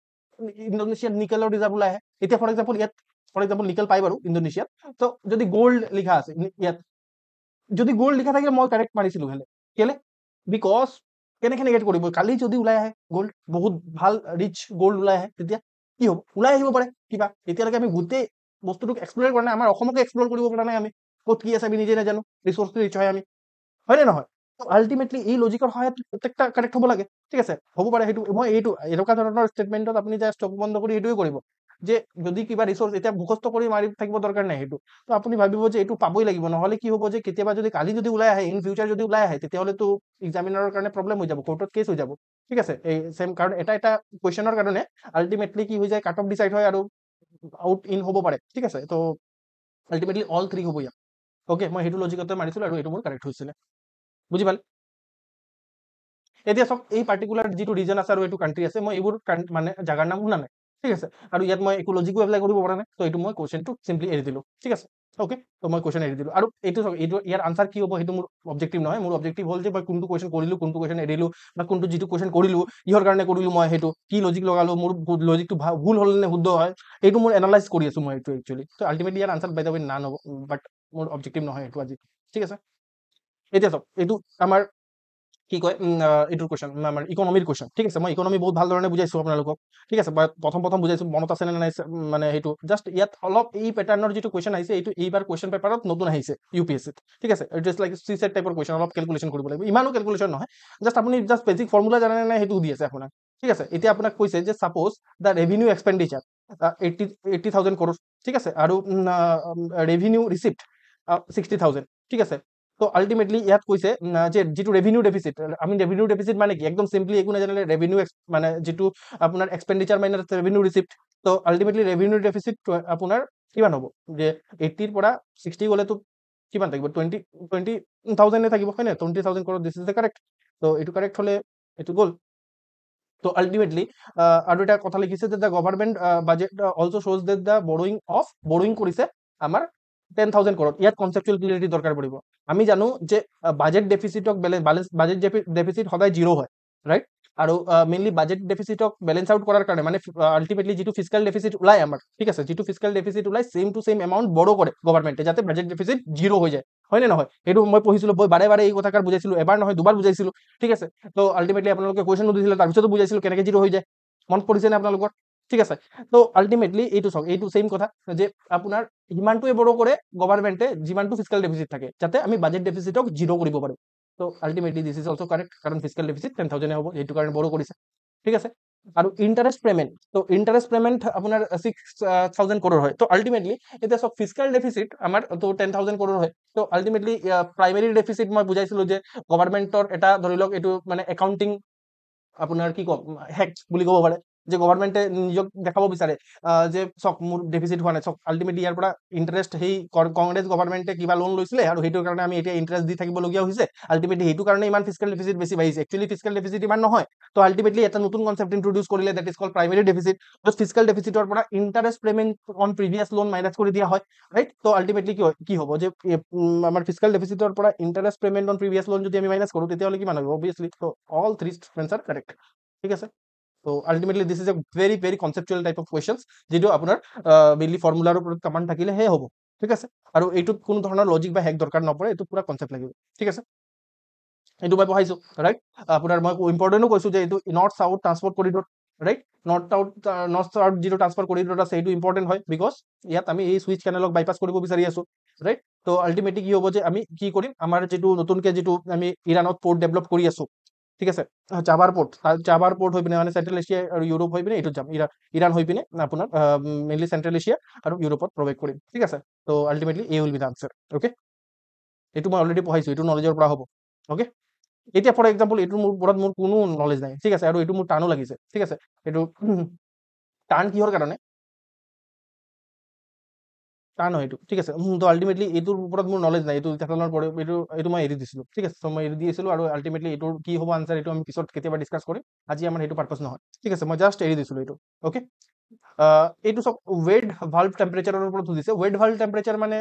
ইণ্ডোনেছিয়াত নিকেলৰ ৰিজাৰ্ভ ওলাই আহে, এতিয়া ফৰ এক্সাম্পল ইয়াত নিকেল পাই বাৰু ইণ্ডোনেছিয়াত, তো যদি গ'ল্ড লিখা আছে ইয়াত, যদি গ'ল্ড লিখা থাকে মই কাৰেক্ট মাৰিছিলো হেলে, কেলে? বিকজ কেনেকে নেগেট কৰিব, কালি যদি ওলাই আহে গ'ল্ড, বহুত ভাল ৰিচ গ'ল্ড ওলাই আহে, তেতিয়া কি হ'ব? ওলাই আহিব পাৰে কিবা, এতিয়ালৈকে আমি গোটেই বস্তুটোক এক্সপ্ল'ৰ কৰা নাই, আমাৰ অসমকে এক্সপ্ল'ৰ কৰিব পৰা নাই আমি, ক'ত কি আছে আমি নিজে নাজানো, ৰিচোৰ্চটো ৰিচ হয় আমি, হয় নে নহয়? আল্টিমেটলি এই লজিকৰ সহায়ত প্ৰত্যেকটা কাৰেক্ট হ'ব লাগে, ঠিক আছে? হ'ব পাৰে, সেইটো মই এনেকুৱা ধৰণৰ ষ্টেটমেণ্টত আপুনি জাষ্ট চকু বন্ধ কৰি সেইটোৱে কৰিব, যে যদি কিবা ৰিচোৰ্চ এতিয়া মুখস্থ কৰি মাৰি থাকিব দৰকাৰ নাই সেইটো, তো আপুনি ভাবিব যে এইটো পাবই লাগিব, নহ'লে কি হ'ব যে কেতিয়াবা যদি কালি যদি ওলাই আহে, ইন ফিউচাৰ যদি ওলাই আহে, তেতিয়াহ'লেতো এক্সামিনাৰৰ কাৰণে প্ৰব্লেম হৈ যাব, কোৰ্টত কেছ হৈ যাব, ঠিক আছে? এই চেম কাৰণ এটা কুৱেশ্যনৰ কাৰণে আল্টিমেটলি কি হৈ যায়, কাট অফ ডিচাইড হয় আৰু আউট ইন হ'ব পাৰে, ঠিক আছে? তো আল্টিমেটলি অল থ্ৰী হ'ব ইয়াত, অ'কে? মই সেইটো লজিকতে মাৰিছিলোঁ আৰু এইটো মোৰ কাৰেক্ট হৈছিলে, বুজি পালে? এতিয়া চাওক, এই পাৰ্টিকুলাৰ যিটো ৰিজন আছে আৰু এইটো কাণ্ট্ৰি আছে, মই এইবোৰ জাগাৰ নাম শুনা নাই, ঠিক আছে? আৰু ইয়াত মই একো লজিকো এপ্লাই কৰিব পৰা নাই, তো এইটো মই কুৱেশ্যনটো চিম্পলি এৰি দিলোঁ, ঠিক আছে? অ'কে? তো মই কুৱেশ্যন এৰি দিলোঁ, আৰু এইটো ইয়াৰ আনচাৰ কি হ'ব সেইটো মোৰ অবজেক্টিভ নহয়, মোৰ অবজেক্টিভ হ'ল যে মই কোনটো কুৱেশ্যন কৰিলোঁ, কোনটো কুৱেশ্যন এৰিলোঁ, বা যিটো কুৱেশ্যন কৰিলোঁ কিহৰ কাৰণে কৰিলোঁ, মই সেইটো কি লজিক লগালোঁ, মোৰ লজিকটো ভুল হ'ল নে শুদ্ধ হয়, এইটো মোৰ এনালাইজ কৰি আছোঁ মই এইটো একচুৱেলি। তো আল্টিমেটলি ইয়াৰ answer by the way none হ'ব, বাট মোৰ অবজেক্টিভ নহয় এইটো আজি, ঠিক আছে? এতিয়া চাওক, এইটো আমাৰ কি কয় এইটোৰ কুৱেশ্যন, আমাৰ ইকনমিৰ কুৱেশ্যন, ঠিক আছে? মই ইকনমি বহুত ভাল ধৰণে বুজাইছোঁ আপোনালোকক, ঠিক আছে? প্ৰথম বুজাইছোঁ, মনত আছে নে নাই সেইটো জাষ্ট ইয়াত অলপ এই পেটাৰ্ণৰ যিটো কুৱেশ্যন আহিছে, এইটো এইবাৰ কুৱেশ্যন পেপাৰত নতুন আহিছে UPSCত, ঠিক আছে? ইট ইজ লাইক CSET টাইপৰ কুৱেশ্যন, অলপ কেলকুলেশ্যন কৰিব লাগিব, ইমানো কেলকুলেশ্যন নহয়, আপুনি বেছিক ফৰ্মুলা জানে নে নাই সেইটো সুধি আছে আপোনাক, ঠিক আছে? এতিয়া আপোনাক কৈছে যে suppose the revenue expenditure 80,000 crore, ঠিক আছে? আৰু ৰেভিনিউ ৰিচিপ্ট 60,000, ঠিক আছে? তো আলটিমেটলি ইয়াত কৈছে যে যিটো ৰেভিনিউ ডেফিচিট, আমি ৰেভিনিউ ডেফিচিট মানে কি একদম চিম্পলি একো নাজানিলে ৰেভিনিউ মানে যিটো আপোনাৰ এক্সপেণ্ডিচাৰ মাইনাছ ৰেভিনিউ ৰিচিপ্ট। তো আলটিমেটলি ৰেভিনিউ ডেফিচিট আপোনাৰ কিমান হ'ব, যে 80ৰ পৰা 60 গ'লেতো কিমান থাকিব, 20,000 থাকিব, হয় নে? 20,000 crore, this is the correct. তো এইটো কাৰেক্ট হ'লে এইটো গ'ল। তো আলটিমেটলি আৰু এটা কথা লিখিছে যে দ্য গভৰ্ণমেণ্ট বাজেট অলছ' শ্ব'জ দেট দ্য বৰোয়িং কৰিছে আমাৰ 10,000 crore। ইয়াত কনচেপচুৱেল ক্লিয়াৰিটি দৰকাৰ পৰিব। আমি জানো যে বাজেট ডেফিচিটক বাজেট ডেফিচিট সদায় জিৰ' হয়, ৰাইট? আৰু মেইনলি বাজেট ডেফিচিটক বেলেঞ্চ আউট কৰাৰ কাৰণে মানে আলটিমেটলি যিটো ফিস্কেল ডেফিচিট ওলাই আমাৰ, ঠিক আছে, যিটো ফিস্কেল ডেফিচিট ওলাই same to same amount borrow কৰে গভৰ্ণমেণ্টে, যাতে বাজেট ডেফিচিট জিৰ' হৈ যায়, হয় নে নহয়? এইটো মই পঢ়িছিলো, মই বাৰে বাৰে এই কথাষাৰ বুজাইছিলো, এবাৰ নহয় দুবাৰ বুজাইছিলো, ঠিক আছে। তো আলটিমেটলি আপোনালোকে কুৱেশ্যন সুধিছিলে, তাৰপিছতো বুজাইছিলো কেনেকে জিৰ' হৈ যায়, মনত পৰিছে নে আপোনালোকৰ? ঠিক আছে। তো আলটিমেটলি এইটো চাওক, এইটো চেম কথা যে আপোনাৰ সিমানটোৱে বড়ো কৰে গভৰ্ণমেণ্টে যিমানটো ফিস্কেল ডেফিচিট থাকে, যাতে আমি বাজেট ডেফিচিটক জিৰ' কৰিব পাৰোঁ। তো ultimately this is also' correct, কাৰণ ফিস্কেল ডেফিচিট 10,000 হ'ব, সেইটো কাৰণে বড়ো কৰিছে, ঠিক আছে। আৰু ইণ্টাৰেষ্ট পেমেণ্ট, তো ইণ্টাৰেষ্ট পেমেণ্ট আপোনাৰ 6,000 crore হয়। তো আলটিমেটলি এতিয়া চব ফিস্কেল ডেফিচিট আমাৰ তো 10,000 crore হয়। তো আলটিমেটলি প্ৰাইমেৰী ডেফিচিট মই বুজাইছিলো যে গভৰ্ণমেণ্টৰ এটা ধৰি লওক এইটো মানে একাউণ্টিং আপোনাৰ কি ক'ম হেক বুলি ক'ব পাৰে, যে গভৰ্ণমেণ্টে নিজক দেখাব বিচাৰে যে চাওক মোৰ ডেফিচিট হোৱা নাই, চাওক আলটিমেটলি ইয়াৰ পৰা ইণ্টাৰেষ্ট সেই কংগ্ৰেছ গভৰ্ণমেণ্টে কিবা লোন লৈছিলে আৰু সেইটোৰ কাৰণে আমি এতিয়া ইণ্টাৰেষ্ট দি থাকিবলগীয়া হৈছে, আলটিমেটলি সেইটো কাৰণে ইমান ফিস্কেল ডেফিচিট বেছি বাঢ়িছে। একচুৱেলি ফিস্কেল ডেফিচিট ইমান নহয়। তো আলটিমেটলি এটা নতুন কনচেপ্ট ইন্ট্ৰডিউচ কৰিলে, that is call primary deficit. তো ফিস্কেল ডেফিচিটৰ পৰা interest payment on previous loan minus কৰি দিয়া হয়, ৰাইট? তো আলটিমেটলি কি হ'ব যে আমাৰ ফিস্কেল ডেফিচিটৰ পৰা interest payment on previous loan যদি আমি মাইনাছ কৰোঁ, তেতিয়াহ'লে কিমান হ'ব? অবভিয়াছলি তো অল থ্ৰী স্টেটমেণ্টছ আৰ কাৰেক্ট, ঠিক আছে। তো ultimately this is a very very conceptual type of questions, যিটো আপোনাৰ মেইনলি ফৰ্মুলাৰ ওপৰত কমাণ্ড থাকিলে হে হ'ব, ঠিক আছে। আৰু এইটোত কোনো ধৰণৰ লজিক বা হেক দৰকাৰ নপৰে, এইটো পুৰা কনচেপ্ট লাগিব, ঠিক আছে। এইটো মই পঢ়াইছো, ৰাইট? আপোনাৰ মই ইম্পৰ্টেণ্টো কৈছো যে এইটো north south transport corridor, right? North south যিটো ট্ৰান্সপৰ্ট কৰিডৰ আছে সেইটো ইম্পৰ্টেণ্ট হয়, বিকজ ইয়াত আমি এই সুইচ চেনেলক বাইপাছ কৰিব বিচাৰি আছো, ৰাইট? তো আলটিমেটলি কি হ'ব যে আমি কি কৰিম, আমাৰ যিটো নতুনকে যিটো আমি ইৰাণত পৰ্ট ডেভেলপ কৰি আছো, ঠিক আছে, চাবাৰ পৰ্ট হৈ পিনে মানে চেণ্ট্ৰেল এছিয়া আৰু ইউৰোপ হৈ পিনে এইটোত যাম, ইৰাণ হৈ পিনে আপোনাৰ মেইনলি চেণ্ট্ৰেল এছিয়া আৰু ইউৰোপত প্ৰৱেশ কৰিম, ঠিক আছে। তো আলটিমেটলি এই will be the answer, okay? এইটো মই অলৰেডি পঢ়াইছো, এইটো নলেজৰ পৰা হ'ব, অ'কে? এতিয়া ফৰ এক্সাম্পল এইটো মোৰ ওপৰত মোৰ কোনো নলেজ নাই, ঠিক আছে, আৰু এইটো মোৰ টানো লাগিছে, ঠিক আছে। এইটো টান কিহৰ কাৰণে, টান হয় এইটো, ঠিক আছে। তো আলটিমেটলি এইটোৰ ওপৰত মোৰ নলেজ নাই, এইটো মই এৰি দিছিলো, ঠিক আছে। মই এৰি দিছিলো আৰু আলটিমেটলি এইটোৰ কি হ'ব আনচাৰ, এইটো আমি পিছত কেতিয়াবা ডিছকাছ কৰিম, আজি আমাৰ সেইটো পাৰ্পাছ নহয়, ঠিক আছে। মই জাষ্ট এৰি দিছিলো এইটো, অ'কে? এইটো চব ৱেড ভাল্ভ টেম্পাৰেচাৰৰ ওপৰত সুধিছে। ৱেড ভাল্ভ টেম্পাৰেচাৰ মানে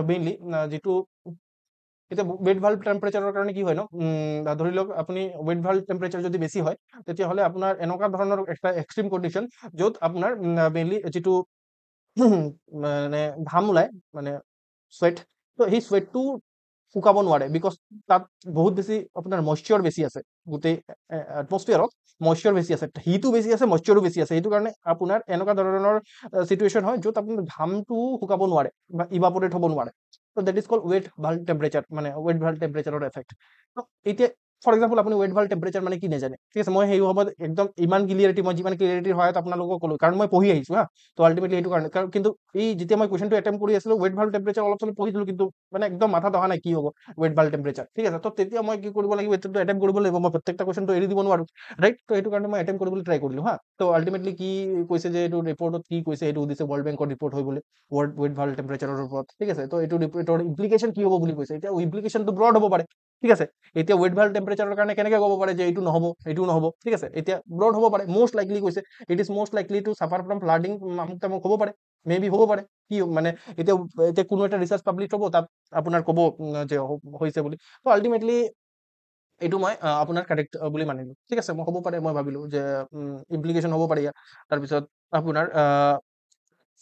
মেইনলি যিটো এতিয়া ৱেড ভাল্ভ টেম্পাৰেচাৰৰ কাৰণে কি হয় ন, ধৰি লওক আপুনি ৱেড ভাল্ভ টেম্পাৰেচাৰ যদি বেছি হয়, তেতিয়াহ'লে আপোনাৰ এনেকুৱা ধৰণৰ এটা এক্সট্ৰিম কণ্ডিশ্যন য'ত আপোনাৰ মেইনলি যিটো মানে ঘাম ওলাই মানে চুৱেট, তো সেই চুৱেটটো শুকাব নোৱাৰে, বিকজ তাত বহুত বেছি আপোনাৰ মইশ্চাৰ বেছি আছে, গোটেই এটমস্ফিয়াৰত মইশ্চাৰ বেছি আছে, হিটো বেছি আছে, মইশ্চাৰো বেছি আছে। সেইটো কাৰণে আপোনাৰ এনেকুৱা ধৰণৰ চিটুৱেশ্যন হয় য'ত আপোনাৰ ঘামটো শুকাব নোৱাৰে বা ইভাপৰেট হ'ব নোৱাৰে। তো দেট ইজ কল ৱেট ভাল্ভ টেম্পাৰেচাৰ, মানে ৱেট ভাল্ভ টেম্পাৰেচাৰৰ এফেক্ট। তো এতিয়া ফৰ এক্সাম্পল আপুনি ৱেট ভাল্ভ টেম্পাৰেচাৰ মানে কি নাজানে, ঠিক আছে। মই সেই সময়ত একদম ইমান ক্লিয়াৰিটি, মই যিমান ক্লিয়াৰিটিৰ সহায়ত আপোনালোকক ক'লো, কাৰণ মই পঢ়ি আহিছো হা। তো আলটিমেটলি সেইটো কাৰণে, কিন্তু এই যেতিয়া মই কুৱেশ্যনটো এটেম্প কৰি আছিলো, ৱেট ভাল্ভ টেম্পাৰেচাৰ অলপ চলপ পঢ়িছিলো, কিন্তু মানে একদম মাথাত অহা নাই কি হ'ব ৱেট ভাল্ভ টেম্পাৰেচাৰ, ঠিক আছে। তো তেতিয়া মই কি কৰিব লাগিব, এইটো এটেম্প কৰিব লাগিব, মই প্ৰত্যেকটা কুৱেশ্যনটো এৰি দিব নোৱাৰো, ৰাইট? তো সেইটো কাৰণে মই এটেম্প কৰিবলৈ ট্ৰাই কৰিলো হা। তো আলটিমেটলি কি কৈছে যে এইটো ৰিপৰ্টত কি কৈছে, এইটো সুধিছে ৱৰ্ল্ড বেংকৰ ৰিপৰ্ট হয় বোলে ৱেট ভাল্ভ টেম্পাৰেচাৰৰ ওপৰত, ঠিক আছে। তো এইটো ৰিপৰ্টৰ ইমপ্লিকেশ্যন কি হ'ব বুলি কৈছে। এতিয়া ইমপ্লিকেশ্যনটো ব্ৰড হ'ব পাৰে, ঠিক আছে। এতিয়া ৱেট ভাল্ভ টেম্পাৰেচাৰৰ কাৰণে কেনেকে ক'ব পাৰে যে এইটো নহ'ব, এইটোও নহ'ব, ঠিক আছে। এতিয়া ব্ৰড হ'ব পাৰে, মষ্ট লাইকলি কৈছে it is most likely to suffer from flooding, মোক হ'ব পাৰে, মে বি হ'ব পাৰে, কি মানে এতিয়া এতিয়া কোনো এটা ৰিচাৰ্চ পাব্লিছ হ'ব, তাত আপোনাৰ ক'ব যে হৈছে বুলি। তো আলটিমেটলি এইটো মই আপোনাৰ কাৰেক্ট বুলি মানিলো, ঠিক আছে। মই হ'ব পাৰে, মই ভাবিলো যে ইমপ্লিকেশ্যন হ'ব পাৰে ইয়াৰ। তাৰপিছত আপোনাৰ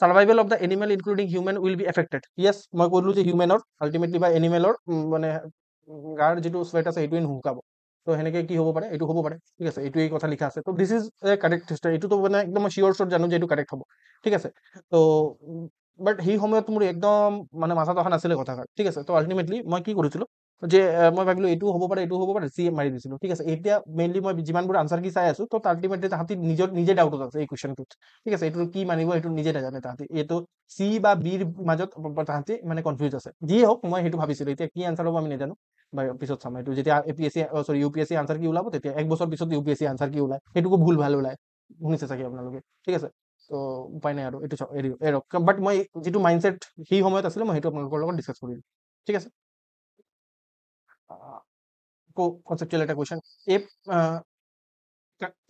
survival of the animal including human will be affected. Yes, মই ক'লো যে হিউমেনৰ আলটিমেটলি বা এনিমেলৰ মানে গাৰ যিটো চুৱেট আছে সেইটোৱে নুশুকাব। তো সেনেকে কি হ'ব পাৰে, এইটো হ'ব পাৰে, ঠিক আছে। এইটোৱেই কথা লিখা আছে। তো this is a correct history, এইটোতো মানে একদম মই চিয়ৰ জানো যে এইটো কাৰেক্ট হ'ব, ঠিক আছে। তো বাট সেই সময়ত মোৰ একদম মানে মাথাত অহা নাছিলে কথাষাৰ, ঠিক আছে। তো আলটিমেটলি মই কি কৰিছিলো, যে মই ভাবিলো এইটো হ'ব পাৰে চি মাৰি দিছিলো, ঠিক আছে। এতিয়া মেইনলি মই যিমানবোৰ আনচাৰ কি চাই আছো, তো আল্টিমেটলি তাহাঁতি নিজে ডাউটত আছে এই কুৱেশ্যনটোত, ঠিক আছে। এইটো কি মানিব সেইটো নিজে নাজানে তাহাঁতি, এইটো চি বা বিৰ মাজত তাহাঁতি মানে কনফিউজ আছে। যিয়ে হওক মই সেইটো ভাবিছিলো, এতিয়া কি আনচাৰ হ'ব আমি নাজানো, বা পিছত চাম। এইটো যেতিয়া APSC সৰি UPSC আনচাৰ কি ওলাব, তেতিয়া এক বছৰ পিছত UPSC আনচাৰ কি ওলায়, সেইটোকো ভুল ভাল ওলায়, শুনিছে চাগে আপোনালোকে, ঠিক আছে। তো উপায় নাই আৰু এইটো এৰক, বাট মই যিটো মাইণ্ডছেট সেই সময়ত আছিলে মই সেইটো আপোনালোকৰ লগত ডিছকাছ কৰিম, ঠিক আছে। কনসেপচুয়াল একটা question, if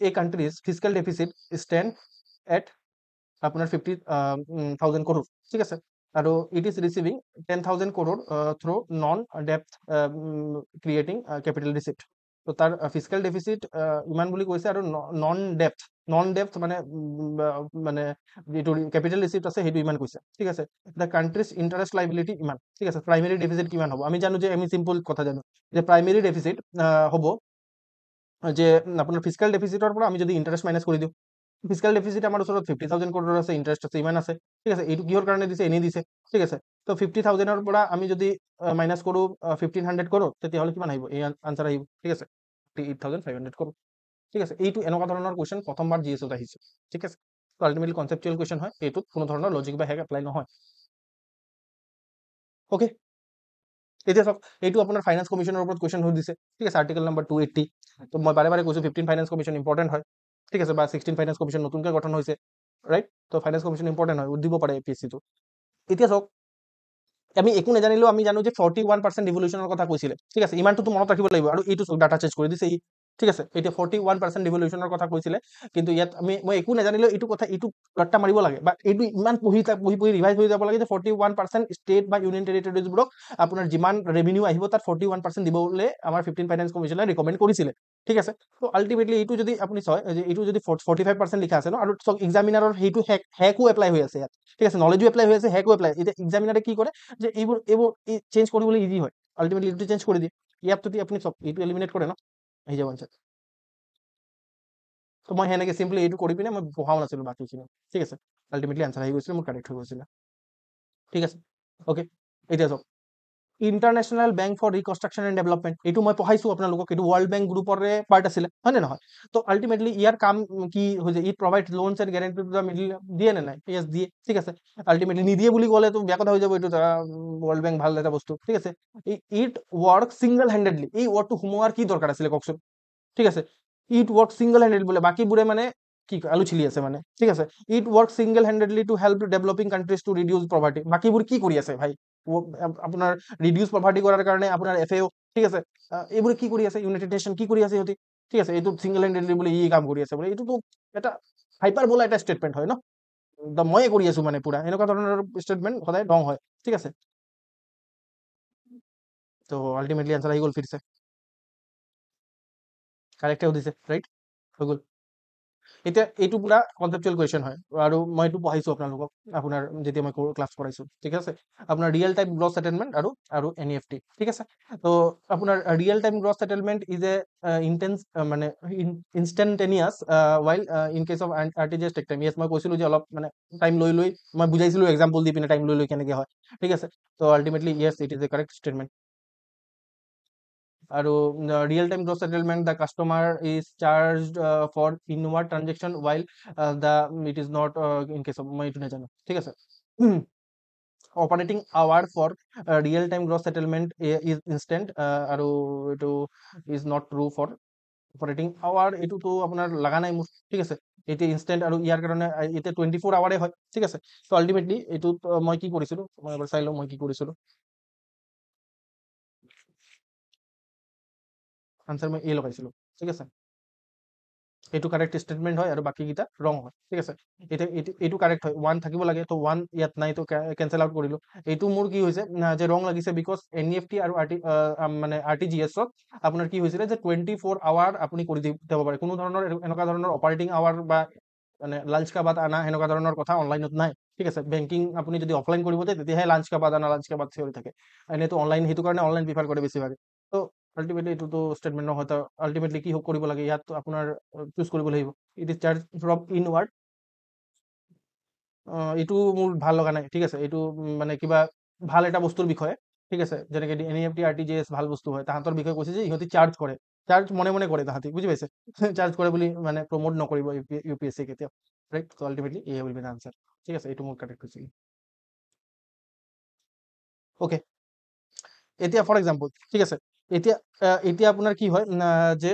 a country's fiscal deficit stand at আপনার 50,000 crore, ঠিক আছে, আৰু it is receiving 10,000 crore through non debt creating capital receipt, তো তাৰ ফিজিক্যাল ডেফিচিট ইমান বুলি কৈছে, আৰু নন ডেপ্থ মানে মানে যিটো কেপিটেল ৰিচিপ্ট আছে সেইটো ইমান কৈছে, ঠিক আছে। দ্য কাণ্ট্ৰিজ ইণ্টাৰেষ্ট লাইবিলিটি ইমান, ঠিক আছে। প্ৰাইমেৰী ডেফিচিট কিমান হ'ব, আমি জানো যে আমি চিম্পল কথা জানো যে প্ৰাইমেৰী ডেফিচিট হ'ব যে আপোনাৰ ফিজিক্যাল ডেফিচিটৰ পৰা আমি যদি ইণ্টাৰেষ্ট মাইনাছ কৰি দিওঁ, ফিজিক্যাল ডেফিচিট আমাৰ ওচৰত 50,000 crore আছে, ইণ্টাৰেষ্ট আছে ইমান আছে, ঠিক আছে। এইটো কিহৰ কাৰণে দিছে, এনেই দিছে, ঠিক আছে। তো 50,000-ৰ পৰা আমি যদি মাইনাছ কৰোঁ 1,500 crore, তেতিয়াহ'লে কিমান আহিব, এই আনচাৰ আহিব, ঠিক আছে, 8,500 crore, ঠিক আছে। এইটো এনেকুৱা ধৰণৰ কুৱেশ্যন প্ৰথমবাৰ GS-ত আহিছে, ঠিক আছে। তো আল্টিমেটলি কনচেপচুৱেল কুৱেশ্যন হয়, এইটোত কোনো ধৰণৰ লজিক বা হেক এপ্লাই নহয়, অ'কে। এতিয়া চাওক, এইটো আপোনাৰ ফাইনেন্স কমিশ্যনৰ ওপৰত কুৱেশ্যন সুধিছে, ঠিক আছে, আৰ্টিকেল নম্বৰ 280। তো মই বাৰে কৈছোঁ 15 ফাইনেন্স কমিশ্যন ইম্পৰ্টেণ্ট হয়, ঠিক আছে, বা 16 ফাইনেন্স কমিশ্যন নতুনকৈ গঠন হৈছে, ৰাইট। তো ফাইনেন্স কমিশ্যন ইম্পৰ্টেণ্ট হয়, সুধিব পাৰে APSC-টো। এতিয়া চাওক, আমি একো নাজানিলেও আমি জানো যে 41% ডিভলিউশ্যনৰ কথা কৈছিলে, ঠিক আছে। ইমানটোতো মনত ৰাখিব লাগিব, আৰু এইটো ডাটা চেঞ্জ কৰি দিছে, ঠিক আছে। এতিয়া 41% ডিভলিউশ্যনৰ কথা কৈছিলে, কিন্তু ইয়াত মই একো নাজানিলেও এইটো কথা, এইটো ৰট্টা মাৰিব লাগে, বা এইটো ইমান পঢ়ি ৰিভাইজ হৈ যাব লাগে যে 41% ষ্টেট বা ইউনিয়ন টেৰিটৰিজবোৰক আপোনাৰ যিমান ৰেভিনিউ আহিব তাত 41% দিবলৈ আমাৰ 15 ফাইনেন্স কমিশ্যনে ৰিকমেণ্ড কৰিছিলে, ঠিক আছে। তো আল্টিমেটলি এইটো যদি আপুনি চায়, এইটো যদি 45% লিখা আছে ন, আৰু চক এক্সামিনাৰৰ সেইটো হেকো এপ্লাই হৈ আছে ইয়াত, ঠিক আছে, নলেজো এপ্লাই হৈ আছে, হেকো এপ্লাই। এতিয়া এক্সামিনাৰে কি কৰে যে এইবোৰ চেঞ্জ কৰিবলৈ ইজি হয়, আল্টিমেটলি এইটো চেঞ্জ কৰি দিয়ে। ইয়াত যদি আপুনি চব এইটো এলিমিনেট কৰে ন, আহি যাব আনচাৰ। তো মই সেনেকৈ চিম্পলি এইটো কৰি পিনে মই পঢ়াও নাছিলোঁ বাকীখিনি, ঠিক আছে। আল্টিমেটলি আনচাৰ আহি গৈছিলে, মোৰ কাৰেক্ট হৈ গৈছিলে, ঠিক আছে, অ'কে। এতিয়া চাওক, international bank for reconstruction and development, এইটো মই পঢ়াইছোঁ আপোনালোকক, এইটো ৱৰ্ল্ড বেংক গ্ৰুপৰে পাৰ্ট আছিলে, হয় নে নহয়। তো আল্টিমেটলি ইয়াৰ কাম কি হৈছে, it provide loans and guarantee to the middle, দিয়ে নে নাই, য়েছ দিয়ে, ঠিক আছে। আল্টিমেটলি নিদিয়ে বুলি ক'লেতো বেয়া কথা হৈ যাব, এইটো ৱৰ্ল্ড বেংক ভাল এটা বস্তু, ঠিক আছে। ইট ৱৰ্ক ছিংগল হেণ্ডেডলি, এই ৱৰ্ডটো সোমোৱাৰ কি দৰকাৰ আছিলে কওকচোন, ঠিক আছে। ইট ৱৰ্ক ছিংগল হেণ্ডেড বোলে, বাকীবোৰে মানে কি আলু চিলি আছে মানে, ঠিক আছে। It work single handedly to help developing countries to reduce poverty, বাকীবোৰ কি কৰি আছে ভাই, আপোনাৰ ৰিডিউচ পভাৰ্টি কৰাৰ কাৰণে আপোনাৰ FAO, ঠিক আছে, এইবোৰ কি কৰি আছে, ইউনাইটেড নেশ্যন কি কৰি আছে সিহঁতি, ঠিক আছে। এইটো ছিংগল হেণ্ডেডলি বোলে কাম কৰি আছে বোলে, এইটোতো এটা হাইপাৰ বোলা এটা ষ্টেটমেণ্ট হয় ন, ময়ে কৰি আছো মানে পুৰা, এনেকুৱা ধৰণৰ ষ্টেটমেণ্ট সদায় ৰং হয়, ঠিক আছে। তো আল্টিমেটলি আনচাৰ আহি গ'ল, ফিৰছে কাৰেক্টে সুধিছে, ৰাইট, হৈ গ'ল। এতিয়া এইটো পুৰা কনচেপচুৱেল কুৱেশ্যন হয়, আৰু মই এইটো পঢ়াইছোঁ আপোনালোকক, আপোনাৰ যেতিয়া মই ক্লাছ কৰাইছোঁ, ঠিক আছে। আপোনাৰ ৰিয়েল টাইম গ্ৰছ ছেটেলমেণ্ট আৰু NEFT, ঠিক আছে। তো আপোনাৰ real time gross settlement is a instant মানে instantaneous, while in case of RTGS take time, yes মই কৈছিলোঁ যে অলপ মানে টাইম লৈ মই বুজাইছিলোঁ এক্সাম্পল দি পিনে টাইম লৈ কেনেকৈ হয়, ঠিক আছে। তো ultimately yes, it is a correct statement. আৰু real time gross settlement, the customer is charged for inward transaction while the it is not in case of, মই এইটো নাজানো, ঠিক আছে। Operating hour for real time gross settlement is instant, আৰু এইটো is not true for operating hour, এইটোতো আপোনাৰ লগা নাই মোৰ, ঠিক আছে। এতিয়া ইনষ্টেণ্ট আৰু ইয়াৰ কাৰণে এতিয়া 24 আৱাৰে হয়, ঠিক আছে। ত' আল্টিমেটলি এইটোত মই কি কৰিছিলোঁ, মই এবাৰ চাই লওঁ মই কি কৰিছিলোঁ, আনচাৰ মই A লগাইছিলোঁ, ঠিক আছে। এইটো কাৰেক্ট ষ্টেটমেণ্ট হয়, আৰু বাকীকেইটা ৰং হয়, ঠিক আছে। এতিয়া এইটো কাৰেক্ট হয়, 1 থাকিব লাগে, তো 1 ইয়াত নাই, তো কেঞ্চেল আউট কৰিলোঁ। এইটো মোৰ কি হৈছে যে ৰং লাগিছে, বিকজ NEFT আৰু মানে RTGS-ত আপোনাৰ কি হৈছিলে যে 24 আৱাৰ আপুনি কৰি দিব পাৰে, কোনো ধৰণৰ এনেকুৱা ধৰণৰ অপাৰেটিং আৱাৰ বা মানে লাঞ্চ কা বাদ আনা সেনেকুৱা ধৰণৰ কথা অনলাইনত নাই, ঠিক আছে। বেংকিং আপুনি যদি অফলাইন কৰিব যায় তেতিয়াহে লাঞ্চ কা বাদ আনা, লাঞ্চ কা বাদ থিয়ৰি থাকে, এনেইতো অনলাইন, সেইটো কাৰণে অনলাইন প্ৰিফাৰ কৰে বেছিভাগে। তো আল্টিমেটলি এইটোতো ষ্টেটমেণ্ট নহয়, তো আল্টিমেটলি কি কৰিব লাগে, ইয়াত আপোনাৰ চুজ কৰিব লাগিব, it is charge from inward. এইটো মোৰ ভাল লগা নাই, ঠিক আছে। এইটো মানে কিবা ভাল এটা বস্তুৰ বিষয়ে ঠিক আছে, যেনেকে এনইএফটি আৰটিজিএছ ভাল বস্তু হয়, তাহাঁতৰ বিষয়ে কৈছে যে ইহঁতি চাৰ্জ কৰে, চাৰ্জ মনে মনে কৰে তাহাঁতি, বুজি পাইছে? চাৰ্জ কৰে বুলি মানে প্ৰমোট নকৰিব ইউপিএছচি কেতিয়াও, right? To' ultimately A will be the answer. ঠিক আছে, এইটো মোৰ কাৰেক্ট হৈছিল। অ'কে, এতিয়া ফৰ এক্সাম্পল, ঠিক আছে, এতিয়া এতিয়া আপোনাৰ কি হয় যে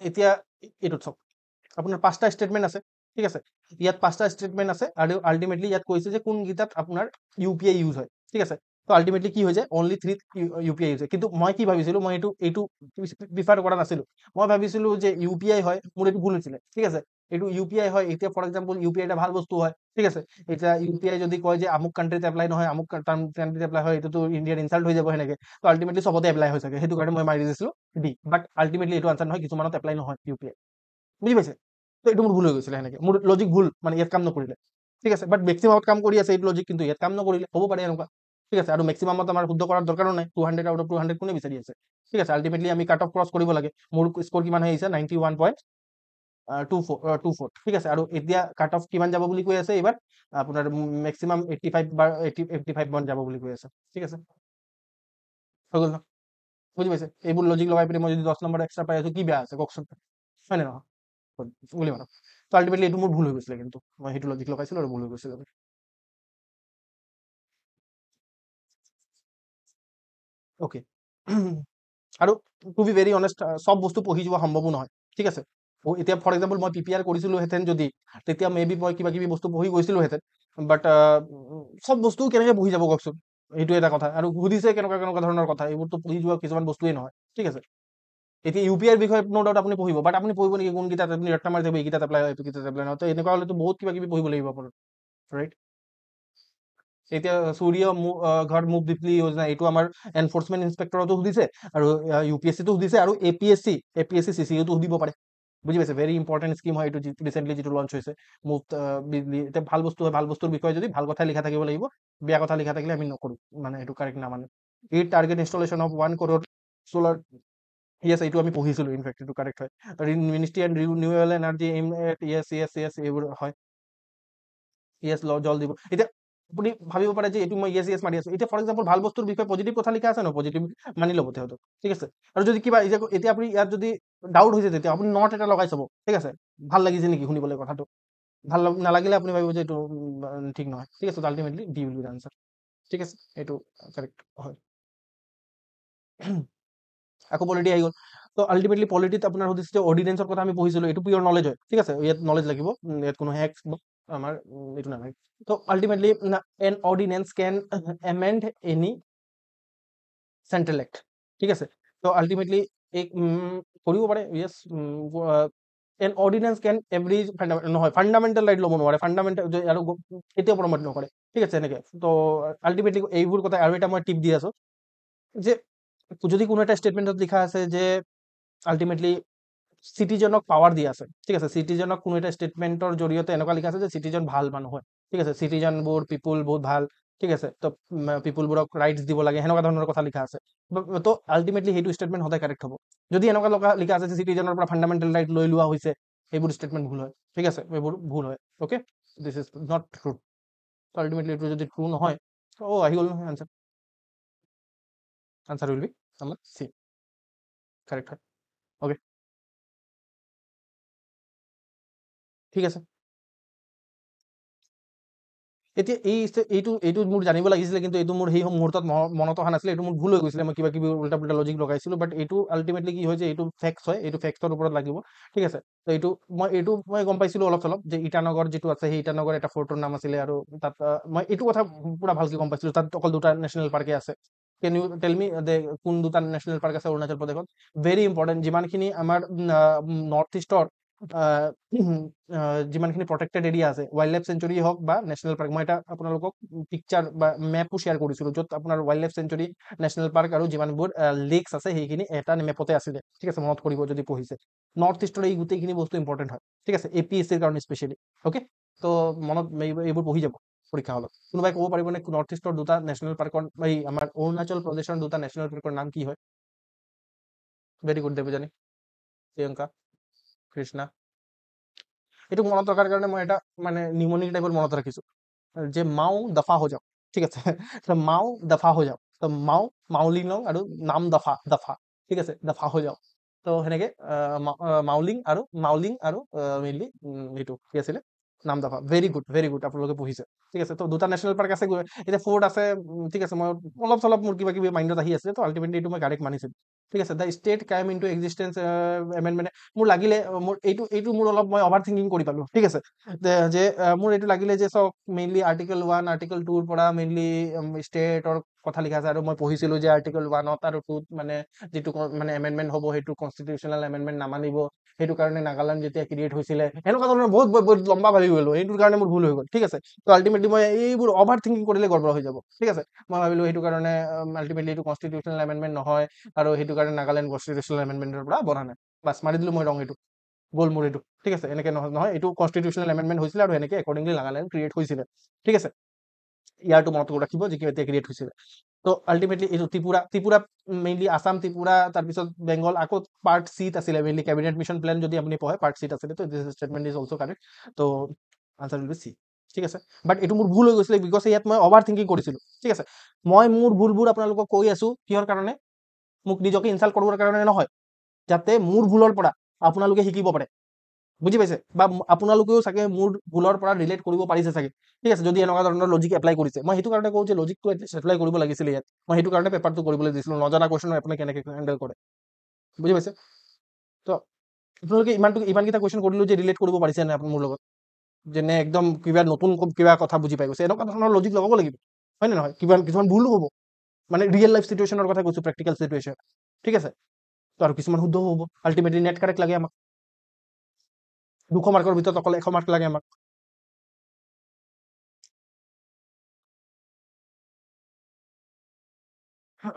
এতিয়া এইটোত চাওক, আপোনাৰ 5টা ষ্টেটমেণ্ট আছে, ঠিক আছে, ইয়াত 5টা ষ্টেটমেণ্ট আছে আৰু আল্টিমেটলি ইয়াত কৈছে যে কোনকেইটাত আপোনাৰ ইউপিআই ইউজ হয়, ঠিক আছে। তো আল্টিমেটলি কি হৈ যায়, অনলি 3 ইউপিআই ইউজ হয়। কিন্তু মই কি ভাবিছিলো, মই এইটো প্ৰিফাৰ কৰা নাছিলো। মই ভাবিছিলো যে ইউপিআই হয়, মোৰ এইটো ভুল হৈছিলে, ঠিক আছে। এইটো ইউপিআই হয়, এতিয়া ফৰ এক্সাম্পল ইউপিআই এটা ভাল বস্তু হয়, ঠিক আছে। এতিয়া ইউপিআই যদি কয় যে আমুক কাণ্ট্ৰিত এপ্লাই নহয়, আমুক কাণ্ট্ৰিত এপ্লাই হয়, এইটোতো ইণ্ডিয়ান ইনচাল্ট হৈ যাব সেনেকে। তো আল্টিমেটলি চবতে এপ্লাই হৈ চাগে, সেইটো কাৰণে মই মাৰি দিছিলো ডি। বাট আল্টিমেটলি এইটো আনসাৰ নহয়, কিছুমানত এপ্লাই নহয় ইউপিআই, বুজি পাইছে? তো এইটো মোৰ ভুল হৈ গৈছিলে সেনেকে, মোৰ লজিক ভুল, মানে ইয়াত কাম নকৰিলে, ঠিক আছে। বাট মেক্সিমামত কাম কৰি আছে এইটো লজিক, কিন্তু ইয়াত কাম নকৰিলে, হ'ব পাৰে এনেকুৱা, ঠিক আছে। আৰু মেক্সিমামত আমাৰ শুদ্ধ কৰাৰ দৰকাৰো নাই, 200 আউট অফ 200 কোনে বিচাৰি আছে, ঠিক আছে। আল্টিমেটলি আমি কাট অফ ক্ৰছ কৰিব লাগে। মোৰ স্ক'ৰ কিমান হৈ আহিছে, 91.24, ঠিক আছে। আৰু এতিয়া কাট অফ কিমান যাব বুলি কৈ আছে এইবাৰ, আপোনাৰ মেক্সিমাম 85 বা 85 মান যাব বুলি কৈ আছে, ঠিক আছে। হৈ গ'ল ন, বুজি পাইছে? এইবোৰ লজিক লগাই পিনে মই যদি 10 নম্বৰ এক্সট্ৰা পাই আছো, কি বেয়া আছে কওকচোন, হয় নে নহয়? বুলি মানক। তো আল্টিমেটলি এইটো মোৰ ভুল হৈ গৈছিলে, কিন্তু মই সেইটো লজিক লগাইছিলো আৰু ভুল হৈ গৈছিলে। অ'কে। আৰু টু বি ভেৰি অনেষ্ট, চব বস্তু পঢ়ি যোৱা সম্ভৱো নহয়, ঠিক আছে। এতিয়া ফৰ এক্সাম্পল মই পিপিআৰ কৰিছিলোহেঁতেন যদি, তেতিয়া মে বি মই কিবা কিবি বস্তু পঢ়ি গৈছিলোহেঁতেন। বাট চব বস্তু কেনেকে পঢ়ি যাব কওকচোন, সেইটো এটা কথা। আৰু সুধিছে কেনেকুৱা কেনেকুৱা ধৰণৰ কথা, এইবোৰতো পঢ়ি যোৱা কিছুমান বস্তুৱেই নহয়, ঠিক আছে। এতিয়া ইউপিআইৰ বিষয়ে ন' ডাউট আপুনি পঢ়িব, বাট আপুনি পঢ়িব নেকি কোনকেইটাত আপুনি ৰট্টা মাৰি থাকিব, এইকেইটাত এপ্লাই হয়, এইকেইটাত এপ্লাই নহয়। তো এনেকুৱা হ'লেতো বহুত কিবা কিবি পঢ়িব লাগিব আপোনাৰ, ৰাইট? এতিয়া সূৰ্য ঘৰ মুখ বিপ্লী যোজনা, এইটো আমাৰ এনফৰ্চমেণ্ট ইনস্পেক্টৰতো সুধিছে, আৰু ইউপিএছচিটো সুধিছে, আৰু এপিএছচি চিচিউটো সুধিব পাৰে, বুজি পাইছে? ভেৰি ইম্পৰ্টেণ্ট স্কিম হয় এইটো, ৰিচেণ্টলি যিটো লঞ্চ হৈছে, মুফ্ত বিজলী। এতিয়া ভাল বস্তু হয়, ভাল বস্তুৰ বিষয়ে যদি ভাল কথা লিখা থাকিব লাগিব, বেয়া কথা লিখা থাকিলে আমি নকৰো, মানে এইটো কাৰেক্ট নামানো। এই target installation of 1 crore solar, yes, এইটো আমি পঢ়িছিলো, ইনফেক্ট এইটো কাৰেক্ট হয়। Ministry and renewable energy aim at, yes yes yes, এইবোৰ হয়। য়েছ, জল দিব। এতিয়া আপুনি ভাবিব পাৰে যে এইটো মই য়েছ য়েছ মাৰি আছো। এতিয়া ফৰ এক্সাম্পল ভাল বস্তুৰ বিষয়ে পজিটিভ কথা লিখা আছে ন, পজিটিভ মানি ল'ব তেহেঁতক, ঠিক আছে। আৰু যদি কিবা এতিয়া আপুনি ইয়াত যদি ডাউট হৈছে, তেতিয়া আপুনি নট এটা লগাই চাব, ঠিক আছে। ভাল লাগিছে নেকি শুনিবলৈ কথাটো, ভাল নালাগিলে আপুনি ভাবিব যে এইটো ঠিক নহয়, ঠিক আছে। Ultimately D will be the answer, ঠিক আছে, এইটো কাৰেক্ট হয়। আকৌ পলিটি আহি গ'ল। তো আল্টিমেটলি পলিটিত আপোনাৰ সুধিছে যে অৰ্ডিনেন্সৰ কথা আমি পঢ়িছিলো, এইটো পিয়ৰ নলেজ হয়, ঠিক আছে। ইয়াত নলেজ লাগিব, ইয়াত কোনো হেক্স আমাৰ এইটো নালাগে। তো আল্টিমেটলি এন অৰ্ডিনেন্স কেন এমেন্ড এনি চেন্ট্ৰেল এক্ট, ঠিক আছে। তো আল্টিমেটলি এক কৰিব পাৰে, য়েছ। এন অৰ্ডিনেন্স কেন এভৰি নহয়, ফাণ্ডামেণ্টেল ৰাইট ল'ব নোৱাৰে, ফাণ্ডামেণ্টেল আৰু কেতিয়াও প্ৰমোট নকৰে, ঠিক আছে এনেকে। তো আল্টিমেটলি এইবোৰ কথা। আৰু এটা মই টিপ দি আছো যে যদি কোনো এটা ষ্টেটমেণ্টত লিখা আছে যে আল্টিমেটলি চিটিজনক পাৱাৰ দিয়া আছে, ঠিক আছে। চিটিজনক কোনো এটা ষ্টেটমেণ্টৰ জৰিয়তে এনেকুৱা লিখা আছে যে চিটিজন ভাল মানুহ হয়, ঠিক আছে। চিটিজনবোৰ পিপুল বহুত ভাল, ঠিক আছে। তো পিপুলবোৰক ৰাইটছ দিব লাগে, সেনেকুৱা ধৰণৰ কথা লিখা আছে। তো আল্টিমেটলি সেইটো ষ্টেটমেণ্ট সদায় কাৰেক্ট হ'ব। যদি এনেকুৱা লিখা আছে যে চিটিজনৰ পৰা ফাণ্ডামেণ্টেল ৰাইট লৈ লোৱা হৈছে, সেইবোৰ ষ্টেটমেণ্ট ভুল হয়, ঠিক আছে, এইবোৰ ভুল হয়। Okay, this is not true. Ultimately এইটো যদি ট্ৰু নহয়, আহি গ'ল নহয় আনসাৰ। আনসাৰ উইল বি আমাৰ চি, কাৰেক্ট হয়। অ'কে, ঠিক আছে। এতিয়া এইটো এইটো মোৰ জানিব লাগিছিলে, কিন্তু এইটো মোৰ সেই মুহূৰ্তত মনত অহা নাছিলে, এইটো মোৰ ভুল হৈ গৈছিলে। মই কিবা কিবি উল্টা পুল্টা লজিক লগাইছিলো, বাট এইটো আল্টিমেটলি কি হৈছে, এইটো ফেক্টছ হয়, এইটো ফেক্টছৰ ওপৰত লাগিব, ঠিক আছে। তো এইটো মই গম পাইছিলো অলপ চলপ, যে ইটানগৰ যিটো আছে, সেই ইটানগৰ এটা ফৰ্টৰ নাম আছিলে, আৰু তাত মই এইটো কথা পুৰা ভালকে গম পাইছিলো, তাত অকল 2টা নেশ্যনেল পাৰ্কে আছে। কেন ইউ টেল মি কোন 2টা নেশ্যনেল পাৰ্ক আছে অৰুণাচল প্ৰদেশত? ভেৰি ইম্পৰ্টেণ্ট, যিমানখিনি আমাৰ নৰ্থ ইষ্টৰ যিমানখিনি প্ৰটেক্টেড এৰিয়া আছে, ৱাইল্ড লাইফ চেঞ্চুৰী হওক বা নেশ্যনেল পাৰ্ক, মই এটা আপোনালোকক পিকচাৰ বা মেপো শ্বেয়াৰ কৰিছিলো, য'ত আপোনাৰ wild life century, national park আৰু যিমানবোৰ লেকছ আছে, সেইখিনি এটা মেপতে আছিলে, ঠিক আছে। মনত কৰিব যদি পঢ়িছে। নৰ্থ ইষ্টৰ এই গোটেইখিনি বস্তু ইম্পৰ্টেণ্ট হয়, ঠিক আছে, এপিএছচিৰ কাৰণে স্পেচিয়েলি। অ'কে, তো মনত এইবোৰ পঢ়ি যাব পৰীক্ষা হলত। কোনোবাই ক'ব পাৰিবনে নৰ্থ ইষ্টৰ 2টা নেশ্যনেল পাৰ্কৰ, এই আমাৰ অৰুণাচল প্ৰদেশৰ 2টা নেশ্যনেল পাৰ্কৰ নাম কি হয়? Very good, Devyani, Priyanka, Krishna. এইটো মনত ৰখাৰ কাৰণে মই এটা মানে নিমনি টাইপৰ মনত ৰাখিছো, যে মাও দফা হৈ যাওক। ঠিক আছে তো মাও দফা হৈ যাওক তো মাও মাউলিং লং আৰু নাম দফা দফা ঠিক আছে দফা হৈ যাওক তো সেনেকে মাউলিং আৰু মেইনলি এইটো কি আছিলে নাম দফা ভেৰি গুড আপোনালোকে পঢ়িছে ঠিক আছে তো দুটা নেশ্যনেল পাৰ্ক আছে এতিয়া ফ'ৰ্ট আছে ঠিক আছে মই অলপ চলপ মোৰ কিবা কিবি মাইণ্ডত আহি আছে তো আল্টিমেটলি এইটো মই কাৰেক্ট মানিছিলোঁ ঠিক আছে the state come into existence amendment মোৰ লাগিলে মোৰ এইটো মোৰ অলপ মই অভাৰ থিংকিং কৰি পালো ঠিক আছে যে মোৰ এইটো লাগিলে যে চাওক মেইনলি আৰ্টিকল 1 আৰ্টিকল 2ৰ পৰা মেইনলি ষ্টেটৰ কথা লিখা আছে আৰু মই পঢ়িছিলো যে আৰ্টিকল 1ত আৰু 2ত মানে যিটো মানে এমেণ্ডমেণ্ট হ'ব সেইটো কনষ্টিটিউচনেল এমেণ্ডমেণ্ট নামানিব সেইটো কাৰণে নাগালেণ্ড যেতিয়া ক্ৰিয়েট হৈছিলে এনেকুৱা ধৰণৰ বহুত লম্বা ভাবি গ'লো সেইটোৰ কাৰণে মোৰ ভুল হৈ গ'ল ঠিক আছে তো আল্টিমেটলি মই এইবোৰ অভাৰ থিংকিং কৰিলে গড়বড় হৈ যাব ঠিক আছে মই ভাবিলো সেইটো কাৰণে আল্টিমেটলি এইটো কনষ্টিটিউচনেল এমেণ্ডমেণ্ট নহয় আৰু সেইটো কাৰণে নাগালেণ্ড কনষ্টিটিউচনেল এমেণ্ডমেণ্টৰ পৰা বনা নাই বাছ মাৰি দিলো মই ৰং এইটো গ'ল মোৰ এইটো ঠিক আছে এনেকে নহয় এইটো কনষ্টিটিউচনেল এমেণ্ডমেণ্ট হৈছিলে আৰু এনেকে একৰ্ডিংলি নাগালেণ্ড ক্ৰিয়েট হৈছিলে ঠিক আছে ইয়াৰটো মনত ৰাখিব যে কেতিয়া ক্ৰিয়েট হৈছিলে তো আল্টিমেটলি এইটো ত্ৰিপুৰা মেইনলি আছাম ত্ৰিপুৰা তাৰপিছত বেংগল আকৌ পাৰ্ট চিত আছিলে মেইনলি কেবিনেট মিছন প্লেন যদি আপুনি পঢ়ে পাৰ্ট চিত আছিলে তো দিছ ষ্টেটমেণ্ট ইজ অলছ' কাৰেক্ট তো আনচাৰ উইল বি চি ঠিক আছে বাট এইটো মোৰ ভুল হৈ গৈছিলে বিকজ ইয়াত মই অভাৰ থিংকিং কৰিছিলোঁ ঠিক আছে মই মোৰ ভুলবোৰ আপোনালোকক কৈ আছো কিহৰ কাৰণে মোক নিজকে ইনচাল্ট কৰিবৰ কাৰণে নহয় যাতে মোৰ ভুলৰ পৰা আপোনালোকে শিকিব পাৰে বুজি পাইছে বা আপোনালোকেও চাগে মোৰ ভুলৰ পৰা ৰিলেট কৰিব পাৰিছে চাগে ঠিক আছে যদি এনেকুৱা ধৰণৰ লজিক এপ্লাই কৰিছে মই সেইটো কাৰণে কওঁ যে লজিকটো এটলিষ্ট এপ্লাই কৰিব লাগিছিলে ইয়াত মই সেইটো কাৰণে পেপাৰটো কৰিবলৈ দিছিলোঁ নজনা কুৱেশ্যন আপুনি কেনেকৈ হেণ্ডেল কৰে বুজি পাইছে তো আপোনালোকে ইমানকেইটা কুৱেশ্যন কৰিলোঁ যে ৰিলেট কৰিব পাৰিছে নে আপুনি মোৰ লগত যেনে একদম কিবা নতুন কিবা কথা বুজি পাই গৈছে এনেকুৱা ধৰণৰ লজিক লগাব লাগিব হয় নে নহয় কিছুমান ভুলো হ'ব মানে ৰিয়েল লাইফ চিটুৱেশ্যনৰ কথা কৈছোঁ প্ৰেক্টিকেল চিটুৱেশ্যন ঠিক আছে তো আৰু কিছুমান শুদ্ধ হ'ব আল্টিমেটলি নেট কাৰেক্ট লাগে আমাক 200 মাৰ্কৰ ভিতৰত অকল 100 মাৰ্ক লাগে আমাক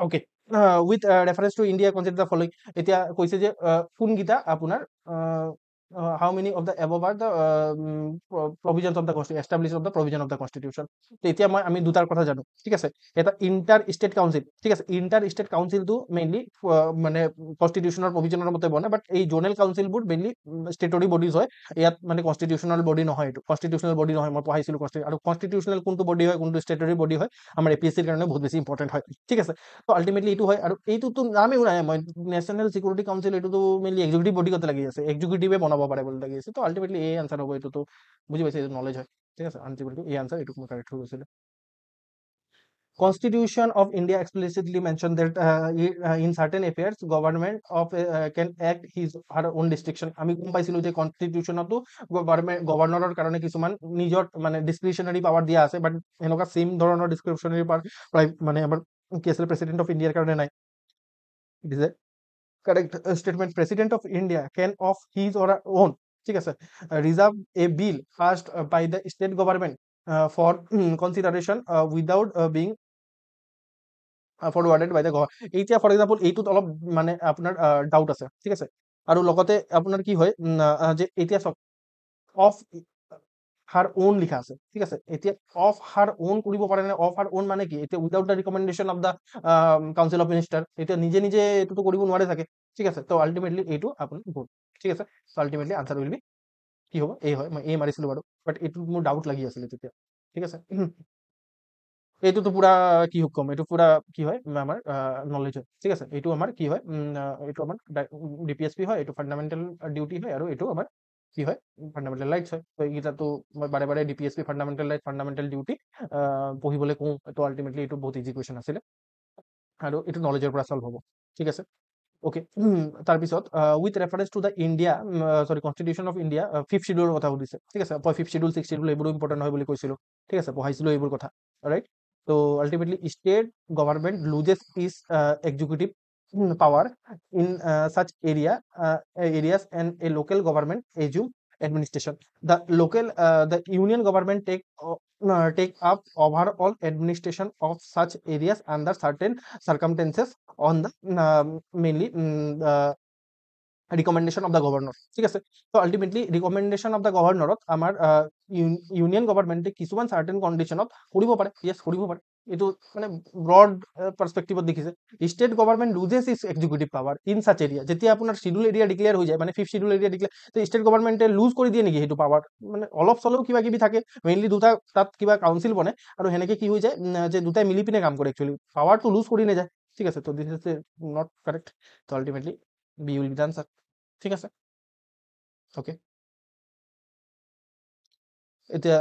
okay with reference to India consider the following এতিয়া কৈছে যে কোনকেইটা আপোনাৰ how many of the above are the provisions of the establish of the provision of the constitution তো এতিয়া আমি দুটাৰ কথা জানো ঠিক আছে এটা ইণ্টাৰ ষ্টেট কাউন্সিল ঠিক আছে ইণ্টাৰ ষ্টেট কাউন্সিলটো মেইনলি মানে কনষ্টিটিউশ্যনৰ প্ৰভিজনৰ মতে বনে বাট এই জ'নেল কাউন্সিলবোৰ মেইনলি ষ্টেটৰী বডিজ হয় ইয়াত মানে কনষ্টিটিউশ্যনেল বডি নহয় এইটো কনষ্টিটিউশ্যনেল বডি নহয় মই পঢ়াইছিলোঁ আৰু কনষ্টিটিউশ্যনেল কোনটো বডি হয় কোনটো ষ্টেটৰী বডি হয় আমাৰ APSCৰ কাৰণে বহুত বেছি ইম্পৰ্টেণ্ট হয় ঠিক আছে তো আল্টিমেটলি এইটো হয় আৰু এইটোতো নামেও নাই মই নেশ্যনেল চিকিউৰিটি কাউন্সিল এইটোতো মেইনলি এক্সিকিউটিভ বডি কতে লাগি আছে এক্সিকিউটিভে বনাব পাৰে বুলি লাগি আছে তো আল্টিমেটলি এই আনচাৰ হ'ব এইটোতো বুজি পাইছে এইটো নলেজ হয় ঠিক আছে আল্টিমেটলি এই আনচাৰ এইটো মোৰ কাৰেক্ট হৈ গৈছিলে Constitution of India explicitly mentioned that in certain affairs, government of can act his her own restriction. আমি গম পাইছিলো যে কনষ্টিটিউশ্যনতো গভৰ্ণৰৰ কাৰণে কিছুমান নিজৰ মানে ডিসক্ৰিশনাৰি পাৱাৰ দিয়া আছে বাট এনেকুৱা সেম ধৰণৰ ডিসক্ৰিশনাৰি পাৱাৰ মানে আমাৰ কি আছিল প্ৰেসিডেন্ট অফ ইণ্ডিয়াৰ কাৰণে নাই it is a correct statement president of India can of his or own ঠিক আছে reserve a bill passed by the state government for consideration without being forwarded by the government এতিয়া for example এইটোত অলপ মানে আপোনাৰ doubt আছে ঠিক আছে আৰু লগতে আপোনাৰ কি হয় যে এতিয়া চাওক অফ হাৰ ওন লিখা আছে ঠিক আছে এতিয়া অফ হাৰ ওন কৰিব পাৰে নে অফ হাৰ ওন মানে কি এতিয়া without the recommendation of the council of minister এতিয়া নিজে নিজে এইটোতো কৰিব নোৱাৰে চাগে ঠিক আছে তো আল্টিমেটলি এইটো আপুনি ভুল ঠিক আছে তো আল্টিমেটলি আনচাৰ উইল বি কি হ'ব এই হয় মই এই মাৰিছিলোঁ বাৰু বাট এইটো মোৰ ডাউট লাগি আছিলে তেতিয়া ঠিক আছে এইটোতো পুৰা কি কম এইটো পুৰা কি হয় আমাৰ নলেজ হয় ঠিক আছে এইটো আমাৰ কি হয় এইটো আমাৰ ডিপিএছপি হয় এইটো ফাণ্ডামেণ্টেল ডিউটি হয় আৰু এইটো আমাৰ কি হয় ফাণ্ডামেণ্টেল ৰাইটছ হয় তো এইকেইটাতো মই বাৰে বাৰে ডিপিএছপি ফাণ্ডামেণ্টেল ৰাইট ফাণ্ডামেণ্টেল ডিউটি পঢ়িবলৈ কওঁ তো আল্টিমেটলি এইটো বহুত ইজি কুৱেশ্যন আছিলে আৰু এইটো নলেজৰ পৰা চল্ভ হ'ব ঠিক আছে ওকে তাৰপিছত with reference to the India চৰি কনষ্টিটিউশ্যন অফ ইণ্ডিয়া ফিফ্থ শিডিউলৰ কথা সুধিছে ঠিক আছে মই ফিফ্থ শিডিউল ছিক্স শিডিউল এইবোৰো ইম্পৰ্টেণ্ট হয় বুলি কৈছিলোঁ ঠিক আছে পঢ়াইছিলোঁ এইবোৰ কথা ৰাইট তো ultimately state government loses is executive power in such areas and a local government assume administration the union government take up overall administration of such areas under certain circumstances on the mainly recommendation of the governor ঠিক আছে তো ultimately recommendation of the গভর্নরত আমাৰ union গভৰ্নমেণ্টে কিছুমান certain কণ্ডিশ্যনত কৰিব পাৰে yes কৰিব পাৰে এইটো মানে ব্ৰড পাৰ্সপেক্টিভত দেখিছে state government loses its executive power in such area যেতিয়া আপোনাৰ শিডিউল এৰিয়া ডিক্লেয়াৰ হৈ যায় মানে 5th schedule area declare state গভৰ্ণমেণ্টে লুজ কৰি দিয়ে নেকি সেইটো পাৱাৰ মানে অলপ চলপ কিবা কিবি থাকে মেইনলি দুটা তাত কিবা কাউন্সিল বনে আৰু সেনেকে কি হৈ যায় যে দুটাই মিলি পিনে কাম কৰে একচুৱেলি পাৱাৰটো লুজ কৰি নাযায় ঠিক আছে তো দিছ ইজ নট কাৰেক্ট তো ultimately be will be the answer ঠিক আছে ওকে এতিয়া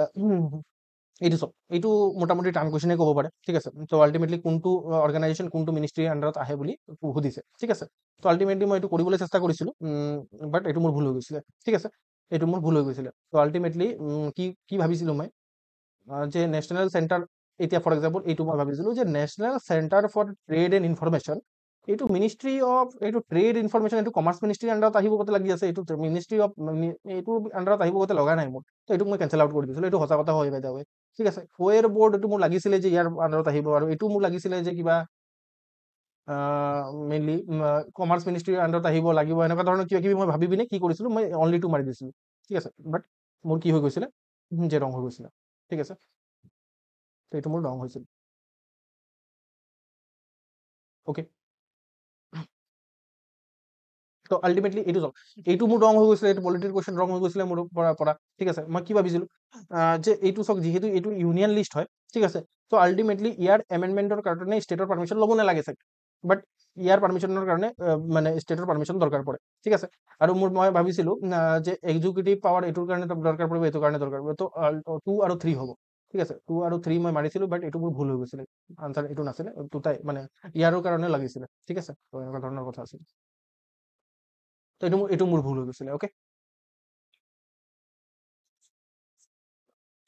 এইটো চব এইটো মোটামুটি টান কুৱেশ্যনে ক'ব পাৰে ঠিক আছে তো আল্টিমেটলি কোনটো অৰ্গেনাইজেশ্যন কোনটো মিনিষ্ট্ৰীৰ আণ্ডাৰত আহে বুলি সুধিছে ঠিক আছে তো আল্টিমেটলি মই এইটো কৰিবলৈ চেষ্টা কৰিছিলোঁ বাট এইটো মোৰ ভুল হৈ গৈছিলে ঠিক আছে এইটো মোৰ ভুল হৈ গৈছিলে তো আল্টিমেটলি কি কি ভাবিছিলোঁ মই যে নেশ্যনেল চেণ্টাৰ এতিয়া ফৰ এক্সাম্পল এইটো মই ভাবিছিলোঁ যে national centre for trade and information এইটো মিনিষ্ট্ৰী অফ এইটো ট্ৰেড ইনফৰমেশ্যন এইটো কমাৰ্চ মিনিষ্ট্ৰীৰ আণ্ডাৰত আহিব গতে লাগি আছে এইটো মিনিষ্ট্ৰী অফ এইটো আণ্ডাৰত আহিব গতে লগা নাই মোৰ তো এইটো মই কেঞ্চেল আউট কৰি দিছিলোঁ এইটো সঁচা কথা হয় বাইদা হয় ঠিক আছে ওৱেৰ বৰ্ড এইটো মোৰ লাগিছিলে যে ইয়াৰ আণ্ডাৰত আহিব আৰু এইটো মোৰ লাগিছিলে যে কিবা মেইনলি কমাৰ্চ মিনিষ্ট্ৰীৰ আণ্ডাৰত আহিব লাগিব এনেকুৱা ধৰণৰ কিবা কিবি মই ভাবি পিনে কি কৰিছিলোঁ মই অনলি টু মাৰি দিছিলোঁ ঠিক আছে বাট মোৰ কি হৈ গৈছিলে যে ৰং হৈ গৈছিলে ঠিক আছে তো এইটো মোৰ ৰং হৈছিল ওকে তো আল্টিমেটলি এইটো চল এইটো মোৰ ৰং হৈ গৈছিলে এইটো পলিটিকেল কুৱেশ্যন ৰং হৈ গৈছিলে মোৰ পৰা ঠিক আছে মই কি ভাবিছিলোঁ যে এইটো চক যিহেতু এইটো ইউনিয়ন লিষ্ট হয় ঠিক আছে তো আল্টিমেটলি ইয়াৰ এমেণ্ডমেণ্টৰ কাৰণে ষ্টেটৰ পাৰ্মিশ্যন ল'ব নালাগে চাগে বাট ইয়াৰ পাৰ্মিশ্যনৰ কাৰণে মানে ষ্টেটৰ পাৰ্মিশ্যন দৰকাৰ পৰে ঠিক আছে আৰু মই ভাবিছিলোঁ যে এক্সিকিউটিভ পাৱাৰ এইটোৰ কাৰণে দৰকাৰ পৰিব এইটোৰ কাৰণে দৰকাৰ পৰিব তো 2 আৰু 3 হ'ব ঠিক আছে 2 আৰু 3 মই মাৰিছিলোঁ বাট এইটো মোৰ ভুল হৈ গৈছিলে আনচাৰ এইটো নাছিলে দুটাই মানে ইয়াৰো কাৰণে লাগিছিলে ঠিক আছে তো এনেকুৱা ধৰণৰ কথা আছিল তো এইটো মোৰ ভুল হৈ গৈছিলে ওকে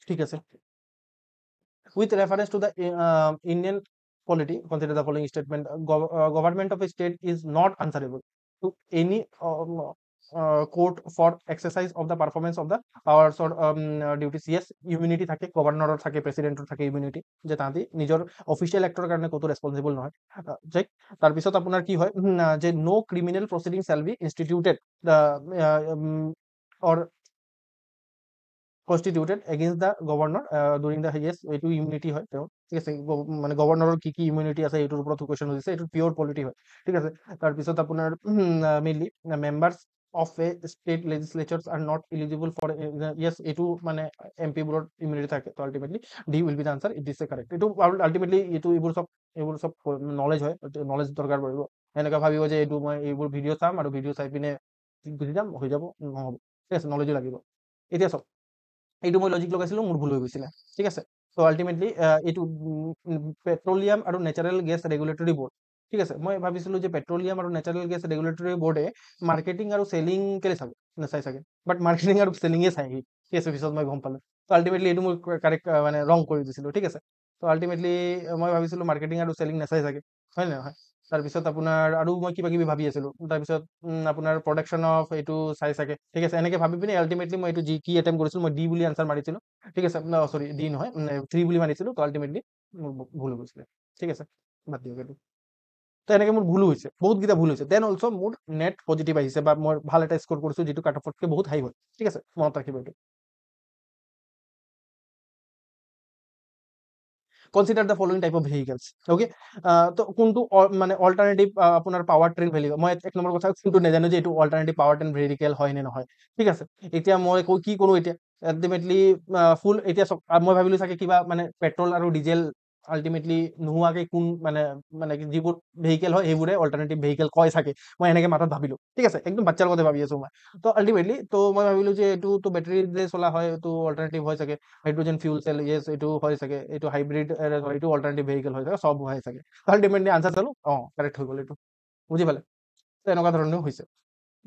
ঠিক আছে with reference to the Indian polity, consider the following statement: government of a state is not answerable to any court for exercise of the performance of the powers or duties. Yes, immunity থাকে গভৰ্নৰৰ থাকে প্ৰেসিডেন্টৰ থাকে immunity যে তাহাঁতি নিজৰ official actor কাৰণে কতো ৰেসপন্সিবল নহয় ঠিক তাৰপিছত আপোনাৰ কি হয় যে no criminal proceeding shall be instituted or constituted against the governor during the yes এইটো ইমিউনিটি হয় তেওঁ ঠিক আছে মানে গভৰ্ণৰৰ কি কি ইমিউনিটি আছে এইটোৰ ওপৰত কুৱেশ্যন হৈছে এইটো পিয়ৰ পলিটি হয় ঠিক আছে তাৰপিছত আপোনাৰ mainly members of a state legislatures are not eligible for yes এইটো মানে এমপি বোৰৰ ইমিউনিটি থাকে তো ultimately D will be the answer it is a correct এইটো আল্টিমেটলি এইবোৰ চব নলেজ হয় নলেজ দৰকাৰ পৰিব এনেকুৱা ভাবিব যে এইটো মই এইবোৰ ভিডিঅ' চাম আৰু ভিডিঅ' চাই পিনে বুজি যাম হৈ যাব নহ'ব ঠিক আছে নলেজো লাগিব এতিয়া চব এইটো মই লজিক লগাইছিলোঁ মোৰ ভুল হৈ গৈছিলে ঠিক আছে তো আল্টিমেটলি এইটো পেট্ৰলিয়াম আৰু নেচাৰেল গেছ ৰেগুলেটৰী বৰ্ড ঠিক আছে মই ভাবিছিলোঁ যে পেট্ৰলিয়াম আৰু নেচাৰেল গেছ ৰেগুলেটৰী বৰ্ডে মাৰ্কেটিং আৰু চেলিং কেলে চাব নাচাই চাগে বাট মাৰ্কেটিং আৰু চেলিঙে চাই সি ঠিক আছে পিছত মই গম পালোঁ তো আল্টিমেটলি এইটো মই কাৰেক্ট মানে ৰং কৰি দিছিলোঁ ঠিক আছে তো আল্টিমেটলি মই ভাবিছিলোঁ মাৰ্কেটিং আৰু চেলিং নাচাই চাগে হয় নে নহয় তাৰপিছত আপোনাৰ আৰু মই কিবা কিবি ভাবি আছিলোঁ তাৰপিছত আপোনাৰ প্ৰডাকশ্যন অফ এইটো চাই চাগে ঠিক আছে এনেকে ভাবি পিনে আল্টিমেটলি মই এইটো যি কি এটেম্প কৰিছিলোঁ মই ডি বুলি আনচাৰ মাৰিছিলোঁ ঠিক আছে চৰি ডি নহয় 3 বুলি মাৰিছিলোঁ তো আল্টিমেটলি মোৰ ভুল হৈ গৈছিলে ঠিক আছে বাদ দিয়ক এইটো তো এনেকে মোৰ ভুল হৈছে বহুতকেইটা ভুল হৈছে দেন অলছ' মোৰ নেট পজিটিভ আহিছে বা মই ভাল এটা স্ক'ৰ কৰিছোঁ যিটো কাট অফতকৈ বহুত হাই হয় ঠিক আছে মনত ৰাখিব এইটো consider the following type of vehicles okay তো কোনটো মানে অল্টাৰনেটিভ আপোনাৰ পাৱাৰ ট্ৰেইন ভেহিকেল মই এক নম্বৰ কথা কোনটো নাজানো যে এইটো অল্টাৰনেটিভ পাৱাৰ ট্ৰেইন ভেহিকেল হয় নে নহয় ঠিক আছে এতিয়া মই কি কৰোঁ এতিয়া আল্টিমেটলি ফুল এতিয়া মই ভাবিলোঁ চাগে কিবা মানে পেট্ৰল আৰু ডিজেল আল্টিমেটলি নোহোৱাকে কোন মানে মানে যিবোৰ ভেহিকেল হয় সেইবোৰে অল্টাৰনেটিভ ভেহিকেল কয় চাগে মই এনেকে মাথাত ভাবিলোঁ ঠিক আছে একদম বাচ্চাৰ কথা ভাবি আছোঁ মই তো আল্টিমেটলি তো মই ভাবিলোঁ যে এইটো বেটাৰীৰে চলা হয় এইটো অল্টাৰনেটিভ হয় চাগে হাইড্ৰোজেন ফিউল চেল ইয়েছ এইটো হয় চাগে এইটো হাইব্ৰিড এইটো অল্টাৰনেটিভ ভেহিকেল হয় চাগে সব হয় চাগে আল্টিমেটলি আনচাৰ চালোঁ কাৰেক্ট হৈ গ'ল এইটো বুজি পালে তো এনেকুৱা ধৰণেও হৈছে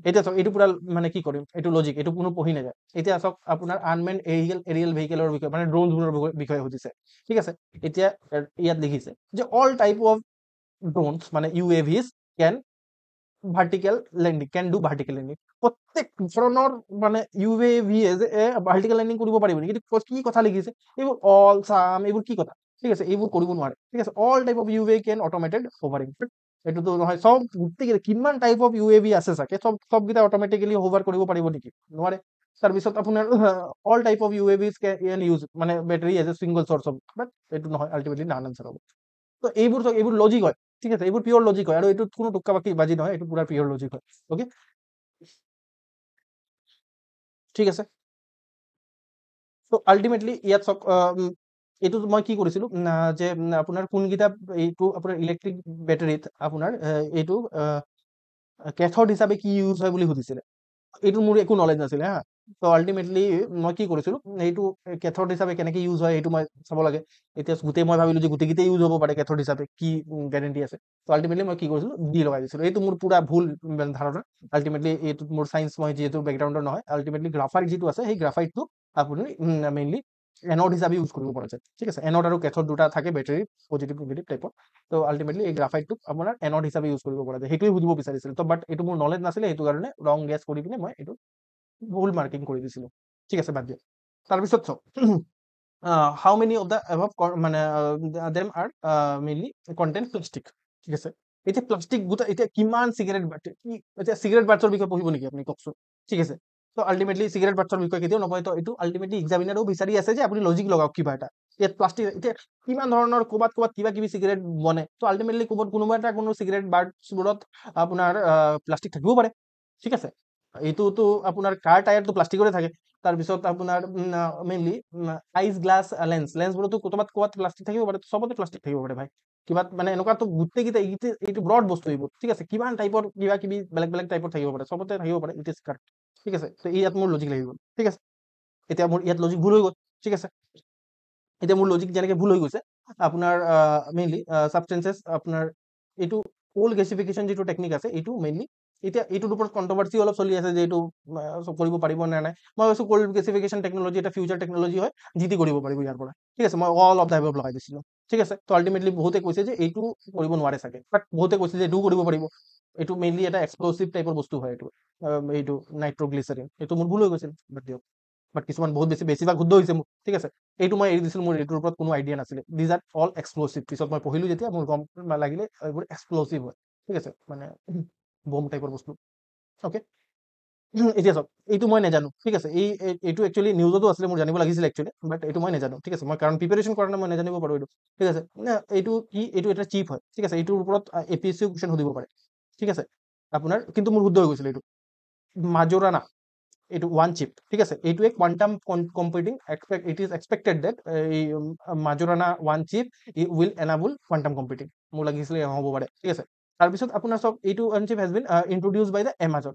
এতিয়া চাওক এইটো পুৰা মানে কি কৰিম এইটো লজিক এইটো কোনো পঢ়ি নাযায় এতিয়া চাওক আপোনাৰ আনমেন এৰিয়েল ভেহিকেলৰ বিষয়ে মানে ড্ৰোনবোৰৰ বিষয়ে সুধিছে ঠিক আছে এতিয়া ইয়াত লিখিছে যে অল টাইপ অফ ড্ৰোনছ মানে UAVs can vertical landing can do vertical landing প্ৰত্যেক ধৰণৰ মানে UAV ভাৰ্টিকেল লেণ্ডিং কৰিব পাৰিব নেকি কি কথা লিখিছে এইবোৰ অল চাম এইবোৰ কি কথা ঠিক আছে এইবোৰ কৰিব নোৱাৰে ঠিক আছে all type of UAV can automated hovering এইটোতো নহয় চব গোটেই কিমান টাইপ অফ UAV আছে চাগে চবকেইটা অট'মেটিকেলি হোভাৰ কৰিব পাৰিব নেকি নোৱাৰে তাৰপিছত আপোনাৰ all type of UAVs can use মানে battery as a single source of, but এইটো নহয় আলটিমেটলি ডান আনসাৰ হ'ব। তো এইবোৰ লজিক হয়, ঠিক আছে, এইবোৰ পিয়ৰ লজিক হয় আৰু এইটোত কোনো টুক্কা বাজি নহয়, এইটো পুৰা পিয়ৰ লজিক হয়। অকে, ঠিক আছে। তো আলটিমেটলি ইয়াত চাওক, এইটো মই কি কৰিছিলো যে আপোনাৰ কোনকেইটা এইটো আপোনাৰ ইলেক্ট্ৰিক বেটাৰীত আপোনাৰ এইটো কেথড হিচাপে কি ইউজ হয় বুলি সুধিছিলে। এইটো মোৰ একো নলেজ নাছিলে হা। তো আলটিমেটলি মই কি কৰিছিলো, এইটো কেথড হিচাপে কেনেকে ইউজ হয় এইটো মই চাব লাগে। এতিয়া গোটেই মই ভাবিলো যে গোটেইকেইটাই ইউজ হ'ব পাৰে কেথড হিচাপে, কি গ্যাৰেণ্টি আছে। তো আলটিমেটলি মই কি কৰিছিলো, ডি লগাই দিছিলো। এইটো মোৰ পুৰা ভুল ধাৰণা। আলটিমেটলি এইটো মোৰ চাইন্স, মই যিহেতু বেকগ্ৰাউণ্ডৰ নহয়, আলটিমেটলি গ্ৰাফাইট যিটো আছে সেই গ্ৰাফাইটটো আপুনি মেইনলি এনড হিচাপে ইউজ কৰিব পৰা যায়, ঠিক আছে। এনড আৰু কেথড দুটা থাকে বেটাৰী, পজিটিভ নিগেটিভ টাইপৰ। তো আলটিমেটলি এই গ্ৰাফাইটটোক আপোনাৰ এনড হিচাপে ইউজ কৰিব পৰা যায়, সেইটোৱে বুজিব বিচাৰিছিল। তো বাট এইটো মোৰ নলেজ নাছিলে, সেইটো কাৰণে ৰং গেছ কৰি পিনে মই এইটো ভুল মাৰ্কিং কৰি দিছিলো, ঠিক আছে, বাদ দিয়ক। তাৰপিছত চাওক, হাউ মেনি অফ দ্য এভভ মানে them R mainly content plastic, ঠিক আছে। এতিয়া প্লাষ্টিক গোটা, এতিয়া কিমান চিগাৰেট বাটে, কি এতিয়া চিগাৰেট বাটছৰ বিষয়ে পঢ়িব নেকি আপুনি কওকচোন, ঠিক আছে। তো আলটিমেটলি চিগাৰেট বাটছৰ বিষয়ে কেতিয়াও নকয়। তো এইটো আলটিমেটলি এক্সামিনাৰেও বিচাৰি আছে যে আপুনি লজিক লগাওক কিবা এটা। ইয়াত প্লাষ্টিক, এতিয়া কিমান ধৰণৰ ক'ৰবাত ক'ৰবাত কিবা কিবি চিগাৰেট বনে। তো আলটিমেটলি ক'ৰবাত কোনোবা এটা কোনো চিগাৰেট বাটছবোৰত আপোনাৰ প্লাষ্টিক থাকিবও পাৰে, ঠিক আছে। এইটোতো আপোনাৰ কাৰ টায়াৰটো প্লাষ্টিকৰে থাকে। তাৰপিছত আপোনাৰ মেইনলি আইচ গ্লাছ লেন্সবোৰতো ক'ৰবাত ক'ৰবাত প্লাষ্টিক থাকিব পাৰে, চবতে প্লাষ্টিক থাকিব পাৰে ভাই। কিবা মানে এনেকুৱাতো গোটেইকেইটা এইটো ব্ৰড বস্তু এইবোৰ, ঠিক আছে। কিমান টাইপৰ কিবা কিবি বেলেগ বেলেগ টাইপৰ থাকিব পাৰে, চবতে থাকিব পাৰে, ইট ইজ কাৰেক্ট, ঠিক আছে। তো ইয়াত মোৰ লজিক লাগি গ'ল, ঠিক আছে। এতিয়া মোৰ ইয়াত লজিক ভুল হৈ গ'ল, ঠিক আছে। এতিয়া মোৰ লজিক যেনেকে ভুল হৈ গৈছে, আপোনাৰ মেইনলি ছাবষ্টেন্সেছ আপোনাৰ এইটো কোল্ড গেছিফিকেশ্যন যিটো টেকনিক আছে, এইটো মেইনলি এতিয়া এইটোৰ ওপৰত কণ্ট্ৰভাৰ্চি অলপ চলি আছে যে এইটো কৰিব পাৰিব নে নাই। মই ভাবিছোঁ কোল্ড গেছিফিকেশ্যন টেকনলজি এটা ফিউচাৰ টেকনলজি হয়, জিটি কৰিব পাৰিব ইয়াৰ পৰা, ঠিক আছে। মই অল অফ দ্য এভব লগাই দিছিলোঁ, ঠিক আছে। তো আলটিমেটলি বহুতে কৈছে যে এইটো কৰিব নোৱাৰে চাগে, বাট বহুতে কৈছে যে এইটোও কৰিব পাৰিব। এইটো মেইনলি এটা এক্সপ্ল'চিভ টাইপৰ বস্তু হয় এইটো, এইটো নাইট্ৰগ্লিচাৰিন। এইটো মোৰ ভুল হৈ গৈছিল, বাট দিয়ক। বাট কিছুমান বহুত বেছিভাগ শুদ্ধ হৈছে মোৰ, ঠিক আছে। এইটো মই এৰি দিছিলোঁ, মোৰ এইটোৰ ওপৰত কোনো আইডিয়া নাছিলে। These are all explosive. পিছত মই পঢ়িলোঁ যেতিয়া মোৰ গম লাগিলে এইবোৰ এক্সপ্ল'চিভ হয়, ঠিক আছে, মানে বম টাইপৰ বস্তু। অ'কে, এতিয়া চাওক, এইটো মই নাজানো, ঠিক আছে। এইটো একচুৱেলি নিউজতো আছিলে, মোৰ জানিব লাগিছিল একচুৱেলি, বাট এইটো মই নাজানো, ঠিক আছে। মই কাৰণ প্ৰিপাৰেশ্যন কৰা নাই, মই নাজানিব পাৰোঁ এইটো, ঠিক আছে। এইটো কি, এইটো এটা চিপ হয়, ঠিক আছে। এইটোৰ ওপৰত APSC কুৱেশ্যন সুধিব পাৰে, ঠিক আছে আপোনাৰ। কিন্তু মোৰ শুদ্ধ হৈ গৈছিল এইটো মাজোৰানা, এইটো ওৱান চিপ, ঠিক আছে। এইটোৱে quantum computing, it is expected that এই Majorana one chip will enable quantum computing. মোৰ লাগিছিলে হ'ব পাৰে, ঠিক আছে। তাৰপিছত আপোনাৰ চব এইটো one chip has been introduce by the Amazon.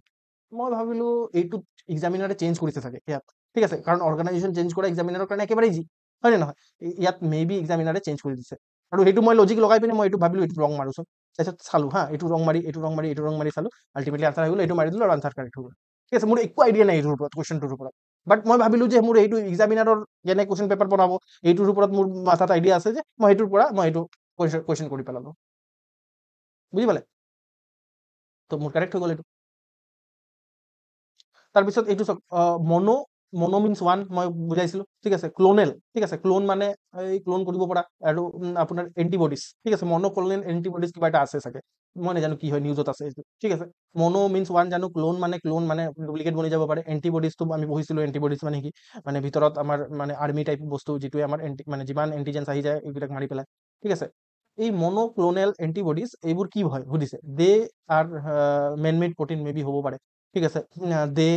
মই ভাবিলো এইটো এক্সামিনাৰে চেঞ্জ কৰিছে চাগে ইয়াত, ঠিক আছে, কাৰণ অৰ্গেনাইজেশ্যন চেঞ্জ কৰা এক্সামিনাৰৰ কাৰণে একেবাৰে ইজি, হয় নে নহয়। ইয়াত মে বি এক্সামিনাৰে চেঞ্জ কৰি দিছে, আৰু সেইটো মই লজিক লগাই পিনে মই এইটো ভাবিলো এইটো ৰং মাৰোচোন। তাৰপিছত চালো হা, এইটো ৰং মাৰি এইটো ৰং মাৰি এইটো ৰং মাৰি চালো, আল্টিমেটলি আনসাৰ হৈ গ'ল। এইটো মাৰি দিলো আৰু আনসাৰ কাৰেক্ট হৈ গ'ল, ঠিক আছে। মোৰ একো আইডিয়া নাই এইটোৰ ওপৰত, কুৱেশ্যনটোৰ ওপৰত। বাট মই ভাবিলো যে মোৰ এইটো এক্সামিনাৰৰ কেনে কুৱেশ্যন পেপাৰ বনাব, এইটোৰ ওপৰত মোৰ মাথাত আইডিয়া আছে যে মই সেইটোৰ পৰা মই এইটো কুৱেশ্যন কৰি পেলালো, বুজি পালে। তো মোৰ কাৰেক্ট হৈ গ'ল এইটো। তাৰপিছত এইটো চাওক, মনো মিনছ ওৱান মই বুজাইছিলো, ঠিক আছে। ক্লোনেল, ঠিক আছে, ক্লোন মানে এই ক্লোন কৰিব পৰা, আৰু আপোনাৰ এণ্টিবডিজ, ঠিক আছে। মনো ক্লোনেল এণ্টিবডিজ কিবা এটা আছে চাগে, মই নাজানো কি হয়, নিউজত আছে এইটো, ঠিক আছে। মনো মিনছ ওৱান জানো, ক্লোন মানে ডুপ্লিকেট বনি যাব পাৰে। এণ্টিবডিজটো আমি পঢ়িছিলো, এণ্টিবডিজ মানে কি, মানে ভিতৰত আমাৰ মানে আৰ্মি টাইপ বস্তু, যিটোৱে আমাৰ মানে যিমান এণ্টিজেন্স আহি যায় এইবিলাক মাৰি পেলাই, ঠিক আছে। এই মনোক্লোনেল এণ্টিবডিজ এইবোৰ কি হয় সুধিছে। They are man made protein may be হ'ব পাৰে, ঠিক আছে। দে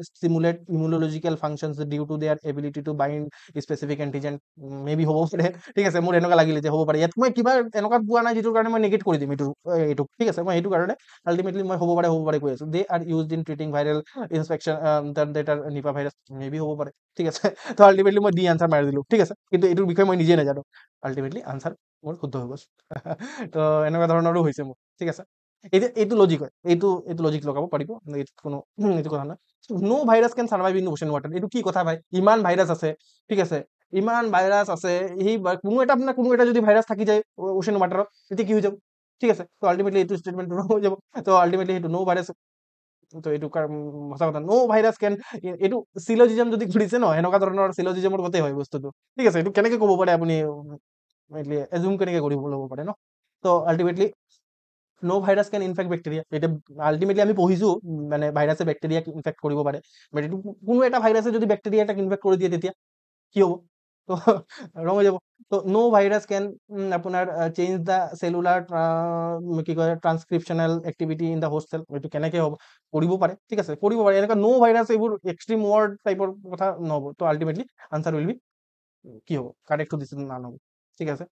stimulate immunological functions due to their ability to bind specific antigen, May be হ'ব পাৰে, ঠিক আছে। মোৰ এনেকুৱা লাগিলে যে হ'ব পাৰে, ইয়াত মই কিবা এনেকুৱা পোৱা নাই যিটোৰ কাৰণে মই নেগেট কৰি দিম এইটো, ঠিক আছে। মই এইটো কাৰণে আল্টিমেটলি মই হ'ব পাৰে কৈ আছো। They are used in treating viral infection that are Nipah virus, may be হ'ব পাৰে, ঠিক আছে। তো আল্টিমেটলি মই ডি আনসাৰ মাৰি দিলো, ঠিক আছে। কিন্তু এইটোৰ বিষয়ে মই নিজে নাজানো, আল্টিমেটলি আনসাৰ মোৰ শুদ্ধ হৈ গ'ল। তো এনেকুৱা ধৰণৰো হৈছে মোৰ, ঠিক আছে। এতিয়া এইটো লজিক হয়, এইটো লজিক লগাব পাৰিব, এইটো কোনো এইটো কথা নাই। No virus can survive in ocean water, এইটো কি কথা ভাই, ইমান ভাইৰাছ আছে, ঠিক আছে। ইমান ভাইৰাছ আছে, সেই কোনো এটা যদি ভাইৰাছ থাকি যায় অ'চেন ৱাটাৰত, তেতিয়া কি হৈ যাব, ঠিক আছে। তো আল্টিমেটলি এইটো ষ্টেটমেণ্ট হৈ যাব। তো আল্টিমেটলি সেইটো নো ভাইৰাছ, তো এইটো সঁচা কথা, নো ভাইৰাছ কেন, এইটো চিলজিজম যদি ঘূৰিছে ন, এনেকুৱা ধৰণৰ চিলজিজমৰ মতে হয় বস্তুটো, ঠিক আছে। এইটো কেনেকে ক'ব পাৰে আপুনি, এজুম কেনেকে কৰিব ল'ব পাৰে ন। তো আল্টিমেটলি নো ভাইৰাছ কেন ইনফেক্ট বেক্টেৰিয়া। এতিয়া আল্টিমেটলি আমি পঢ়িছো মানে ভাইৰাছে বেক্টেৰিয়াক ইনফেক্ট কৰিব পাৰে, বাট এইটো কোনো এটা ভাইৰাছে যদি বেক্টেৰিয়া এটাক ইনফেক্ট কৰি দিয়ে তেতিয়া কি হ'ব? তো ৰং হৈ যাব। তো নো ভাইৰাছ কেন আপোনাৰ চেঞ্জ দ্য চেলুলাৰ কি কয় transcriptional activity in the host cell. এইটো কেনেকে হ'ব? কৰিব পাৰে, ঠিক আছে, কৰিব পাৰে। এনেকুৱা নো ভাইৰাছ এইবোৰ এক্সট্ৰিম ৱৰ্ড টাইপৰ কথা নহ'ব। তো আল্টিমেটলি আনসাৰ উইল বি কি হ'ব? কাৰেক্ট টু দিছ নান হ'ব, ঠিক আছে।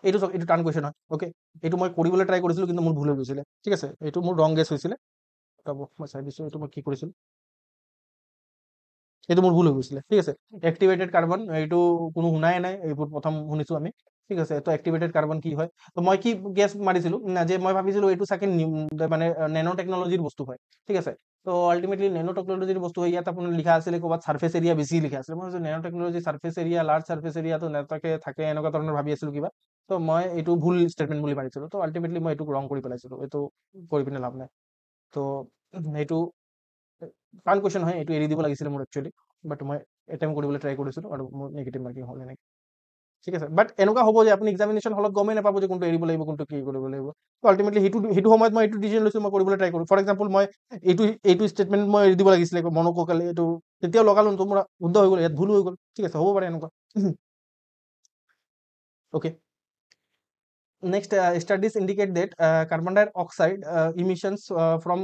এইটো চাওক, এইটো টান কুৱেশ্যন হয়, অ'কে। এইটো মই কৰিবলৈ ট্ৰাই কৰিছিলোঁ কিন্তু মোৰ ভুল হৈ গৈছিলে, ঠিক আছে। এইটো মোৰ ৰং গেছ হৈছিলে। ৰ'ব মই চাই দিছোঁ এইটো মই কি কৰিছিলোঁ। এইটো মোৰ ভুল হৈ গৈছিলে, ঠিক আছে। এক্টিভেটেড কাৰ্বন এইটো কোনো শুনাই নাই, এইবোৰ প্ৰথম শুনিছোঁ আমি, ঠিক আছে। তো এক্টিভেটেড কাৰ্বন কি হয়? তো মই কি গেছ মাৰিছিলোঁ যে মই ভাবিছিলোঁ এইটো চাগে মানে নেনো টেকনলজিৰ বস্তু হয়, ঠিক আছে। তো আল্টিমেটলি নেনো টেকনলজিৰ বস্তু হয়। ইয়াত আপোনাৰ লিখা আছিলে ক'ৰবাত ছাৰ্ফেচ এৰিয়া বেছি লিখা আছিলে। মই ভাবিছোঁ nano technology surface area, large surface এৰিয়াটো নেতাকে থাকে এনেকুৱা ধৰণৰ ভাবি আছিলোঁ কিবা। তো মই এইটো ভুল ষ্টেটমেণ্ট বুলি মাৰিছিলোঁ। তো আল্টিমেটলি মই এইটোক ৰং কৰি পেলাইছিলোঁ। এইটো কৰি পিনে লাভ নাই। তো এইটো টান কুৱেশ্যন হয়, এইটো এৰি দিব লাগিছিলে মোৰ একচুৱেলি, বাট মই এটেম্প কৰিবলৈ ট্ৰাই কৰিছিলোঁ আৰু মোৰ নেগেটিভ মাৰ্কিং হ'ল এনেকৈ, ঠিক আছে। বাট এনেকুৱা হ'ব যে আপুনি এক্সামিনেশ্যন হলত গমেই নাপাব যে কোনটো এৰিব লাগিব, কোনটো কি কৰিব লাগিব। তো আল্টিমেটলি সেইটো সময়ত মই এইটো ডিচিজন লৈছোঁ, মই কৰিবলৈ ট্ৰাই কৰোঁ। ফৰ এক্সাম্পল মই এইটো ষ্টেটমেণ্ট মই এৰি দিব লাগিছিলে, মনোকোকালি এইটো তেতিয়াও লগালোঁ, তো মোৰ শুদ্ধ হৈ গ'ল, ইয়াত ভুল হৈ গ'ল, ঠিক আছে, হ'ব পাৰে এনেকুৱা। Okay, next studies indicate that carbon dioxide emissions from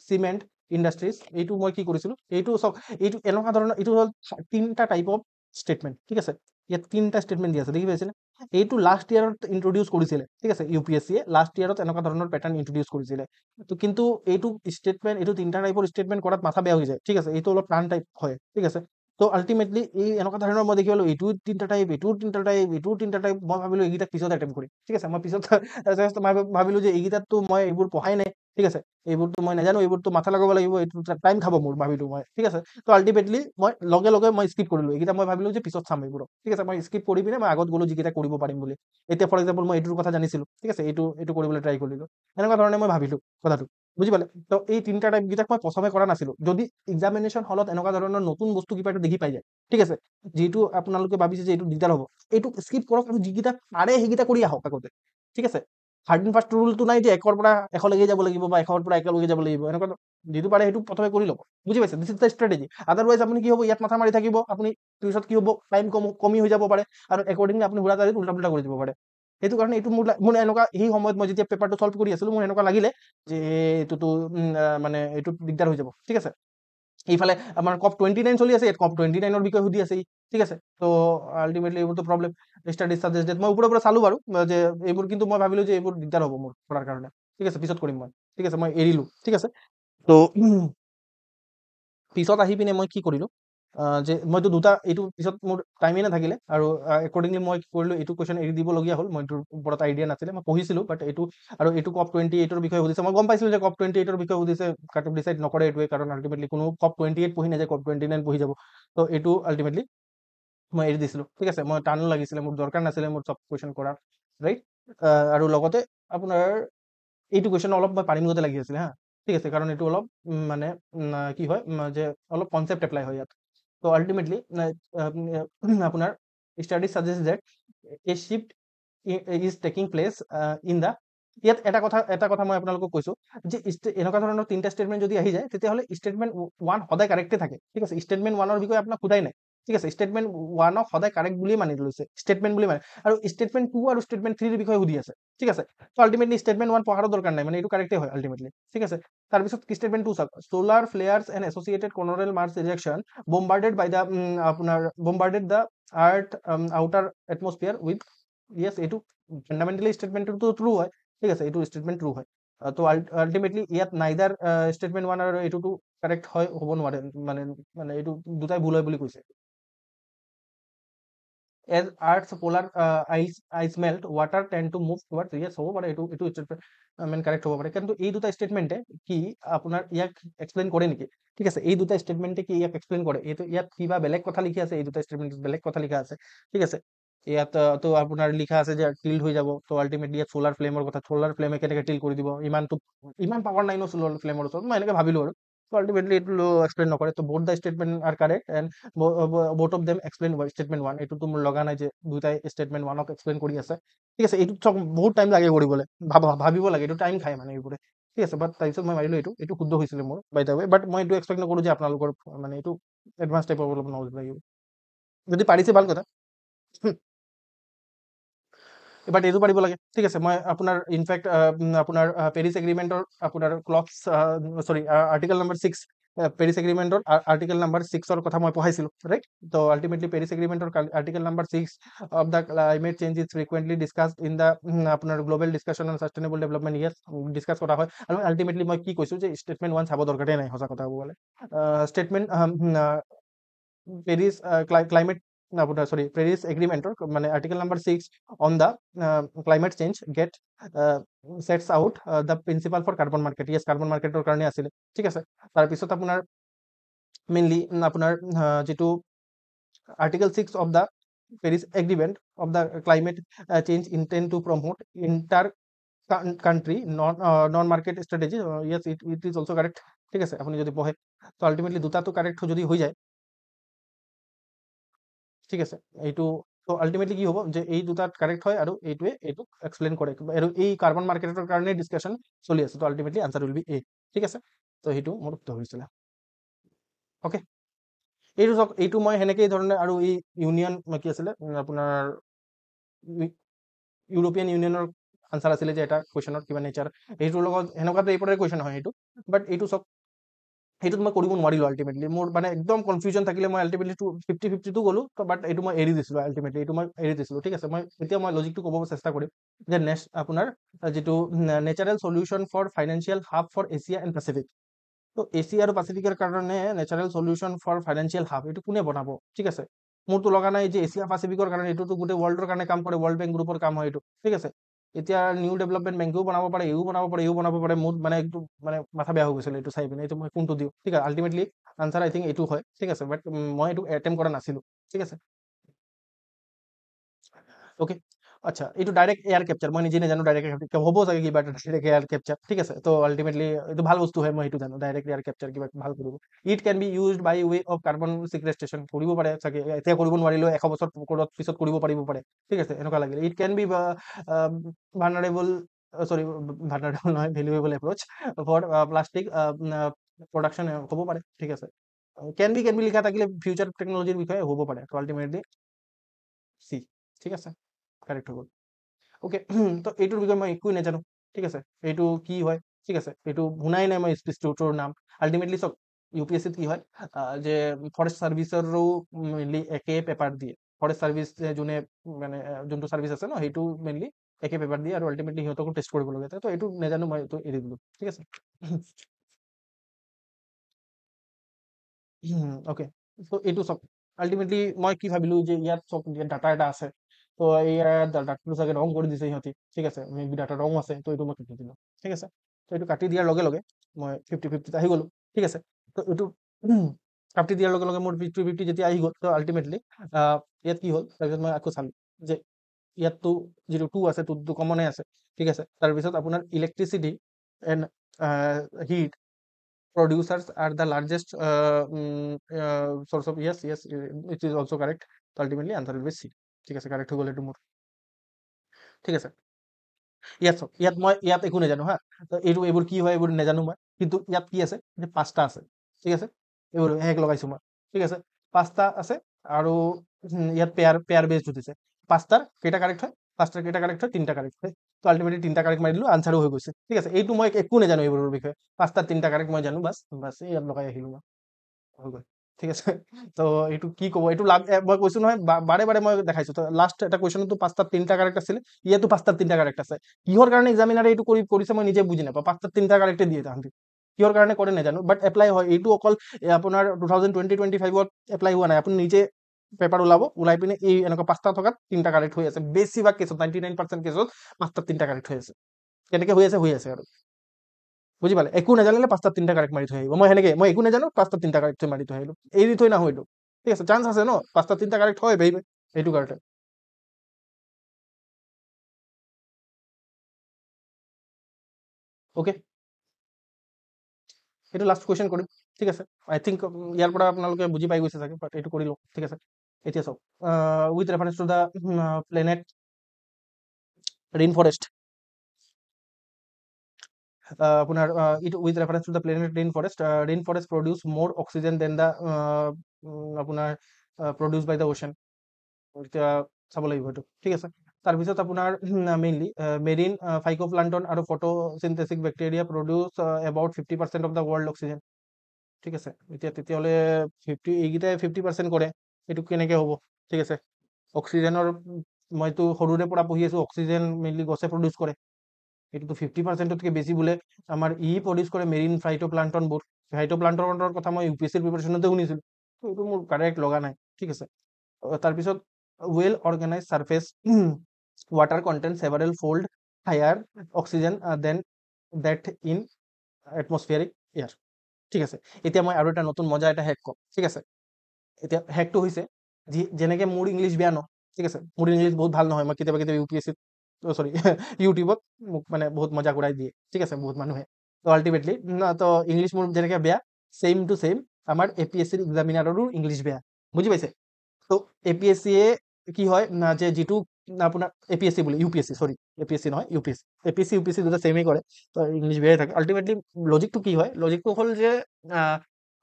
cement industries. এইটো মই কি কৰিছিলোঁ, এইটো চাওক, এইটো এনেকুৱা ধৰণৰ, এইটো হ'ল 3টা টাইপ অফ ষ্টেটমেণ্ট, ঠিক আছে। ইয়াত 3টা ষ্টেটমেণ্ট দি আছে, দেখি পাইছেনে? এইটো লাষ্ট ইয়াৰত ইন্ট্ৰডিউচ কৰিছিলে, ঠিক আছে। UPSC-য়ে লাষ্ট ইয়াৰত এনেকুৱা ধৰণৰ পেটাৰ্ণ ইন্ট্ৰডিউচ কৰিছিলে। তো কিন্তু এইটো ষ্টেটমেণ্ট, এইটো 3টা টাইপৰ ষ্টেটমেণ্ট কৰাত মাথা বেয়া হৈ যায়, ঠিক আছে। এইটো অলপ টান টাইপ হয়, ঠিক আছে। তো আল্টিমেটলি এই এনেকুৱা ধৰণৰ মই দেখি পালোঁ, এইটোও 3টা টাইপ, এইটোও 3টা টাইপ, এইটোও 3টা টাইপ। মই ভাবিলোঁ এইকেইটাক পিছত এটেম্প কৰিম, ঠিক আছে। মই পিছত ভাবিলোঁ যে এইকেইটাততো মই এইবোৰ পঢ়াই নাই, ঠিক আছে। এইবোৰতো মই নাজানো, এইবোৰতো মাথা লগাব লাগিব, এইটো টাইম খাব মোৰ, ভাবিলোঁ মই, ঠিক আছে। তো আল্টিমেটলি মই লগে লগে মই স্কিপ কৰিলোঁ। এইকেইটা মই ভাবিলোঁ যে পিছত চাম এইবোৰক, ঠিক আছে। মই স্কিপ কৰি পিনে মই আগত গ'লোঁ যিকেইটা কৰিব পাৰিম বুলি। এতিয়া ফৰ এক্সাম্পল মই এইটোৰ কথা জানিছিলোঁ, ঠিক আছে, এইটো কৰিবলৈ ট্ৰাই কৰিলোঁ। এনেকুৱা ধৰণে মই ভাবিলোঁ কথাটো, বুজি পালে? তো এই 3টা টাইপকেইটাক মই প্ৰথমে কৰা নাছিলোঁ। যদি এক্সামিনেশ্যন হলত এনেকুৱা ধৰণৰ নতুন বস্তু কিবা এটা দেখি পাই যায়, ঠিক আছে, যিটো আপোনালোকে ভাবিছে যে এইটো দিগদাৰ হ'ব, এইটো স্কিপ কৰক আৰু যিকেইটা পাৰে সেইকেইটা কৰি আহক আগতে, ঠিক আছে। হাৰ্ড এণ্ড ফাষ্ট ৰুলটো নাই যে 1ৰ পৰা 100লৈকে যাব লাগিব বা 100ৰ পৰা 1লৈকে যাব লাগিব, এনেকুৱা যিটো পাৰে সেইটো প্ৰথমে কৰি ল'ব, বুজি পাইছে? দিছ ইজ দ্য ষ্ট্ৰেটেজি। আদাৰৱাইজ আপুনি কি হ'ব, ইয়াত মাথা মাৰি থাকিব, আপুনি পিছত কি হ'ব, টাইম কমি হৈ যাব পাৰে আৰু একৰ্ডিংলি আপুনি উল্টা পুল্টা কৰি দিব পাৰে। সেইটো কাৰণে এইটো মোৰ এনেকুৱা, সেই সময়ত মই যেতিয়া পেপাৰটো চল্ভ কৰি আছিলোঁ, মোৰ এনেকুৱা লাগিলে যে এইটোতো মানে এইটো দিগদাৰ হৈ যাব, ঠিক আছে। এইফালে আমাৰ COP29 চলি আছে, ইয়াত COP29ৰ বিষয়ে সুধি আছে, ঠিক আছে। তো আল্টিমেটলি এইবোৰতো প্ৰব্লেম। ষ্টাডিজ ছাজেষ্টেড মই ওপৰৰ পৰা চালোঁ বাৰু যে এইবোৰ, কিন্তু মই ভাবিলোঁ যে এইবোৰ দিগদাৰ হ'ব মোৰ কৰাৰ কাৰণে, ঠিক আছে, পিছত কৰিম মই, ঠিক আছে, মই এৰিলোঁ, ঠিক আছে। তো পিছত আহি পিনে মই কি কৰিলোঁ, যে মইতো এইটো পিছত মোৰ টাইমেই নাথাকিলে আৰু একৰ্ডিংলি মই কি কৰিলোঁ, এইটো কুৱেশ্যন এৰি দিবলগীয়া হ'ল। মই এইটোৰ ওপৰত আইডিয়া নাছিলে, মই পঢ়িছিলোঁ, বাট এইটো আৰু এইটো COP28ৰ বিষয়ে সুধিছে, মই গম পাইছিলোঁ যে COP28ৰ বিষয়ে সুধিছে, কাট অফ ডিচাইড নকৰে এইটোৱে, কাৰণ আল্টিমেটলি কোনো COP28 পঢ়ি নাযায়, COP29 পঢ়ি যাব। তো এইটো আল্টিমেটলি মই এৰি দিছিলোঁ, ঠিক আছে। মই টানো লাগিছিলে, মোৰ দৰকাৰ নাছিলে মোৰ চব কুৱেশ্যন কৰাৰ, ৰাইট। আৰু লগতে আপোনাৰ এইটো কুৱেশ্যন অলপ মই পাৰিম গতে লাগি আছিলে, হা, ঠিক আছে, কাৰণ এইটো অলপ মানে কি হয় যে অলপ কনচেপ্ট এপ্লাই হয় ইয়াত। তো আল্টিমেটলি আপোনাৰ studies suggest that a shift is taking place in the, ইয়াত এটা কথা মই আপোনালোকক কৈছোঁ যে এনেকুৱা ধৰণৰ 3টা ষ্টেটমেণ্ট যদি আহি যায়, তেতিয়াহ'লে ষ্টেটমেণ্ট 1 সদায় কাৰেক্টে থাকে, ঠিক আছে। ষ্টেটমেণ্ট 1ৰ বিষয়ে আপোনাক সোধাই নাই, ঠিক আছে। ষ্টেটমেণ্ট 1ক সদায় কাৰেক্ট বুলিয়ে মানি লৈছে, ষ্টেটমেণ্ট বুলি মানে, আৰু ষ্টেটমেণ্ট 2 আৰু ষ্টেটমেণ্ট 3ৰ বিষয়ে সুধি আছে, ঠিক আছে। তো আল্টিমেটলি ষ্টেটমেণ্ট 1 পঢ়াৰো দৰকাৰ নাই, মানে এইটো কাৰেক্টে হয় আল্টিমেটলি, ঠিক আছে। তাৰপিছত ষ্টেটমেণ্ট 2 চাওক, solar flares and associated coronal mass ejection bombarded the earth outer atmosphere with, yes, এইটো ফাণ্ডামেণ্টেলি ষ্টেটমেণ্টটো ট্ৰু হয়, ঠিক আছে, এইটো ষ্টেটমেণ্ট ট্ৰু হয়। তো আল্টিমেটলি ইয়াত নাইদাৰ ষ্টেটমেণ্ট 1 আৰু এইটোতো কাৰেক্ট হয়, হ'ব নোৱাৰে, মানে মানে এইটো দুটাই ভুল হয় বুলি কৈছে। As earth's polar ice melt water tend to move towards, yes, হ'ব পাৰে, এইটো ষ্টেটমেণ্ট মানে কাৰেক্ট হ'ব পাৰে। কিন্তু এই দুটা ষ্টেটমেণ্টে কি আপোনাৰ ইয়াক এক্সপ্লেইন কৰে নেকি, ঠিক আছে। এই দুটা ষ্টেটমেণ্টে কি ইয়াক এক্সপ্লেইন কৰে? ইয়াত কিবা বেলেগ কথা লিখি আছে, এই দুটা ষ্টেটমেণ্টত বেলেগ কথা লিখা আছে, ঠিক আছে। ইয়াত তো আপোনাৰ লিখা আছে যে টিল্ড হৈ যাব। তো আল্টিমেটলি ইয়াত চ'লাৰ ফ্লেমৰ কথা, চ'লাৰ ফ্লেমে কেনেকৈ টিল্ড কৰি দিব, ইমান পাৱাৰ নাই ন চ'লাৰ ফ্লেমৰ ওচৰত, মই এনেকৈ ভাবিলোঁ আৰু। তো আলটিমেটলি এইটো এক্সপ্লেইন নকৰে, তো both the statement R correct and both of them explain statement one. এইটোতো মোৰ লগা নাই যে দুটাই ষ্টেটমেন্ট ওৱানক এক্সপ্লেইন কৰি আছে, ঠিক আছে। এইটোত চক বহুত টাইম লাগে কৰিবলৈ, ভাবিব লাগে, এইটো টাইম খায় মানে এইবোৰে, ঠিক আছে। বাট তাৰপিছত মই মাৰিলো, এইটো শুদ্ধ হৈছিলে মোৰ বাই দ্য ৱে। বাট মই এইটো এক্সপেক্ট নকৰো যে আপোনালোকৰ মানে এইটো এডভান্স টাইপৰ অলপ নলেজ লাগিব, যদি পাৰিছে ভাল কথা। বাট এইটো পাৰিব লাগে, ঠিক আছে। মই আপোনাৰ ইনফেক্ট আপোনাৰ পেৰিছ এগ্ৰিমেণ্টৰ আপোনাৰ clause sorry article number 6, Paris এগ্ৰিমেণ্টৰ আৰ্টিকেল নাম্বাৰ 6ৰ কথা মই পঢ়াইছিলোঁ, ৰাইট। তো আল্টিমেটলি পেৰিছ এগ্ৰিমেণ্টৰ article number 6 of the climate change is frequently discuss in the আপোনাৰ global discussion on sustainable development, ইয়াত ডিছকাছ কৰা হয়। আৰু আল্টিমেটলি মই কি কৈছোঁ যে ষ্টেটমেণ্ট ওৱান চাব দৰকাৰেই নাই, সঁচা কথা ক'ব গ'লে। ষ্টেটমেণ্ট পেৰিছ ক্লাইমেট আপোনাৰ চৰি পেৰিছ এগ্ৰিমেণ্টৰ মানে article number 6 on the climate change get sets out the principle for carbon market, yes carbon মাৰ্কেটৰ কাৰণে আছিলে, ঠিক আছে। তাৰপিছত আপোনাৰ মেইনলি আপোনাৰ যিটো article 6 of the Paris agreement of the climate change intend to promote inter country non market strategy, yes it is also' correct, ঠিক আছে। আপুনি যদি পঢ়ে তো আল্টিমেটলি দুটাটো কাৰেক্ট যদি হৈ যায়, ঠিক আছে। এইটো তো আল্টিমেটলি কি হ'ব যে এই দুটাত কাৰেক্ট হয় আৰু এইটোৱে এইটোক এক্সপ্লেইন কৰে, আৰু এই কাৰ্বন মাৰ্কেটৰ কাৰণে ডিছকাশ্যন চলি আছে। তো ultimately answer will B A, ঠিক আছে। তো সেইটো মোৰ উত্তৰ হৈছিলে, অ'কে। এইটো চাওক, এইটো মই সেনেকেই ধৰণে, আৰু এই ইউনিয়ন কি আছিলে আপোনাৰ ইউৰোপিয়ান ইউনিয়নৰ আনসাৰ আছিলে যে এটা কুৱেশ্যনৰ কিবা নেচাৰ, এইটোৰ লগত সেনেকুৱা টাইপৰে কুৱেশ্যন হয় এইটো। বাট এইটো চাওক, সেইটোত মই কৰিব নোৱাৰিলোঁ আল্টিমেটলি, মোৰ মানে একদম কনফিউজন থাকিলে। মই আল্টিমেটলি 50-52 গ'লো, বাট এইটো মই এৰি দিছিলোঁ আল্টিমেটলি, এইটো মই এৰি দিছিলোঁ, ঠিক আছে। মই এতিয়া মই লজিকটো ক'ব চেষ্টা কৰিম যে নেক্সট আপোনাৰ যিটো natural solution for financial hub for Asia and Pacific. তো এছিয়া আৰু পাচিফিকৰ কাৰণে natural solution for financial hub এইটো কোনে বনাব, ঠিক আছে। মোৰতো লগা নাই যে এছিয়া পাচিফিকৰ কাৰণে, এইটোতো গোটেই ৱৰ্ল্ডৰ কাৰণে কাম কৰে, ৱৰ্ল্ড বেংক গ্ৰুপৰ কাম হয় এইটো, ঠিক আছে। এতিয়া নিউ ডেভেলপমেণ্ট বেংকেও বনাব পাৰে, ইও বনাব পাৰে, ইও বনাব পাৰে। মোৰ মানে একদম মানে মাথা বেয়া হৈ গৈছিলে এইটো চাই পিনে, এইটো মই কোনটো দিওঁ, ঠিক আছে। আল্টিমেটলি আনসাৰ আই থিংক এইটো হয়, ঠিক আছে। বাট মই এইটো এটেম্প কৰা নাছিলোঁ, ঠিক আছে। ওকে, আচ্ছা। এইটো ডাইৰেক্ট এয়াৰ কেপচাৰ, মই নিজে নাজানো ডাইৰেক্ট হ'ব চাগে কিবা এটা ডাইৰেক্ট এয়াৰ কেপচাৰ, ঠিক আছে। তো আল্টিমেটলি এইটো ভাল বস্তু হয়, মই সেইটো জানো, ডাইৰেক্ট এয়াৰ কেপচাৰ কিবা ভাল কৰিব। It can be used by way of carbon sequestration, কৰিব পাৰে চাগে, এতিয়া কৰিব নোৱাৰিলেও 100 বছৰ পিছত কৰিব পাৰিব পাৰে, ঠিক আছে। এনেকুৱা লাগিলে it can be vulnerable, sorry vulnerable নহয়, valuable approach for plastic production হ'ব পাৰে, ঠিক আছে। কেন বি লিখা থাকিলে ফিউচাৰ টেকনলজিৰ বিষয়ে হ'ব পাৰে। তো আল্টিমেটলি চি, ঠিক আছে, কাৰেক্ট হৈ গ'ল, ওকে। তো এইটোৰ বিষয়ে মই একোৱে নাজানো, ঠিক আছে। এইটো কি হয়, ঠিক আছে, এইটো শুনাই নাই মই স্পিচটোৰ নাম। আল্টিমেটলি চব UPSCত কি হয় যে ফৰেষ্ট ছাৰ্ভিচৰো মেইনলি একে পেপাৰ দিয়ে। ফৰেষ্ট ছাৰ্ভিচ যোনে মানে যোনটো ছাৰ্ভিচ আছে ন, সেইটো মেইনলি একে পেপাৰ দিয়ে, আৰু আল্টিমেটলি সিহঁতকো টেষ্ট কৰিব লগা আছে। তো এইটো নাজানো, মই এইটো এৰি দিলোঁ, ঠিক আছে। ওকে, তো এইটো চব আল্টিমেটলি মই কি ভাবিলো যে ইয়াত চব ডাটা এটা আছে, তো ইয়াত ডাটাটো চাগে ৰং কৰি দিছে সিহঁতি, ঠিক আছে। মেবি ডাটা ৰং আছে, তো এইটো মই কাটি দিলোঁ, ঠিক আছে। তো এইটো কাটি দিয়াৰ লগে লগে মই 50-50 আহি গ'লো, ঠিক আছে। তো এইটো কাটি দিয়াৰ লগে লগে মোৰ 50-50 যেতিয়া আহি গ'ল, তো আল্টিমেটলি ইয়াত কি হ'ল, তাৰপিছত মই আকৌ চালোঁ যে ইয়াততো যিটো 2 আছে, 2টো কমনে আছে, ঠিক আছে। তাৰপিছত আপোনাৰ electricity and heat producers are the largest source of, yes, it is also correct. So ultimately answer will be C, ঠিক আছে, কারেক্ট হৈ গ'ল এইটো মোৰ, ঠিক আছে। ইয়াত মই ইয়াত একো নাজানো হা, তো এইবোৰ কি হয় এইবোৰ নাজানো মই, কিন্তু ইয়াত কি আছে যে 5টা আছে, ঠিক আছে। এইবোৰ হেক লগাইছো মই, ঠিক আছে। 5টা আছে, আৰু ইয়াত পেয়াৰ বেজ উঠিছে। 5টাৰ কেইটা কাৰেক্ট হয়, 5টাৰ কেইটা কাৰেক্ট হয়, 3টা কাৰেক্ট হয়। তো আল্টিমেটলি 3টা কাৰেক্ট মাৰি দিলোঁ, আনসাৰো হৈ গৈছে, ঠিক আছে। এইটো মই একো নাজানো এইবোৰৰ বিষয়ে, 5টাৰ 3টা কাৰেক্ট মই জানো, বাছ বাছ ইয়াত লগাই আহিলোঁ মই, হৈ গ'ল, ঠিক আছে। তো এইটো কি ক'ব, এইটো মই কৈছো নহয়, বাৰে বাৰে মই দেখাইছো। তো লাষ্ট এটা কুৱেশ্যনতো 5টাৰ 3টা কাৰেক্ট আছিলে, ইয়াতো 5টাৰ 3টা কাৰেক্ট আছে। কিহৰ কাৰণে এক্সামিনাৰে এইটো কৰিছে মই নিজে বুজি নাপাওঁ। 5টাৰ 3টা কাৰেক্টে দিয়ে তাহাঁতি, কিহৰ কাৰণে কৰে নাজানো, বাট এপ্লাই হয়। এইটো অকল আপোনাৰ 2020-25ত এপ্লাই হোৱা নাই। আপুনি নিজে পেপাৰ ওলাই পিনে এই এনেকুৱা 5টা থকাত 3টা কাৰেক্ট হৈ আছে। বেছিভাগ কেছত 99% কেছত 5টাৰ 3টা কাৰেক্ট হৈ আছে। কেনেকে হৈ আছে আৰু বুজি পালে। একো নাজানিলে 5টাৰ 3টা কাৰেক্ট মাৰি থৈ আহিব। মই সেনেকে, মই একো নাজানো, 5টাৰ 3টা কাৰেক্ট মাৰি থৈ আহিলো, এৰি থৈ নাহো এইটো, ঠিক আছে। চান্স আছে ন, 5টাৰ 3টা কাৰেক্ট হয় ভাই, সেইটো কাৰণে। ওকে, এইটো লাষ্ট কুৱেশ্যন কৰিম, ঠিক আছে। আই থিংক ইয়াৰ পৰা আপোনালোকে বুজি পাই গৈছে চাগে, বাট এইটো কৰি লওঁ, ঠিক আছে। এতিয়া চাওক, with reference to the planet rain forest, আপোনাৰ with reference to the planet rain forest produce more oxygen than the আপোনাৰ প্ৰডিউচ বাই দ্য অ'চেন। এতিয়া চাব লাগিব এইটো, ঠিক আছে। তাৰপিছত আপোনাৰ মেইনলি মেৰিন ফাইকোপ্লান্টন আৰু photosynthetic bacteria produce about 50% of the world oxygen, ঠিক আছে। এতিয়া তেতিয়াহ'লে এইকেইটাই 50% কৰে, এইটো কেনেকৈ হ'ব, ঠিক আছে। অক্সিজেনৰ মইতো সৰুৰে পৰা পঢ়ি আছোঁ, অক্সিজেন মেইনলি গছে প্ৰডিউচ কৰে, এইটোতো 50%তকৈ বেছি বোলে আমাৰ প্ৰডিউচ কৰে মেৰিন ফাইটোপ্লান্টনবোৰ। ফাইটোপ্লান্টনৰ কথা মই UPSCৰ প্ৰিপাৰেশ্যনতে শুনিছিলোঁ, এইটো মোৰ কাৰেক্ট লগা নাই, ঠিক আছে। তাৰপিছত well organize surface water content several fold higher oxygen than that in atmospheric air, ঠিক আছে। এতিয়া মই আৰু এটা নতুন মজা এটা হেক কম, ঠিক আছে। এতিয়া হেকটো হৈছে যেনেকৈ মোৰ ইংলিছ বেয়া ন, ঠিক আছে, মোৰ ইংলিছ বহুত ভাল নহয়, মই কেতিয়াবা কেতিয়াবা UPSCত চৰি ইউটিউবত মোক মানে বহুত মজা কৰাই দিয়ে, ঠিক আছে, বহুত মানুহে। তো আল্টিমেটলি তো ইংলিছ মোৰ যেনেকৈ বেয়া, ছেইম টু ছেইম আমাৰ APSCৰ এক্সামিনাৰৰো ইংলিছ বেয়া, বুজি পাইছে। তো APSCয়ে কি হয় যে যিটো আপোনাৰ APSC বুলি UPSC চৰি APSC নহয় UPSC, APSC UPSC দুটা ছেমেই কৰে, তো ইংলিছ বেয়াই থাকে। আল্টিমেটলি লজিকটো কি হয়, লজিকটো হ'ল যে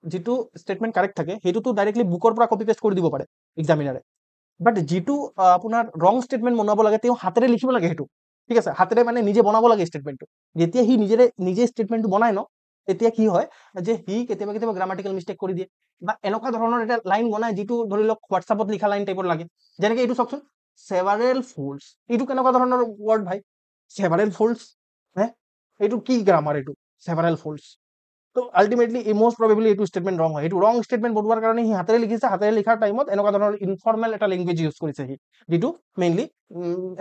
যিটো ষ্টেটমেণ্ট কাৰেক্ট থাকে সেইটোতো ডাইৰেক্টলি বুকৰ পৰা কপি পেষ্ট কৰি দিব পাৰে এক্সামিনাৰে, বাট যিটো আপোনাৰ ৰং ষ্টেটমেণ্ট বনাব লাগে তেওঁ হাতেৰে লিখিব লাগে সেইটো, ঠিক আছে, হাতেৰে মানে নিজে বনাব লাগে ষ্টেটমেণ্টটো। যেতিয়া সি নিজে ষ্টেটমেণ্টটো বনাই ন, তেতিয়া কি হয় যে সি কেতিয়াবা কেতিয়াবা গ্ৰামাটিকেল মিষ্টেক কৰি দিয়ে, বা এনেকুৱা ধৰণৰ এটা লাইন বনাই যিটো ধৰি লওক হোৱাটছআপত লিখা লাইন টাইপৰ লাগে। যেনেকে এইটো চাওকচোন, সেভাৰেল ফ'ল্ডছ, এইটো কেনেকুৱা ধৰণৰ ৱৰ্ড ভাই, সেভাৰেল ফ'ল্ডছ, হে এইটো কি গ্ৰামাৰ, এইটো সেভাৰেল ফ'ল্ডছ। তো আল্টিমেটলি মষ্ট প্ৰবেবলি এইটো ষ্টেটমেণ্ট ৰং হয়। এইটো ৰং ষ্টেটমেণ্ট বনোৱাৰ কাৰণে সি হাতেৰে লিখিছে, হাতেৰে লিখাৰ টাইমত এনেকুৱা ধৰণৰ ইনফৰ্মেল এটা লেংগুৱেজ ইউজ কৰিছে সি, যিটো মেইনলি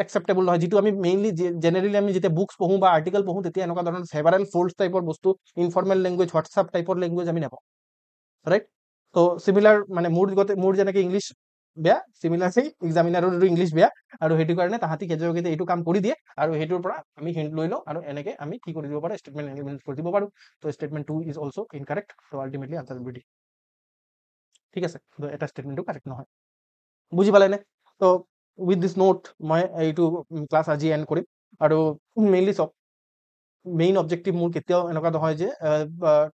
একচেপ্টেবল নহয়। যিটো আমি মেইনলি জেনেৰেলি আমি যেতিয়া বুকছ পঢ়োঁ বা আৰ্টিকেল পঢ়োঁ তেতিয়া এনেকুৱা ধৰণৰ সেভাৰেল ফ'ল্ডছ টাইপৰ বস্তু, ইনফৰ্মেল লেংগুৱেজ, হোৱাটছআপ টাইপৰ লেংগুৱেজ আমি নাপাওঁ, ৰাইট। তো চিমিলাৰ মানে মোৰ যেনেকৈ ইংলিছ বেয়া, চিমিলাৰলি এক্সামিনাৰৰো ইংলিছ বেয়া, আৰু সেইটো কাৰণে তাহাঁতি কেতিয়াবা কেতিয়াবা এইটো কাম কৰি দিয়ে, আৰু সেইটোৰ পৰা আমি হিণ্ট লৈ লওঁ, আৰু এনেকৈ আমি কি কৰি দিব পাৰোঁ, ষ্টেটমেণ্ট এলিমেণ্ট কৰি দিব পাৰোঁ। তো স্টেটমেণ্ট 2 ইজ অলছ' ইনকাৰেক্ট, তো ultimately answer will be D, ঠিক আছে। তো এটা ষ্টেটমেণ্টটো কাৰেক্ট নহয়, বুজি পালেনে। তো উইথ দিছ নোট মই এইটো ক্লাছ আজি এণ্ড কৰিম। আৰু মেইনলি চাওক, মেইন অবজেক্টিভ মোৰ কেতিয়াও এনেকুৱা নহয় যে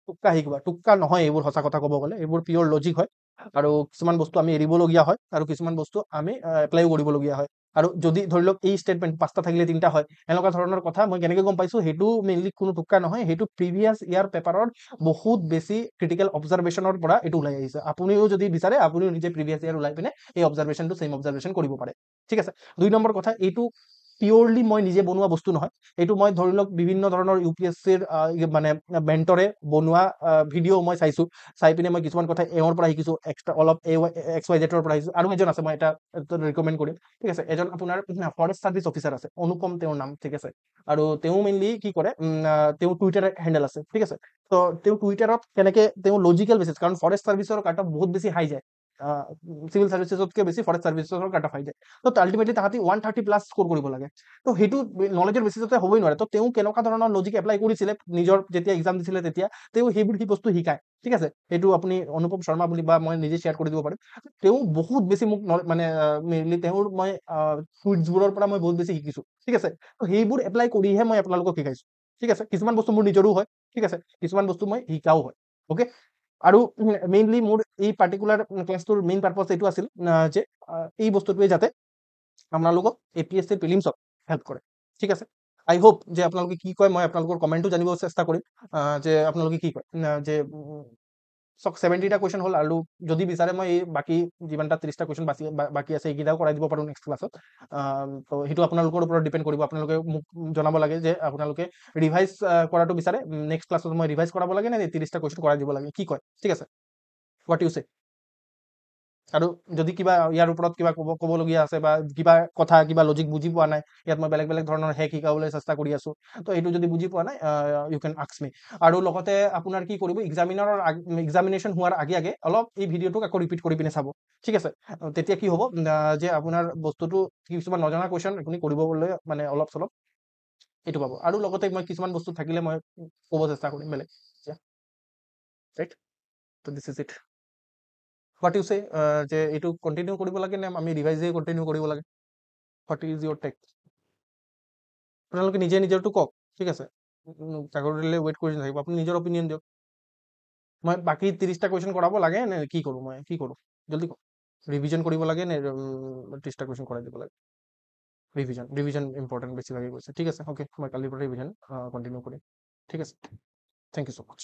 টোক্কা শিকোৱা, টোক্কা নহয় এইবোৰ, সঁচা কথা ক'ব গ'লে এইবোৰ পিয়ৰ লজিক হয়, আৰু কিছুমান বস্তু আমি এৰিবলগীয়া হয়, আৰু কিছুমান বস্তু আমি এপ্লাইও কৰিবলগীয়া হয়। আৰু যদি ধৰি লওক এই ষ্টেটমেণ্ট 5টা থাকিলে 3টা হয়, এনেকুৱা ধৰণৰ কথা মই কেনেকৈ গম পাইছোঁ, সেইটো মেইনলি কোনো টোক্কা নহয়, সেইটো প্ৰিভিয়াছ ইয়াৰ পেপাৰৰ বহুত বেছি ক্ৰিটিকেল অবজাৰভেশ্যনৰ পৰা এইটো ওলাই আহিছে। আপুনিও যদি বিচাৰে আপুনিও নিজে প্ৰিভিয়াছ ইয়াৰ ওলাই পিনে এই অবজাৰভেশ্যনটো ছেইম অবজাৰভেশ্যন কৰিব পাৰে, ঠিক আছে। 2 নম্বৰ কথা, এইটো পিয়ৰলি মই নিজে বনোৱা বস্তু নহয়, এইটো মই ধৰি লওক বিভিন্ন ধৰণৰ UPSCৰ মানে মেণ্টৰে বনোৱা ভিডিঅ' মই চাইছোঁ, চাই পিনে মই কিছুমান কথা এওঁৰ পৰা শিকিছোঁ, এক্সট্ৰা অলপ XYZৰ পৰা শিকিছোঁ। আৰু এজন আছে, মই এটা ৰিকমেণ্ড কৰিম, ঠিক আছে। এজন আপোনাৰ ফৰেষ্ট চাৰ্ভিচ অফিচাৰ আছে, অনুপম তেওঁৰ নাম, ঠিক আছে। আৰু তেওঁ মেইনলি কি কৰে, তেওঁ টুইটাৰ হেণ্ডেল আছে, ঠিক আছে। তো তেওঁ টুইটাৰত কেনেকৈ তেওঁ লজিকেল বেচিছ, কাৰণ ফৰেষ্ট চাৰ্ভিচৰ কাট অফ বহুত বেছি হাই যায়, চিভিল চাৰ্ভিচেছতকৈ বেছি ফৰেষ্ট চাৰ্ভিচৰ কাট অফ হাই যায়। তো আল্টিমেটলি তাহাঁতি 130+ স্ক'ৰ কৰিব লাগে, তো সেইটো নলেজৰ বেচিছতে হ'বই নোৱাৰে। তো তেওঁ কেনেকুৱা ধৰণৰ লজিক এপ্লাই কৰিছিলে নিজৰ যেতিয়া এক্সাম দিছিলে তেতিয়া, তেওঁ সেইবোৰ কি বস্তু শিকায়, ঠিক আছে। সেইটো আপুনি অনুপম শৰ্মা বুলি, বা মই নিজে শ্বেয়াৰ কৰি দিব পাৰিম, তেওঁ বহুত বেছি মোক মানে মেইনলি তেওঁৰ মই টুইটছবোৰৰ পৰা মই বহুত বেছি শিকিছোঁ, ঠিক আছে। তো সেইবোৰ এপ্লাই কৰিহে মই আপোনালোকক শিকাইছোঁ, ঠিক আছে। কিছুমান বস্তু মোৰ নিজৰো হয়, ঠিক আছে, কিছুমান বস্তু মই শিকাও হয়, অ'কে। আৰু মেইনলি মোৰ এই পাৰ্টিকুলাৰ ক্লাছটোৰ মেইন পাৰ্পছ এইটো আছিল যে এই বস্তুটোৱে যাতে আপোনালোকক APSC প্ৰিলিমছত হেল্প কৰে, ঠিক আছে। আই হোপ যে আপোনালোকে কি কয়, মই আপোনালোকৰ কমেণ্টটো জানিব চেষ্টা কৰিম, যে আপোনালোকে কি কয়, যে চক 70টা কুৱেশ্যন হ'ল, আৰু যদি বিচাৰে মই এই বাকী যিমানটা 30টা কুৱেশ্যন বাকী আছে এইকেইটাও কৰাই দিব পাৰোঁ নেক্সট ক্লাছত। তো সেইটো আপোনালোকৰ ওপৰত ডিপেণ্ড কৰিব, আপোনালোকে মোক জনাব লাগে যে আপোনালোকে ৰিভাইজ কৰাটো বিচাৰে, নেক্সট ক্লাছত মই ৰিভাইজ কৰাব লাগে নে 30টা কুৱেশ্যন কৰাই দিব লাগে, কি কয়, ঠিক আছে। হোৱাট ইউ চে। আৰু যদি কিবা ইয়াৰ ওপৰত কিবা ক'বলগীয়া আছে, বা কিবা কথা কিবা লজিক বুজি পোৱা নাই, ইয়াত মই বেলেগ বেলেগ ধৰণৰ হেক শিকাবলৈ চেষ্টা কৰি আছোঁ, তো এইটো যদি বুজি পোৱা নাই ইউ কেন আস্ক মি। আৰু লগতে আপোনাৰ কি কৰিব, এক্সামিনেশ্যন হোৱাৰ আগে আগে অলপ এই ভিডিঅ'টোক আকৌ ৰিপিট কৰি পিনে চাব, ঠিক আছে। তেতিয়া কি হ'ব যে আপোনাৰ বস্তুটো কিছুমান নজনা কুৱেশ্যন আপুনি কৰিবলৈ মানে অলপ চলপ এইটো পাব। আৰু লগতে মই কিছুমান বস্তু থাকিলে মই ক'ব চেষ্টা কৰিম বেলেগ। ৰাইট। তো this is it. What you say, যে এইটো কণ্টিনিউ কৰিব লাগে নে আমি ৰিভাইজে কণ্টিনিউ কৰিব লাগে? What is your take? আপোনালোকে নিজে নিজৰটো কওক, ঠিক আছে? কাগজ দিলে ৱেইট কৰি নাথাকিব, আপুনি নিজৰ অপিনিয়ন দিয়ক। মই বাকী 30টা কুৱেশ্যন কৰাব লাগে নে কি কৰোঁ? মই কি কৰোঁ জল্দি কওক। ৰিভিজন কৰিব লাগে নে 30টা কুৱেশ্যন কৰাই দিব লাগে? ৰিভিজন ইম্পৰ্টেণ্ট বেছিভাগে কৈছে। ঠিক আছে, অ'কে, মই কালিৰ পৰা ৰিভিজন কণ্টিনিউ কৰিম। ঠিক আছে, থেংক ইউ ছ' মাছ।